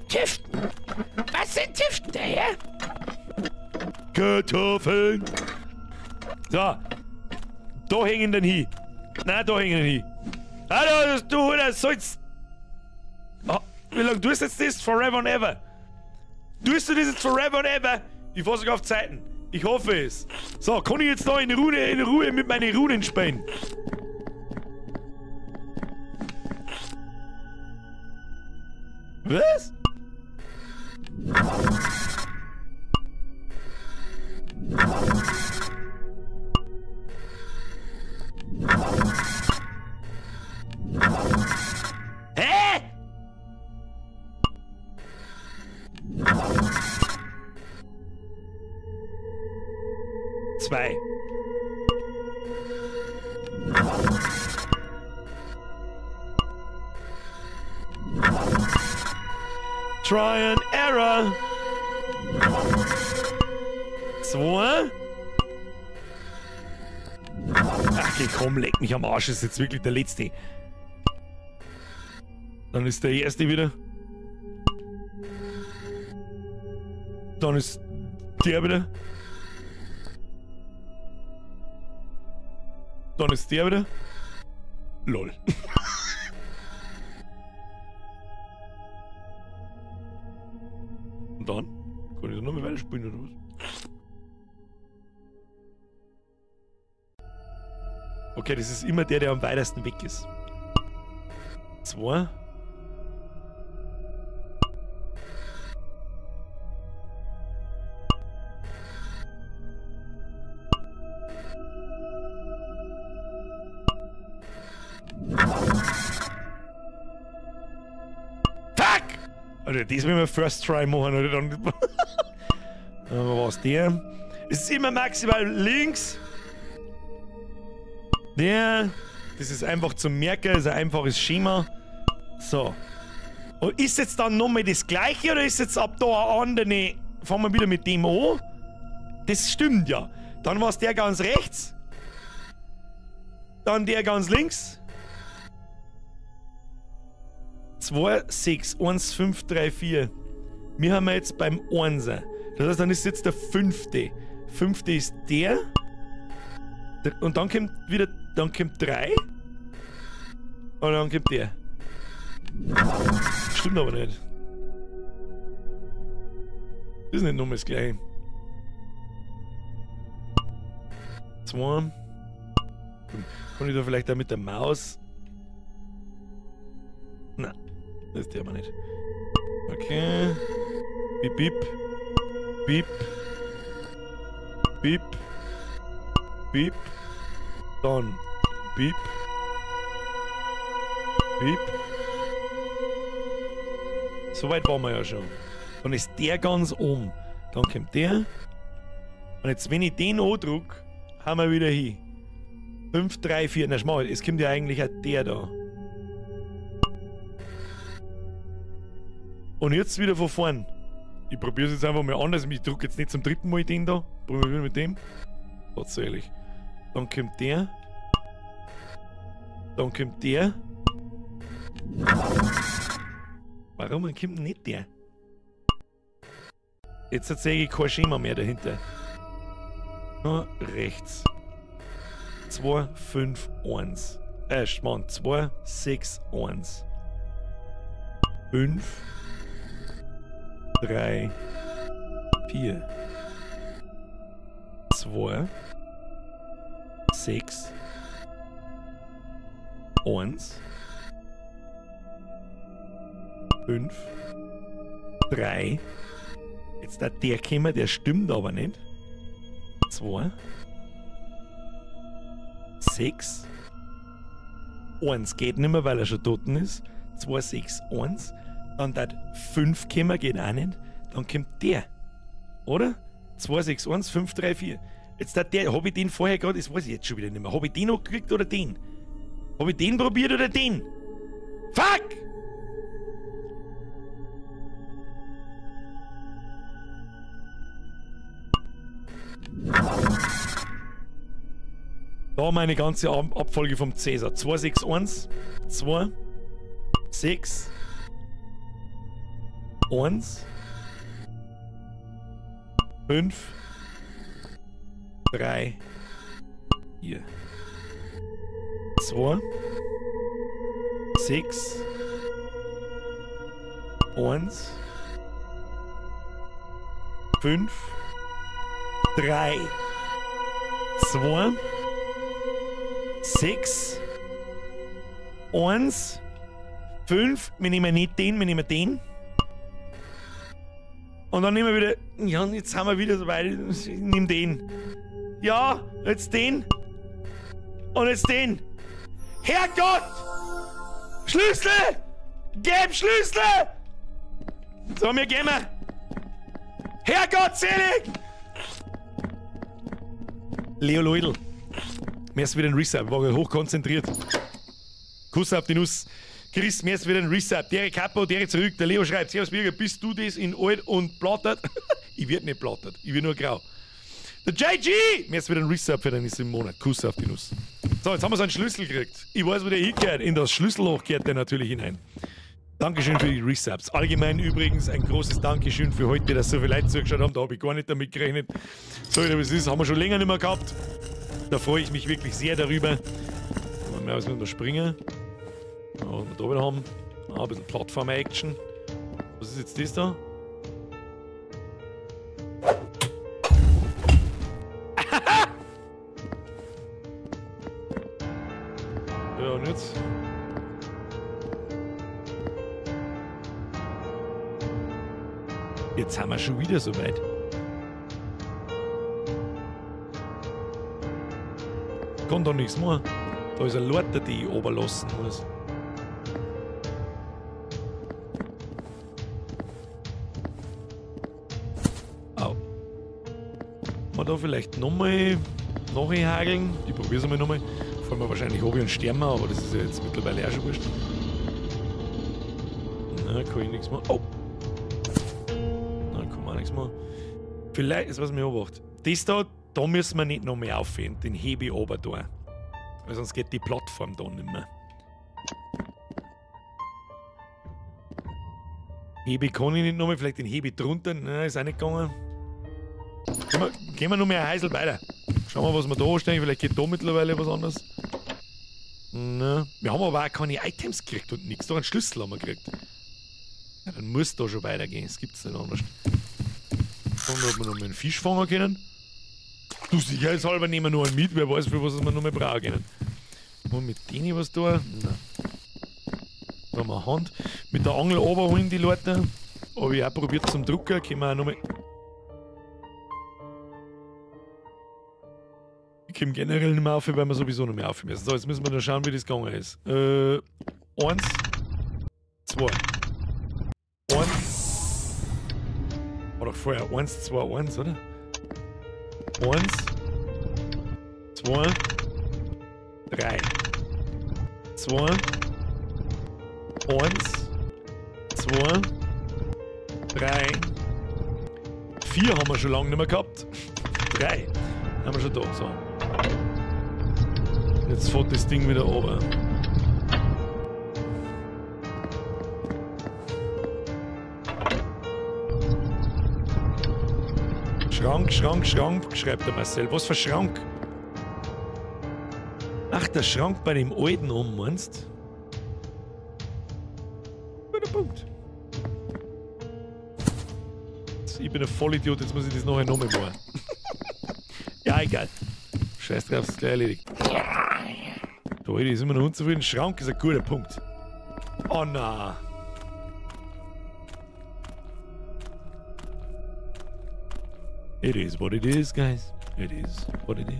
Tüften. Was sind Tüften daher? Kartoffeln. So. Da hängen dann hin. Nein, da hängen hin. Hallo, das sollst. Oh, wie lange tust du jetzt das? Forever and ever. Tust du das jetzt forever and ever? Ich fahr sogar auf Zeiten. Ich hoffe es. So, kann ich jetzt da in Ruhe mit meinen Runen spielen? Was? Hä? Zwei. Try and Error. 2. Ach, komm, leck mich am Arsch, ist jetzt wirklich der letzte. Dann ist der erste wieder. Dann ist der wieder. Dann ist der wieder. Lol. Und dann? Kann ich da noch mal weiterspielen oder was? Okay, das ist immer der am weitesten weg ist. 2. Fuck! Alter, das will wir First Try machen, oder dann. Aber was der? Es ist immer maximal links. Der. Das ist einfach zum Merken, das ist ein einfaches Schema. So. Und ist jetzt dann nochmal das gleiche oder ist jetzt ab da ein andere? Fangen wir wieder mit dem an. Das stimmt ja. Dann war es der ganz rechts. Dann der ganz links. 2, 6, 1, 5, 3, 4. Wir haben jetzt beim 1. Das heißt, dann ist jetzt der 5. 5. ist der. Und dann kommt wieder, dann kommt 3. Und dann kommt der. Stimmt aber nicht. Das ist nicht nochmal das gleiche. 2. Kann ich da vielleicht auch mit der Maus? Nein, das ist der aber nicht. Okay. Bip, bip. Bip. Bip. Bip. Dann. Bip. Bip. So weit waren wir ja schon. Dann ist der ganz oben. Dann kommt der. Und jetzt, wenn ich den andrück, haben wir wieder hin. 5, 3, 4. Na, schau mal, es kommt ja eigentlich auch der da. Und jetzt wieder von vorn. Ich probiere es jetzt einfach mal anders. Ich drücke jetzt nicht zum dritten Mal den da. Probieren wir mit dem. Tatsächlich. Dann kommt der. Dann kommt der. Warum kommt nicht der? Jetzt sehe ich kein Schema mehr dahinter. Nur rechts. 2, 5, 1. Mann, 2, 6, 1. 5, 3, 4. 2, 6, 1, 5, 3. Jetzt da der kommen, der stimmt aber nicht. 2, 6, 1 geht nicht mehr, weil er schon tot ist. 2, 6, 1. Dann da 5 kommen, geht auch nicht. Dann kommt der. Oder? 2, 6, 1, 5, 3, 4. Jetzt da der, habe ich den vorher gerade, das weiß ich jetzt schon wieder nicht mehr. Habe ich den noch gekriegt oder den? Habe ich den probiert oder den? Fuck! Da meine ganze Abfolge vom Cäsar. 2, 6, 1, 2, 6, 1, 5, 3, 4, 2, 6, 1, 5, 3, 2, 6, 1, 5, wir nehmen nicht den, wir nehmen den. Und dann nehmen wir wieder, ja, jetzt haben wir wieder so weit, ich nehme den. Ja, jetzt den. Und jetzt den. Herrgott! Schlüssel! Gib Schlüssel! So, wir gehen wir. Herrgott, selig! Leo Leudl. Mir ist wieder ein Reset, war hochkonzentriert. Kuss auf die Nuss. Chris, mir ist wieder ein Reset. Der Capo, der zurück. Der Leo schreibt, Servus Birger, bist du das in alt und plattert? Ich werde nicht plattert, ich werde nur grau. Der JG! Mir ist wieder ein Reset für den nächsten Monat. Kuss auf die Nuss. So, jetzt haben wir so einen Schlüssel gekriegt. Ich weiß, wo der hingehört. In das Schlüsselloch gehört der natürlich hinein. Dankeschön für die Resubs. Allgemein übrigens ein großes Dankeschön für heute, dass so viele Leute zugeschaut haben. Da habe ich gar nicht damit gerechnet. So, wie es ist, haben wir schon länger nicht mehr gehabt. Da freue ich mich wirklich sehr darüber. Mal was mit dem Springen. Ja, was wir da wieder haben. Ah, ein bisschen Plattform-Action. Was ist jetzt das da? Ja, und jetzt? Jetzt sind wir schon wieder so weit. Kann doch nichts mehr. Da ist eine Leiter, die ich runterlassen muss. Au. Man da vielleicht nochmal nachhageln. Ich probiere es einmal nochmal. Fallen wir wahrscheinlich habe ich einen sterben, aber das ist ja jetzt mittlerweile auch schon wurscht. Na, kann ich nichts mehr. Oh! Nein, kann man auch nichts mehr. Vielleicht, das was mir anwacht. Das da müssen wir nicht noch mehr aufheben. Den hebe ich runter da. Weil sonst geht die Plattform da nicht mehr. Hebe kann ich nicht nochmal, vielleicht den hebe ich drunter. Nein, ist auch nicht gegangen. Gehen wir noch mehr ein Heisel weiter. Schauen wir, was wir da stehen. Vielleicht geht da mittlerweile was anderes. Na, wir haben aber auch keine Items gekriegt und nichts. Doch einen Schlüssel haben wir gekriegt. Ja, dann muss da schon weitergehen. Das gibt's nicht anders. Schauen wir, ob wir noch mal einen Fisch fangen können. Du, sicherheitshalber nehmen wir noch einen mit. Wer weiß, für was wir noch mal brauchen können. Und mit denen was da? Nein. Da haben wir Hand. Mit der Angel runterholen die Leute. Aber ich auch probiert zum Drucker. Können wir auch nochmal. Ich komme generell nicht mehr auf, weil wir sowieso nicht mehr aufhören müssen. So, jetzt müssen wir noch schauen, wie das gegangen ist. 1, 2. 1, vorher? 1, 2, 1, oder? 1, 2, 3. 2, 1, 2, 3. 4 haben wir schon lange nicht mehr gehabt. 3 haben wir schon da. So. Jetzt fährt das Ding wieder runter. Schrank, Schrank, Schrank, schreibt der Marcel. Was für Schrank? Ach, der Schrank bei dem alten oben, meinst du? Guter Punkt. Ich bin ein Vollidiot, jetzt muss ich das nachher nochmal machen. Ja, egal. Scheiß drauf, ist gleich erledigt. Da ist immer noch unzufrieden. Schrank ist ein guter Punkt. Oh nein. It is what it is, guys. It is what it is.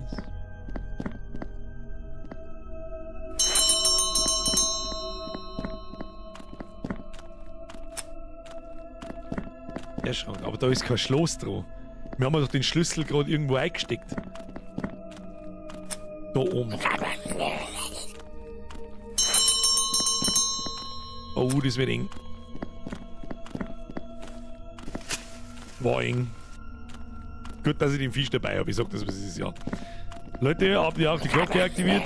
Der Schrank, aber da ist kein Schloss dran. Wir haben doch den Schlüssel gerade irgendwo eingesteckt. Da oben. Oh, das wird eng. War eng. Gut, dass ich den Fisch dabei habe. Ich sag das, was es ist, ja. Leute, habt ihr auch die Glocke aktiviert?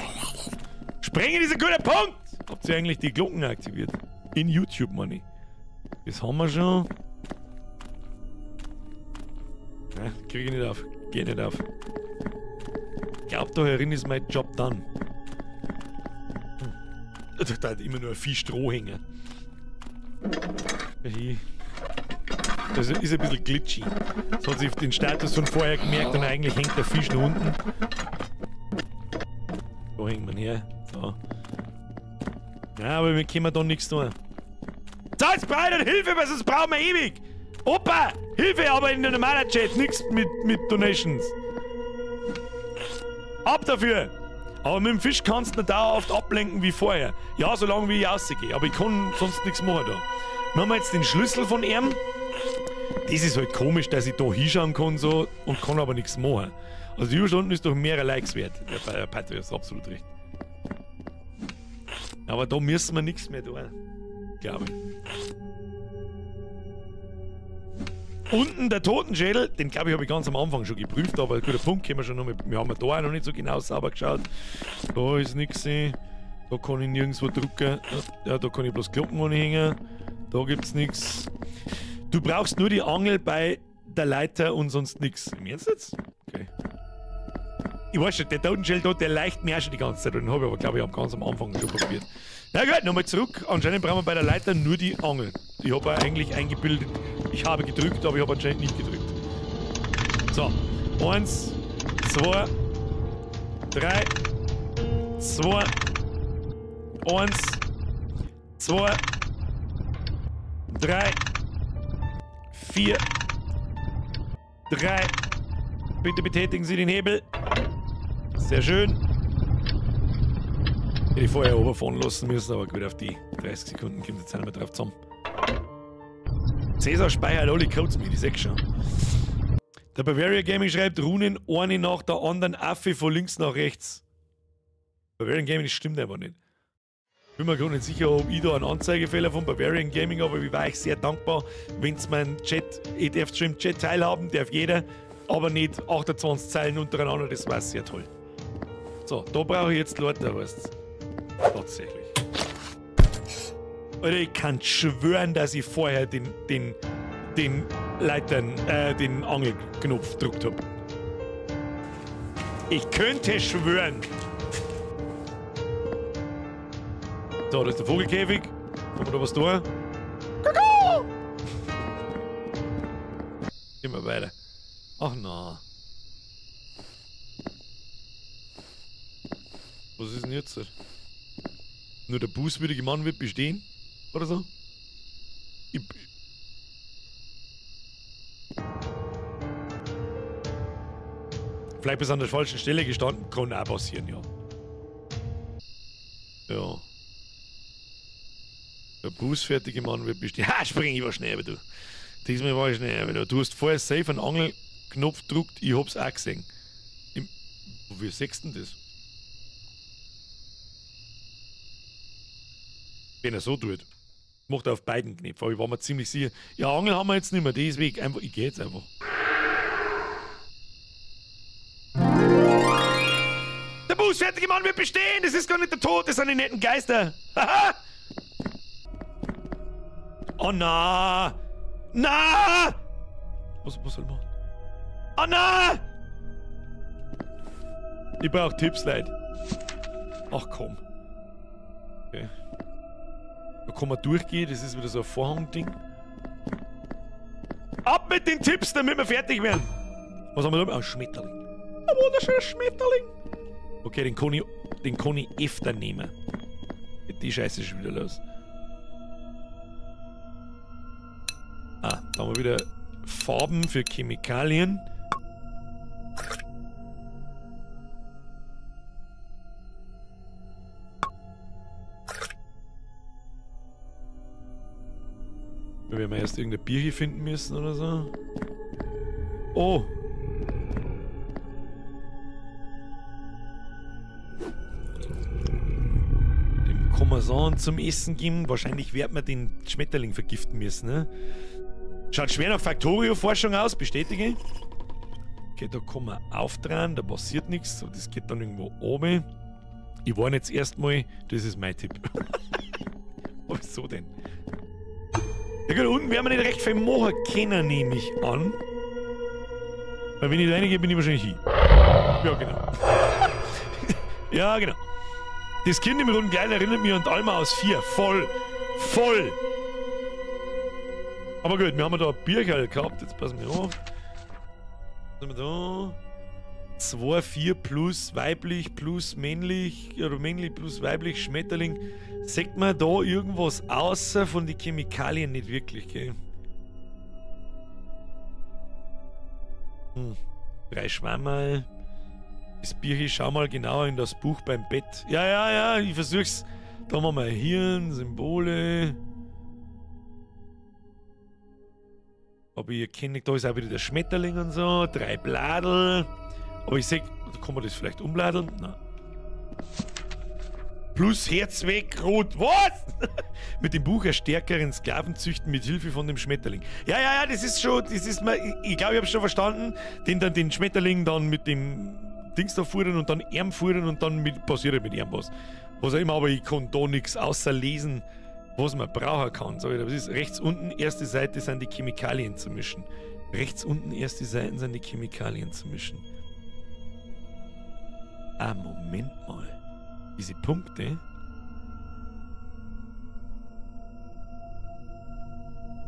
Sprengen ist ein guter Punkt! Habt ihr eigentlich die Glocken aktiviert? In YouTube, Money. Das haben wir schon. Ja, krieg ich nicht auf. Geh nicht auf. Glaubt da herin ist mein Job dann. Da hat immer nur viel Stroh hängen. Das ist ein bisschen glitchy. Das hat sich den Status von vorher gemerkt und eigentlich hängt der Fisch noch unten. Da hängt man her. So. Ja, aber wir können da nichts tun. Salzbreit und Hilfe, weil sonst brauchen wir ewig! Opa! Hilfe, aber in der normalen Chat, nichts mit Donations. Ab dafür! Aber mit dem Fisch kannst du dauerhaft ablenken wie vorher. Ja, solange wie ich rausgehe. Aber ich kann sonst nichts machen da. Dann haben wir jetzt den Schlüssel von ihm. Das ist halt komisch, dass ich da hinschauen kann so und kann aber nichts machen. Also die Überstunden ist doch mehrere Likes wert. Der Patrick ist absolut recht. Aber da müssen wir nichts mehr tun. Glaube ich. Unten der Totenschädel, den glaube ich habe ich ganz am Anfang schon geprüft, aber ein guter Punkt, können wir schon noch mit, wir haben da auch noch nicht so genau sauber geschaut. Da ist nichts, da kann ich nirgendwo drücken, ja, da kann ich bloß Glocken anhängen, da gibt es nichts. Du brauchst nur die Angel bei der Leiter und sonst nichts. Im Ernst jetzt? Okay. Ich weiß schon, der Totenschädel der leicht mehr schon die ganze Zeit, den habe ich aber glaube ich ganz am Anfang schon probiert. Na gut, nochmal zurück. Anscheinend brauchen wir bei der Leiter nur die Angel. Ich habe eigentlich eingebildet, ich habe gedrückt, aber ich habe anscheinend nicht gedrückt. So, 1, 2, 3, 2, 1, 2, 3, 4, 3. Bitte betätigen Sie den Hebel. Sehr schön. Hätte ich vorher runterfahren lassen müssen, aber gut, auf die 30 Sekunden kommt jetzt nicht mehr drauf zusammen. Cäsar speichert alle Codes mit, ich seh's schon. Der Bavaria Gaming schreibt Runen eine nach der anderen Affe von links nach rechts. Bavarian Gaming, das stimmt einfach nicht. Ich bin mir gar nicht sicher, ob ich da einen Anzeigefehler von Bavarian Gaming habe, aber ich war euch sehr dankbar, wenn es meinen Chat, ihr dürft schon im Chat teilhaben, darf jeder, aber nicht 28 Zeilen untereinander, das war sehr toll. So, da brauche ich jetzt Leute, weißt du. Tatsächlich. Alter, ich kann schwören, dass ich vorher den Leitern, den Angelknopf gedrückt habe. Ich könnte schwören. So, da ist der Vogelkäfig. Kann man da was tun? Kakao! Immer weiter. Ach na. Was ist denn jetzt? Nur der bußwürdige Mann wird bestehen? Oder so? Vielleicht bist du an der falschen Stelle gestanden, kann auch passieren, ja. Ja. Der bußfertige Mann wird bestehen. Ha, spring ich mal schnell, aber du. Diesmal war ich schneller, weil du hast vorher safe einen Angelknopf gedrückt, ich hab's auch gesehen. Wie siehst du denn das? Wenn er so tut. Macht er auf beiden Knöpfen, aber ich war mir ziemlich sicher. Ja, Angel haben wir jetzt nicht mehr, die ist weg. Einfach, ich geh jetzt einfach. Der bußfertige Mann wird bestehen, das ist gar nicht der Tod, das sind die netten Geister. Haha! Oh na! Na! Was soll man machen? Oh na! Ich brauch Tipps, Leute. Ach komm. Okay. Da kann man durchgehen, das ist wieder so ein Vorhang-Ding. Ab mit den Tipps, damit wir fertig werden. Was haben wir da? Ein Schmetterling. Ein wunderschöner Schmetterling. Okay, den kann ich öfter nehmen. Die Scheiße ist schon wieder los. Ah, da haben wir wieder Farben für Chemikalien. Da werden wir erst irgendein Bier hier finden müssen oder so. Oh! Dem Kommissar zum Essen geben. Wahrscheinlich wird man den Schmetterling vergiften müssen, ne? Schaut schwer nach Factorio-Forschung aus, bestätige. Okay, da kann man aufdrehen, da passiert nichts. So, das geht dann irgendwo oben. Ich warne jetzt erstmal, das ist mein Tipp. Wieso denn? Ja gut, unten werden wir nicht recht viel machen können, nehme ich an. Weil wenn ich da reingehe, bin ich wahrscheinlich hin. Ja, genau. Ja, genau. Das Kind im runden Kleid erinnert mich an Alma aus 4. Voll. Voll. Aber gut, wir haben da ein Bierkerl gehabt. Jetzt passen wir auf. Was haben wir da? 2, 4 plus weiblich plus männlich. Oder männlich plus weiblich, Schmetterling. Sagt man da irgendwas außer von den Chemikalien nicht wirklich, gell? 3 Schwammerl. Das Bierchen, schau mal genauer in das Buch beim Bett. Ja, ich versuch's. Da haben wir Hirn, Symbole. Aber ihr kennt, da ist auch wieder der Schmetterling und so. 3 Bladel. Aber ich sag, kann man das vielleicht umbladeln? Nein. Plus Herz weg, rot. Was? Mit dem Buch stärkeren Sklavenzüchten mit Hilfe von dem Schmetterling. Ja, das ist schon, das ist mal, ich glaube, ich habe schon verstanden, den Schmetterling dann mit dem Dings da fuhren und dann Arm fuhren und dann passiert mit ihm was. Was auch immer, aber ich kann da nichts außer lesen, was man brauchen kann. So, das ist rechts unten, erste Seite sind die Chemikalien zu mischen. Rechts unten, erste Seiten sind die Chemikalien zu mischen. Ah, Moment mal. Diese Punkte.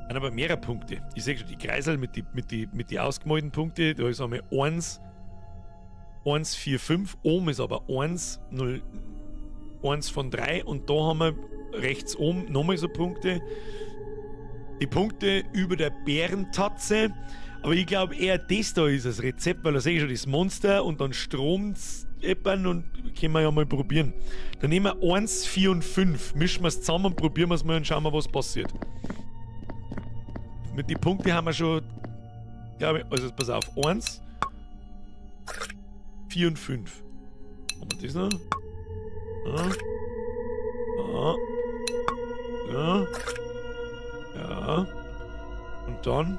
Sind aber mehrere Punkte. Ich sehe schon, die Kreisel mit die ausgemalten Punkten, da ist einmal 1, 1, 4, 5. Oben ist aber 1, 0, 1 von 3 und da haben wir rechts oben nochmal so Punkte. Die Punkte über der Bärentatze. Aber ich glaube eher das da ist das Rezept, weil da sehe ich schon das Monster und dann stromt's und können wir ja mal probieren. Dann nehmen wir 1, 4 und 5, mischen wir es zusammen und probieren wir es mal und schauen wir, was passiert. Mit den Punkten haben wir schon, glaube ich, also pass auf, 1, 4 und 5. Haben wir das noch? Ja. Und dann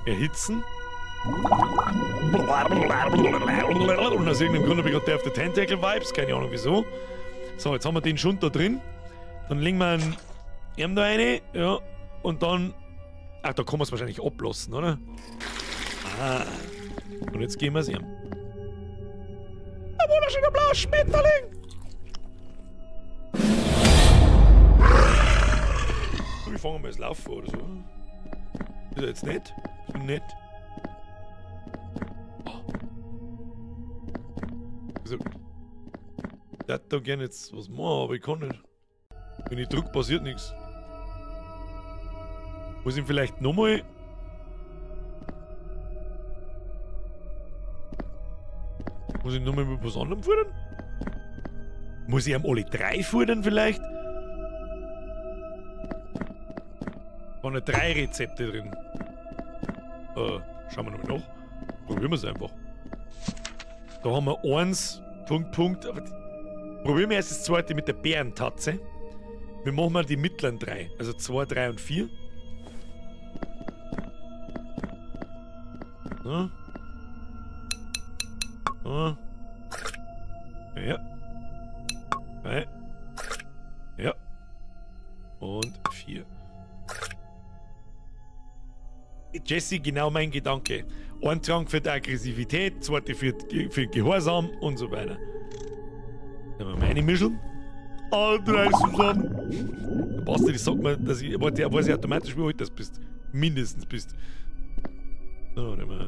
erhitzen. Und aus irgendeinem Grund habe ich gerade der auf der Tentacle-Vibes, keine Ahnung wieso. So, jetzt haben wir den Schund da drin. Dann legen wir einen Arm da rein, ja, und dann. Ach, da kann man es wahrscheinlich ablassen, oder? Ah. Und jetzt gehen wir es ihm. Ein wunderschöner blauer Schmetterling! Wir fangen mal das Laufen oder so. Ist er jetzt nett? Ist er nett? Also, ich hätte da gerne jetzt was machen, aber ich kann nicht. Wenn ich drücke, passiert nichts. Muss ich vielleicht nochmal. Muss ich nochmal mit was anderem fordern? Muss ich ihm alle 3 fordern vielleicht? waren ja 3 Rezepte drin. Schauen wir nochmal nach. Probieren wir es einfach. Da haben wir 1, Punkt. Aber probieren wir erst das zweite mit der Bärentatze. Wir machen mal die mittleren 3. Also 2, 3 und 4. So. So. Ja. 3. Ja. Und 4. Jesse, genau mein Gedanke. Ein Trank für die Aggressivität, zweite für Gehorsam und so weiter. Dann haben wir meine Mischung. Alle 3 zusammen. Der Basti, das sagt mir, dass ich weiß ich automatisch, wie alt das bist. Mindestens bist. So, dann haben wir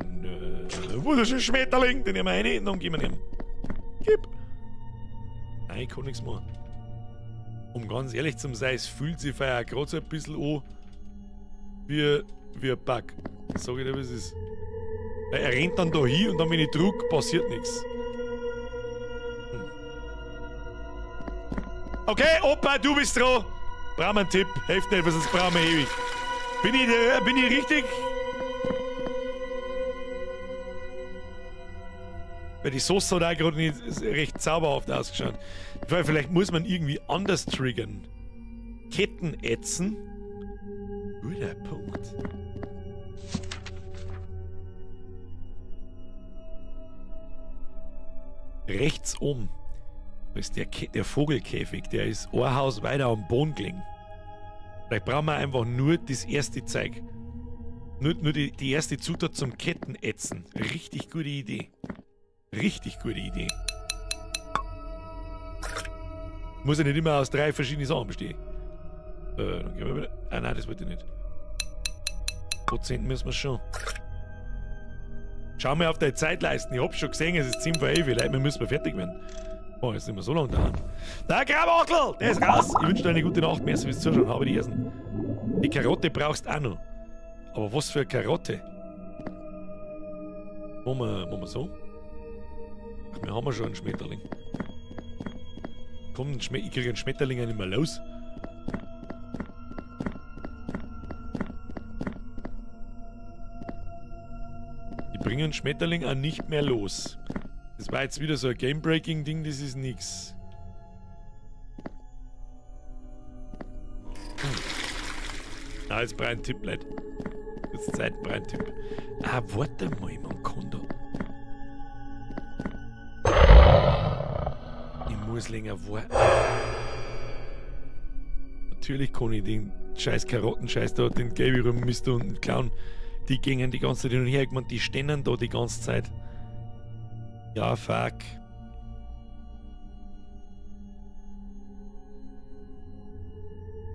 einen wunderschönen Schmetterling, den nehmen wir rein und dann gehen wir nehmen. Gib. Nein, ich kann nichts machen. Um ganz ehrlich zu sein, es fühlt sich vorher gerade so ein bisschen an wie ein Bug. Sag ich dir, wie es ist. Weil er rennt dann da hin und dann, wenn ich drück, passiert nichts. Okay, Opa, du bist dran. Brauchen wir einen Tipp. Helft nicht, sonst brauchen wir ewig. Bin ich richtig? Weil die Sauce hat auch gerade nicht recht zauberhaft ausgeschaut. Vielleicht muss man irgendwie anders triggern. Ketten ätzen. Guter Punkt. Rechts oben ist der Vogelkäfig, der ist ein Haus weiter am Boden gelegen. Vielleicht brauchen wir einfach nur das erste Zeug. Nur die erste Zutat zum Kettenätzen. Richtig gute Idee. Richtig gute Idee. Muss ja nicht immer aus 3 verschiedenen Sachen bestehen. Dann gehen wir wieder. Ah nein, das wollte ich nicht. Prozent müssen wir schon. Schau mal auf deine Zeitleisten. Ich hab schon gesehen, es ist 10 vor 11. Leute, wir müssen fertig werden. Oh, jetzt sind wir so lange da. Der Grabachtel, der ist raus. Ich wünsche dir eine gute Nacht. Merci fürs Zuschauen. Habe die Essen. Die Karotte brauchst du auch noch. Aber was für eine Karotte? Machen wir so. Ach, wir haben ja schon einen Schmetterling. Komm, ich kriege einen Schmetterling nicht mehr los. Die bringen einen Schmetterling auch nicht mehr los. Das war jetzt wieder so ein Game-Breaking-Ding, das ist nix. Ah, jetzt brauche ich einen Tipp, Leute. Jetzt Zeit, brauche ich einen Tipp. Ah, warte mal, man kann da. Ich muss länger warten. Natürlich kann ich den scheiß Karottenscheiß da, den Gaby Mist und klauen. Die gingen die ganze Zeit hin und her, ich meine, die stehen da die ganze Zeit. Ja, fuck.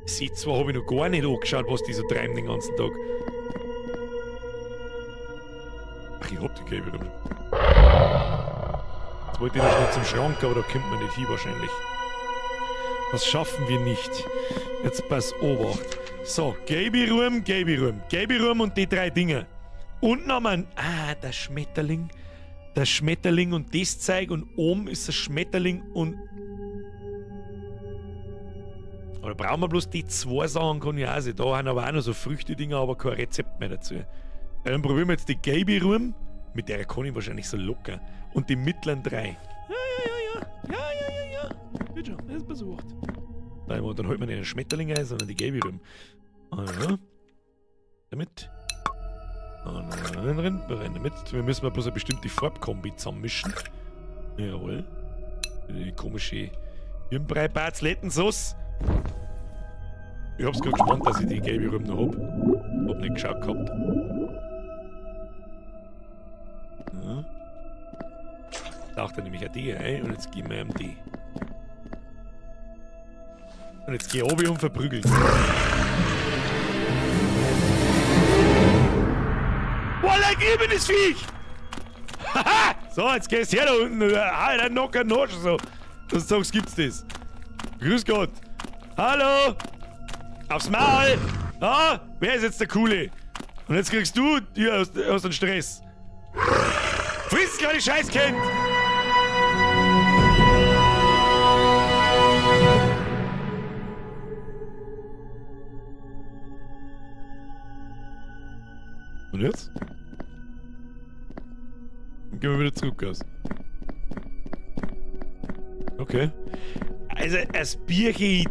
Sie zwar habe ich noch gar nicht angeschaut, was die so treiben den ganzen Tag. Ach, ich hab die Gaby schon. Jetzt wollte ich noch schnell zum Schrank, aber da kommt man nicht hin wahrscheinlich. Das schaffen wir nicht. Jetzt pass Obacht. So, Gaby Rum und die 3 Dinger. Unten haben wir ein... Ah, der Schmetterling. Der Schmetterling und das Zeug und oben ist der Schmetterling und... Oder brauchen wir bloß die 2 Sachen, kann ich auch sehen. Da haben aber auch noch so Früchte-Dinger, aber kein Rezept mehr dazu. Ja, dann probieren wir jetzt die Gaby Rum. Mit der kann ich wahrscheinlich so locker. Und die mittleren 3. Ja. Wird schon, das ist besucht. Nein, dann holt man nicht den Schmetterling ein, sondern die Gaby Rum. Ja. Damit. Damit. Wir müssen mal bloß eine bestimmte Farbkombi zusammenmischen. Jawohl. Die komische Hirnbrei-Barzlettensauce. Ich hab's gerade gespannt, dass ich die Gaby Rum noch hab. Hab nicht geschaut gehabt. Ja. Dachte nämlich auch die ein und jetzt geben wir ihm die. Und jetzt geh oben und verprügeln. Voila, gib mir das Viech! Haha! So, jetzt gehst du her da unten. Alter, knocker Notch so. Du sagst, gibt's das? Grüß Gott. Hallo! Aufs Maul! Ah, wer ist jetzt der Coole? Und jetzt kriegst du hier aus dem Stress. Friss, kleine Scheißkind! Und jetzt? Dann gehen wir wieder zurück aus. Okay. Also, das Bierchen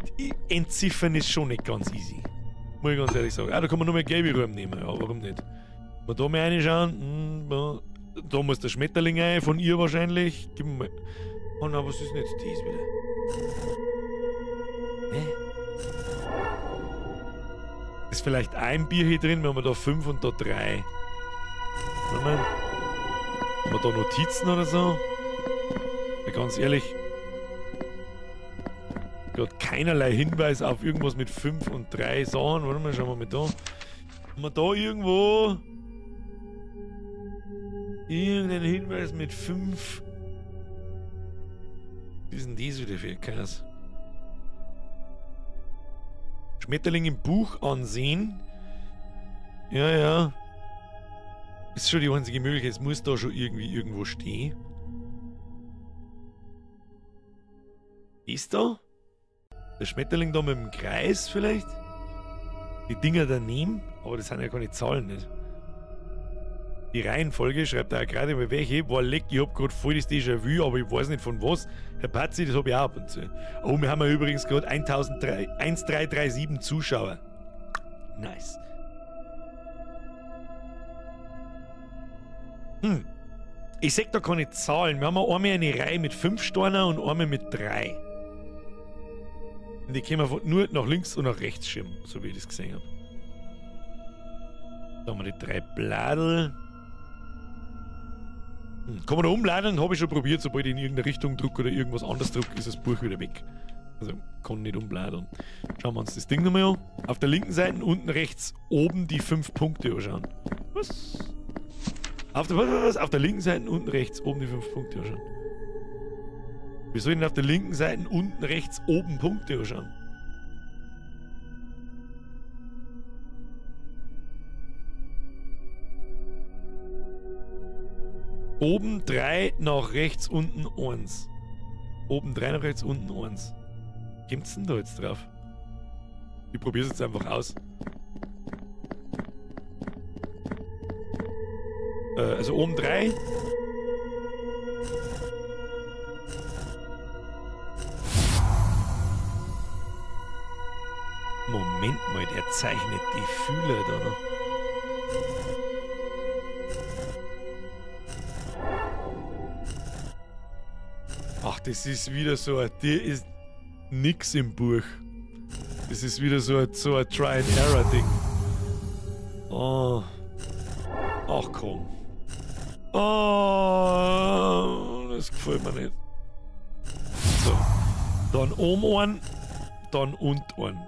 entziffern ist schon nicht ganz easy. Muss ich ganz ehrlich sagen. Ah, da kann man nur mehr gelbe Räume nehmen. Ja, warum nicht? Mal da mal reinschauen. Da muss der Schmetterling rein, von ihr wahrscheinlich. Gib mir mal. Oh nein, was ist denn jetzt das wieder? Hä? Ist vielleicht ein Bier hier drin, wenn wir da 5 und da 3. Warte mal. Haben wir da Notizen oder so? Ja, ganz ehrlich. Gerade keinerlei Hinweis auf irgendwas mit 5 und 3 Sachen. Warte mal, schauen wir mal da. Haben wir da irgendwo irgendeinen Hinweis mit 5? Was ist denn das wieder für ein Kass? Schmetterling im Buch ansehen. Ja, ja. Ist schon die einzige Möglichkeit. Es muss da schon irgendwie irgendwo stehen. Ist da? Der Schmetterling da mit dem Kreis vielleicht? Die Dinger daneben? Aber das sind ja keine Zahlen, nicht? Die Reihenfolge schreibt er gerade mal welche. War leck, ich hab gerade voll das Déjà-vu, aber ich weiß nicht von was. Herr Patzi, das hab ich auch ab und zu. Oh, wir haben ja übrigens gerade 1337 Zuschauer. Nice. Ich seh da keine Zahlen. Wir haben einmal eine Reihe mit 5 Sternen und einmal mit 3. Und die können wir nur nach links und nach rechts schieben, so wie ich das gesehen habe. Da haben wir die 3 Bladel. Kann man da umladen, habe ich schon probiert, sobald ich in irgendeine Richtung drücke oder irgendwas anderes drücke, ist das Buch wieder weg. Also kann nicht umbladern. Schauen wir uns das Ding nochmal an. Auf der linken Seite unten rechts oben die 5 Punkte anschauen. Was? Auf der linken Seite unten rechts oben die 5 Punkte anschauen. Wie soll ich denn auf der linken Seite unten rechts oben Punkte anschauen? Oben 3, nach rechts, unten 1. Oben 3, nach rechts, unten 1. Kommt's denn da jetzt drauf? Ich probier's jetzt einfach aus. Also oben 3. Moment mal, der zeichnet die Fühler da noch. Ach, das ist wieder so ein... Der ist nix im Buch. Das ist wieder so ein Try-and-Error-Ding. Oh. Ach komm. Oh, das gefällt mir nicht. So. Dann oben einen, dann unten einen.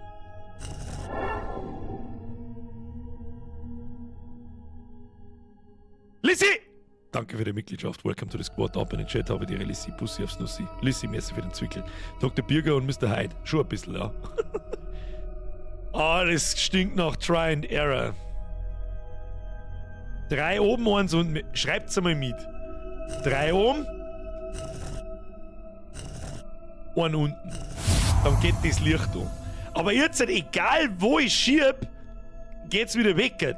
Lissy! Danke für die Mitgliedschaft. Welcome to the Squad. Ab in den Chat habe ich dir Lissy. Pussy aufs Nussi. Lissy, merci für den Zwickel. Dr. Birger und Mr. Hyde. Schon ein bisschen, ja. Ah, das stinkt nach Try and Error. 3 oben, 1 unten. Schreibt's einmal mit. 3 oben. 1 unten. Dann geht das Licht um. Aber jetzt, egal wo ich schieb, geht's wieder weg.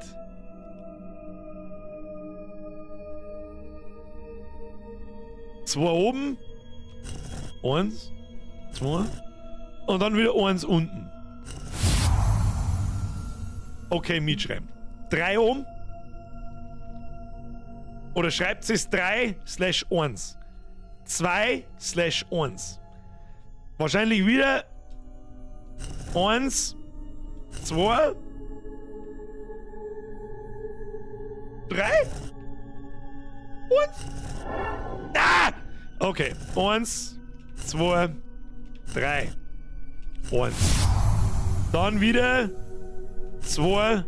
2 oben. 1. 2. Und dann wieder 1 unten. Okay, mitschreiben. 3 oben. Oder schreibt es 3/1. 2/1. Wahrscheinlich wieder 1, 2, 3. 1. Ah! Okay. 1, 2, 3. 1. Dann wieder 2,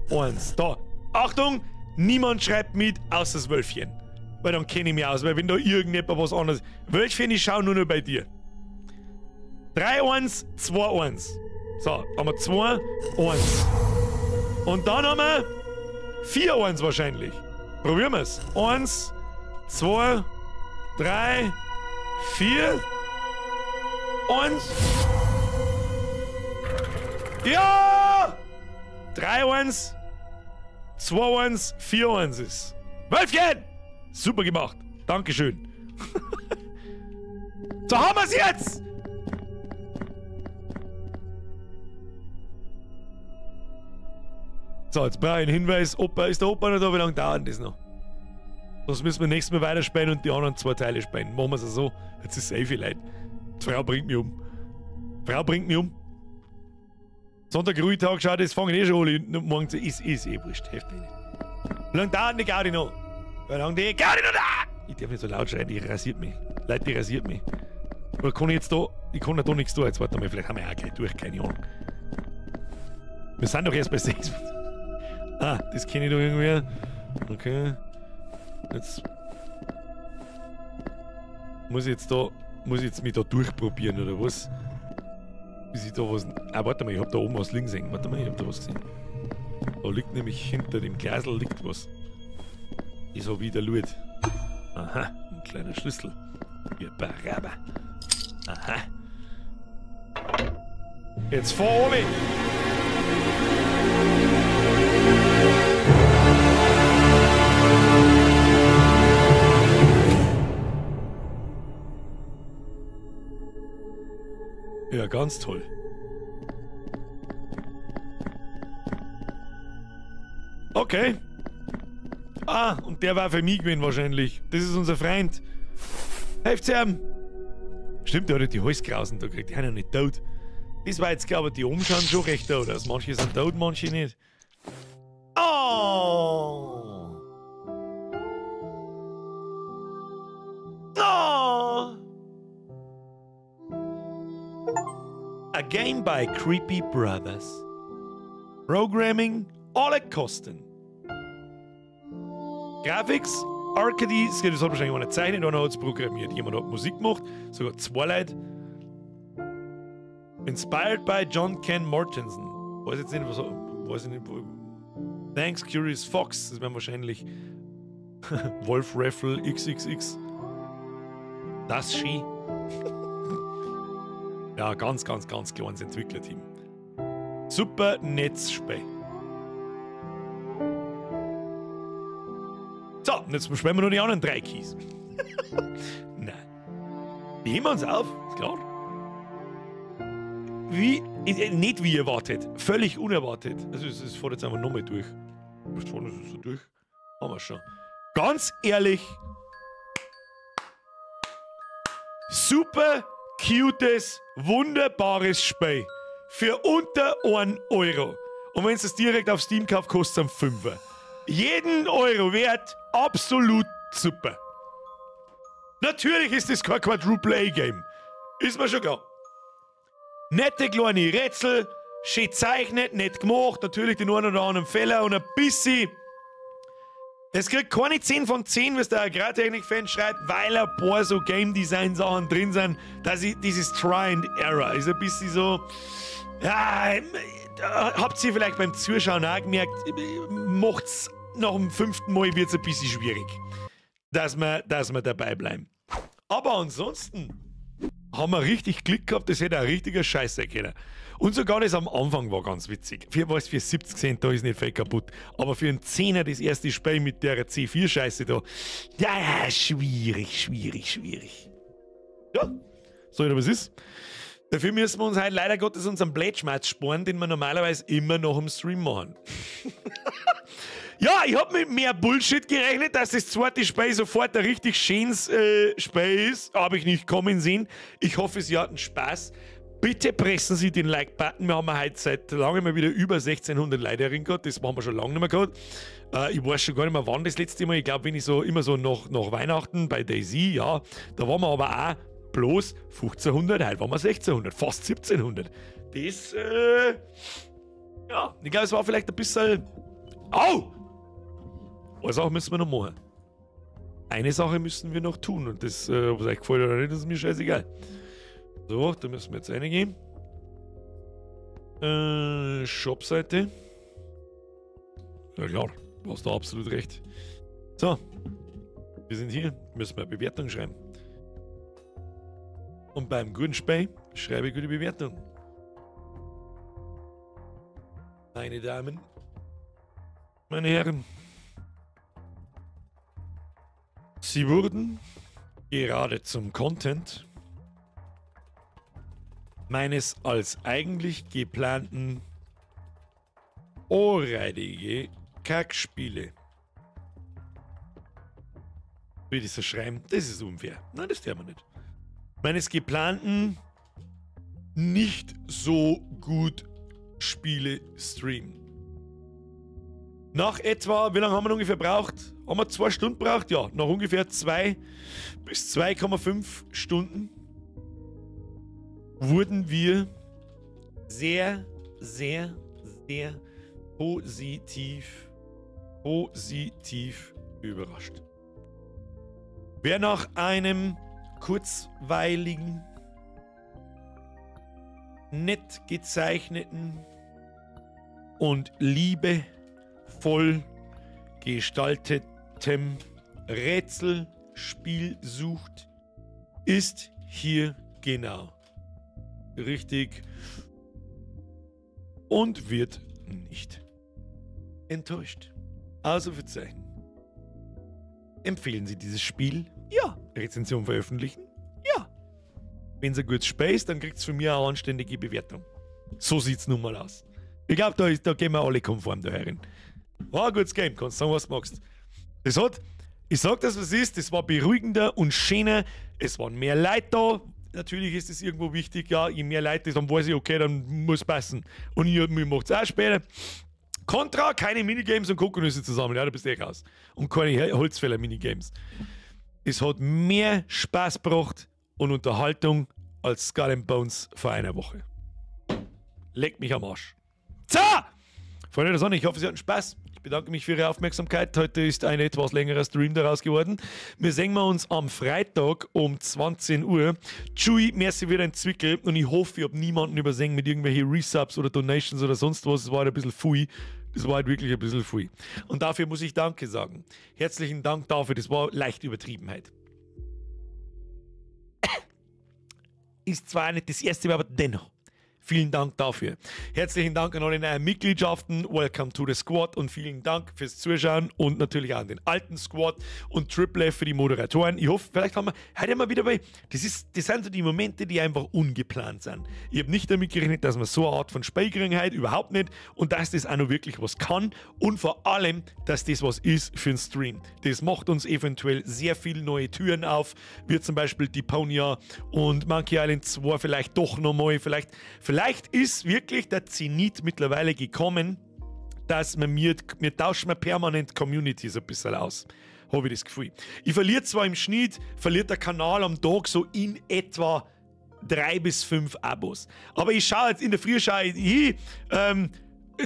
1. Da. Achtung! Niemand schreibt mit, außer das Wölfchen. Weil dann kenne ich mich aus. Weil wenn da irgendjemand was anderes... Wölfchen, ich schau nur bei dir. 3, 1, 2, 1. So, haben wir 2, 1. Und dann haben wir 4, 1 wahrscheinlich. Probieren wir es. 1, 2, 3, 4, 1. Ja! 3, 1, 2141 ist. Wölfchen! Super gemacht. Dankeschön. So haben wir's jetzt! So, jetzt brauche ich einen Hinweis. Opa, ist der Opa noch da? Wie lange dauert das noch? Sonst müssen wir nächstes Mal weiterspielen und die anderen 2 Teile spielen. Machen wir es so. Jetzt ist safe, Leute. Die Frau bringt mich um. Frau bringt mich um. Sonntag, Ruhetag, schau, das fangen schon alle. Morgen ist eh wurscht. Hilft mir nicht. Wie lange dauert die Gaudi noch? Wie lange die Gaudi noch da? Ich darf nicht so laut schreien, die rasiert mich. Leute, die rasiert mich. Oder kann ich jetzt da. Ich kann da nichts tun. Jetzt warte mal, vielleicht haben wir ja gleich durch, keine Ahnung. Wir sind doch erst bei 6. Ah, das kenne ich doch irgendwie. Okay. Jetzt. Muss ich jetzt mich da durchprobieren, oder was? Bis ich da was. Ah, warte mal, ich hab da oben was links hängen. Warte mal, ich hab da was gesehen. Da liegt nämlich hinter dem Glasl liegt was. Ist so wie der Lut. Aha, ein kleiner Schlüssel. Ja, Baraba. Aha. Jetzt fahr alle! Ja, ganz toll. Okay. Ah, und der war für mich gewesen wahrscheinlich. Das ist unser Freund. Helft's ihm. Stimmt, der hat die Halskrausen da gekriegt. Die haben ja nicht tot. Das war jetzt, glaube ich, die oben schauen schon recht tot aus. Manche sind tot, manche nicht. Oh! Oh! A game by Creepy Brothers. Programming, alle Kosten. Graphics, Arcady, das hat wahrscheinlich einer gezeichnet, einer hat es programmiert. Jemand hat Musik gemacht, sogar 2 Leute. Inspired by John Ken Mortensen. Weiß jetzt nicht, was. Weiß ich nicht. Thanks, Curious Fox. Das wäre wahrscheinlich Wolf Raffle XXX. Das Ski. Ja, ganz kleines Entwicklerteam. Super Netzspiel. So, und jetzt spielen wir noch die anderen 3 Keys. Nein. Die heben wir uns auf, ist klar. Nicht wie erwartet, völlig unerwartet. Also es fährt jetzt einfach nochmal durch. Was fährt das so durch? Haben wir schon. Ganz ehrlich, super cutes, wunderbares Spiel. Für unter 1 Euro. Und wenn es das direkt auf Steam kauft, kostet es 5. Jeden Euro wert, absolut super. Natürlich ist das kein Quadruple-A-Game. Ist mir schon klar. Nette kleine Rätsel, schön zeichnet, nett gemacht, natürlich den einen oder anderen Fehler und ein bisschen. Es kriegt keine 10 von 10, was der Agrartechnik-Fan schreibt, weil ein paar so Game-Design-Sachen drin sind, dass ich dieses Try and Error ist ein bisschen so. Ja, habt ihr vielleicht beim Zuschauen auch gemerkt, macht's nach dem 5. Mal wird's ein bisschen schwierig, dass wir dabei bleiben. Aber ansonsten haben wir richtig Glück gehabt, das hätte ein richtiger Scheiß sein können. Und sogar das am Anfang war ganz witzig. Für 70 Cent, da ist nicht viel kaputt. Aber für einen 10er das erste Spiel mit der C4-Scheiße da, ja, schwierig. Ja, so oder was ist? Dafür müssen wir uns halt leider Gottes unseren Blätschmerz sparen, den wir normalerweise immer noch im Stream machen. Ja, ich hab mit mehr Bullshit gerechnet, dass das zweite Spiel sofort ein richtig schönes Spiel ist. Habe ich nicht kommen sehen. Ich hoffe, Sie hatten Spaß. Bitte pressen Sie den Like-Button. Wir haben heute seit langem mal wieder über 1600 Leute herin gehabt. Das haben wir schon lange nicht mehr gehabt. Ich weiß schon gar nicht mehr, wann das letzte Mal. Ich glaube, wenn ich so immer so nach Weihnachten bei Daisy, ja, da waren wir aber auch bloß 1500. Heute waren wir 1600, fast 1700. Das, ja, ich glaube, es war vielleicht ein bisschen. Au! Eine Sache müssen wir noch machen. Eine Sache müssen wir noch tun. Und das, ob es euch gefällt oder nicht, das ist mir scheißegal. So, da müssen wir jetzt reingehen. Shop-Seite. Ja klar, du hast da absolut recht. So, wir sind hier. Müssen wir eine Bewertung schreiben. Und beim guten Spiel schreibe ich gute Bewertung. Meine Damen Meine Herren, Sie wurden gerade zum Content meines als eigentlich geplanten ohrreidige Kackspiele. Will ich so schreiben? Das ist unfair. Nein, das tun wir nicht. Meines geplanten nicht so gut Spiele streamen. Nach etwa, wie lange haben wir ungefähr braucht? Haben wir 2 Stunden braucht? Ja, nach ungefähr 2 bis 2,5 Stunden wurden wir sehr, sehr, sehr positiv überrascht. Wer nach einem kurzweiligen, nett gezeichneten und liebevoll gestaltetem Rätselspiel sucht, ist hier genau richtig und wird nicht enttäuscht. Ausrufezeichen. Empfehlen Sie dieses Spiel? Ja. Rezension veröffentlichen? Ja. Wenn es ein gutes Spiel ist, dann kriegt es von mir eine anständige Bewertung. So sieht es nun mal aus. Ich glaube, da gehen wir alle konform da herin. War ein gutes Game, kannst sagen, was du magst. Ich sag das, was ist, das war beruhigender und schöner. Es waren mehr Leute da. Natürlich ist es irgendwo wichtig, ja, je mehr Leute, dann weiß ich, okay, dann muss es passen. Und ich mache es auch später. Contra, keine Minigames und Kokosnüsse zusammen, ja, da bist du eh raus. Und keine Holzfäller-Minigames. Es hat mehr Spaß gebracht und Unterhaltung als Skull and Bones vor einer Woche. Leckt mich am Arsch. So! Freunde der Sonne, ich hoffe, Sie hatten Spaß. Ich bedanke mich für Ihre Aufmerksamkeit. Heute ist ein etwas längerer Stream daraus geworden. Wir sehen uns am Freitag um 20 Uhr. Chewie, merci wieder ein Zwickel und ich hoffe, ich habe niemanden übersehen mit irgendwelchen Resubs oder Donations oder sonst was. Das war halt ein bisschen fui. Das war halt wirklich ein bisschen fui. Und dafür muss ich Danke sagen. Herzlichen Dank dafür, das war leicht Übertriebenheit. Ist zwar nicht das erste Mal, aber dennoch. Vielen Dank dafür. Herzlichen Dank an alle neuen Mitgliedschaften. Welcome to the Squad und vielen Dank fürs Zuschauen und natürlich auch an den alten Squad und Triple F für die Moderatoren. Ich hoffe, vielleicht haben wir heute mal wieder bei. Das sind so die Momente, die einfach ungeplant sind. Ich habe nicht damit gerechnet, dass man so eine Art von Spiel kriegen heute, überhaupt nicht. Und dass das auch noch wirklich was kann und vor allem, dass das was ist für einen Stream. Das macht uns eventuell sehr viele neue Türen auf, wie zum Beispiel Deponia und Monkey Island 2 vielleicht doch nochmal, vielleicht ist wirklich der Zenit mittlerweile gekommen, dass wir tauschen permanent Community so ein bisschen aus. Habe ich das Gefühl. Ich verliere zwar im Schnitt, verliert der Kanal am Tag so in etwa 3 bis 5 Abos. Aber ich schaue jetzt in der Früh,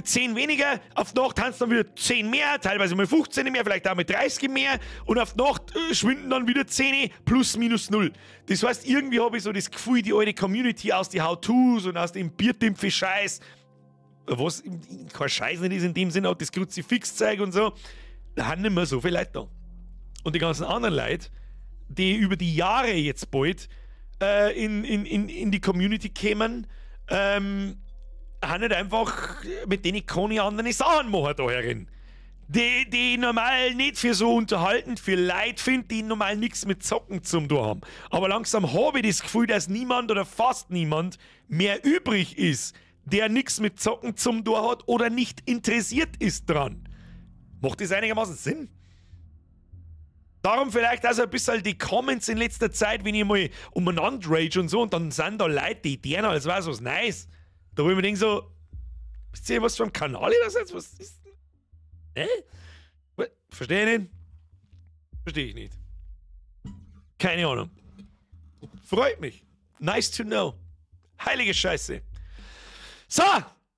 10 weniger, auf die Nacht haben es dann wieder 10 mehr, teilweise mal 15 mehr, vielleicht auch mal 30 mehr und auf die Nacht schwinden dann wieder 10 plus minus 0. Das heißt, irgendwie habe ich so das Gefühl, die alte Community aus den How-Tos und aus dem Biertimpfe-Scheiß, was kein Scheiß nicht ist in dem Sinne, auch das Kruzifix-Zeug und so, da haben nicht mehr so viele Leute da. Und die ganzen anderen Leute, die über die Jahre jetzt bald in die Community kämen, haben nicht einfach, mit denen keine anderen Sachen machen da herin. Die normal nicht für so unterhaltend, für Leute finden, die normal nichts mit Zocken zum tun haben. Aber langsam habe ich das Gefühl, dass niemand oder fast niemand mehr übrig ist, der nichts mit Zocken zum tun hat oder nicht interessiert ist dran. Macht das einigermaßen Sinn? Darum vielleicht also ein bisschen die Comments in letzter Zeit, wenn ich mal umeinander rage und so, und dann sind da Leute, die tun, als wäre es was Nice. Da wo ich mir denke so, wisst ihr, was für ein Kanal ihr das jetzt? Was ist denn? Verstehe ich nicht? Verstehe ich nicht. Keine Ahnung. Freut mich. Nice to know. Heilige Scheiße. So,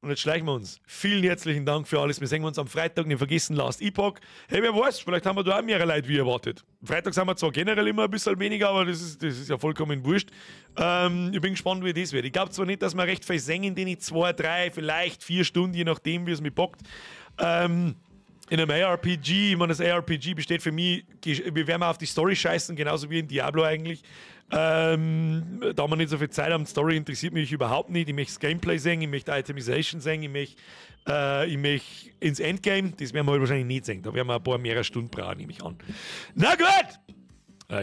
und jetzt schleichen wir uns. Vielen herzlichen Dank für alles. Wir sehen uns am Freitag. Nicht vergessen, Last Epoch. Hey, wer weiß, vielleicht haben wir da auch mehr Leute wie erwartet. Freitag sind wir zwar generell immer ein bisschen weniger, aber das ist ja vollkommen wurscht. Ich bin gespannt, wie das wird. Ich glaube zwar nicht, dass wir recht viel singen, in denen 2, 3, vielleicht 4 Stunden, je nachdem, wie es mir bockt. in einem ARPG, ich meine, das ARPG besteht für mich, wir werden mal auf die Story scheißen, genauso wie in Diablo eigentlich. Da haben wir nicht so viel Zeit haben, Story interessiert mich überhaupt nicht. Ich möchte das Gameplay sehen, ich möchte Itemization sehen, ich möchte ins Endgame, das werden wir halt wahrscheinlich nicht sehen. Da werden wir ein paar mehrere Stunden brauchen, nehme ich an. Na gut!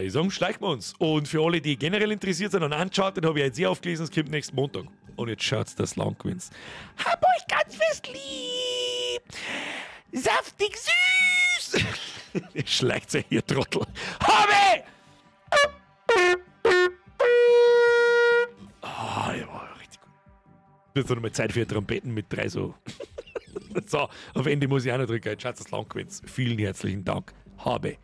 Ich sage, schleichen wir uns. Und für alle, die generell interessiert sind und anschaut, den habe ich jetzt sehr aufgelesen, es kommt nächsten Montag. Und jetzt schaut's, das Land gewinnt. Hab euch ganz fest lieb. Saftig süß. Jetzt schleicht sich hier, Trottel. Habe! Ja, richtig gut. Jetzt noch mal Zeit für Trompeten mit 3 so. So, auf Ende muss ich auch noch drücken. Jetzt schaut, das Land gewinnt. Vielen herzlichen Dank. Habe.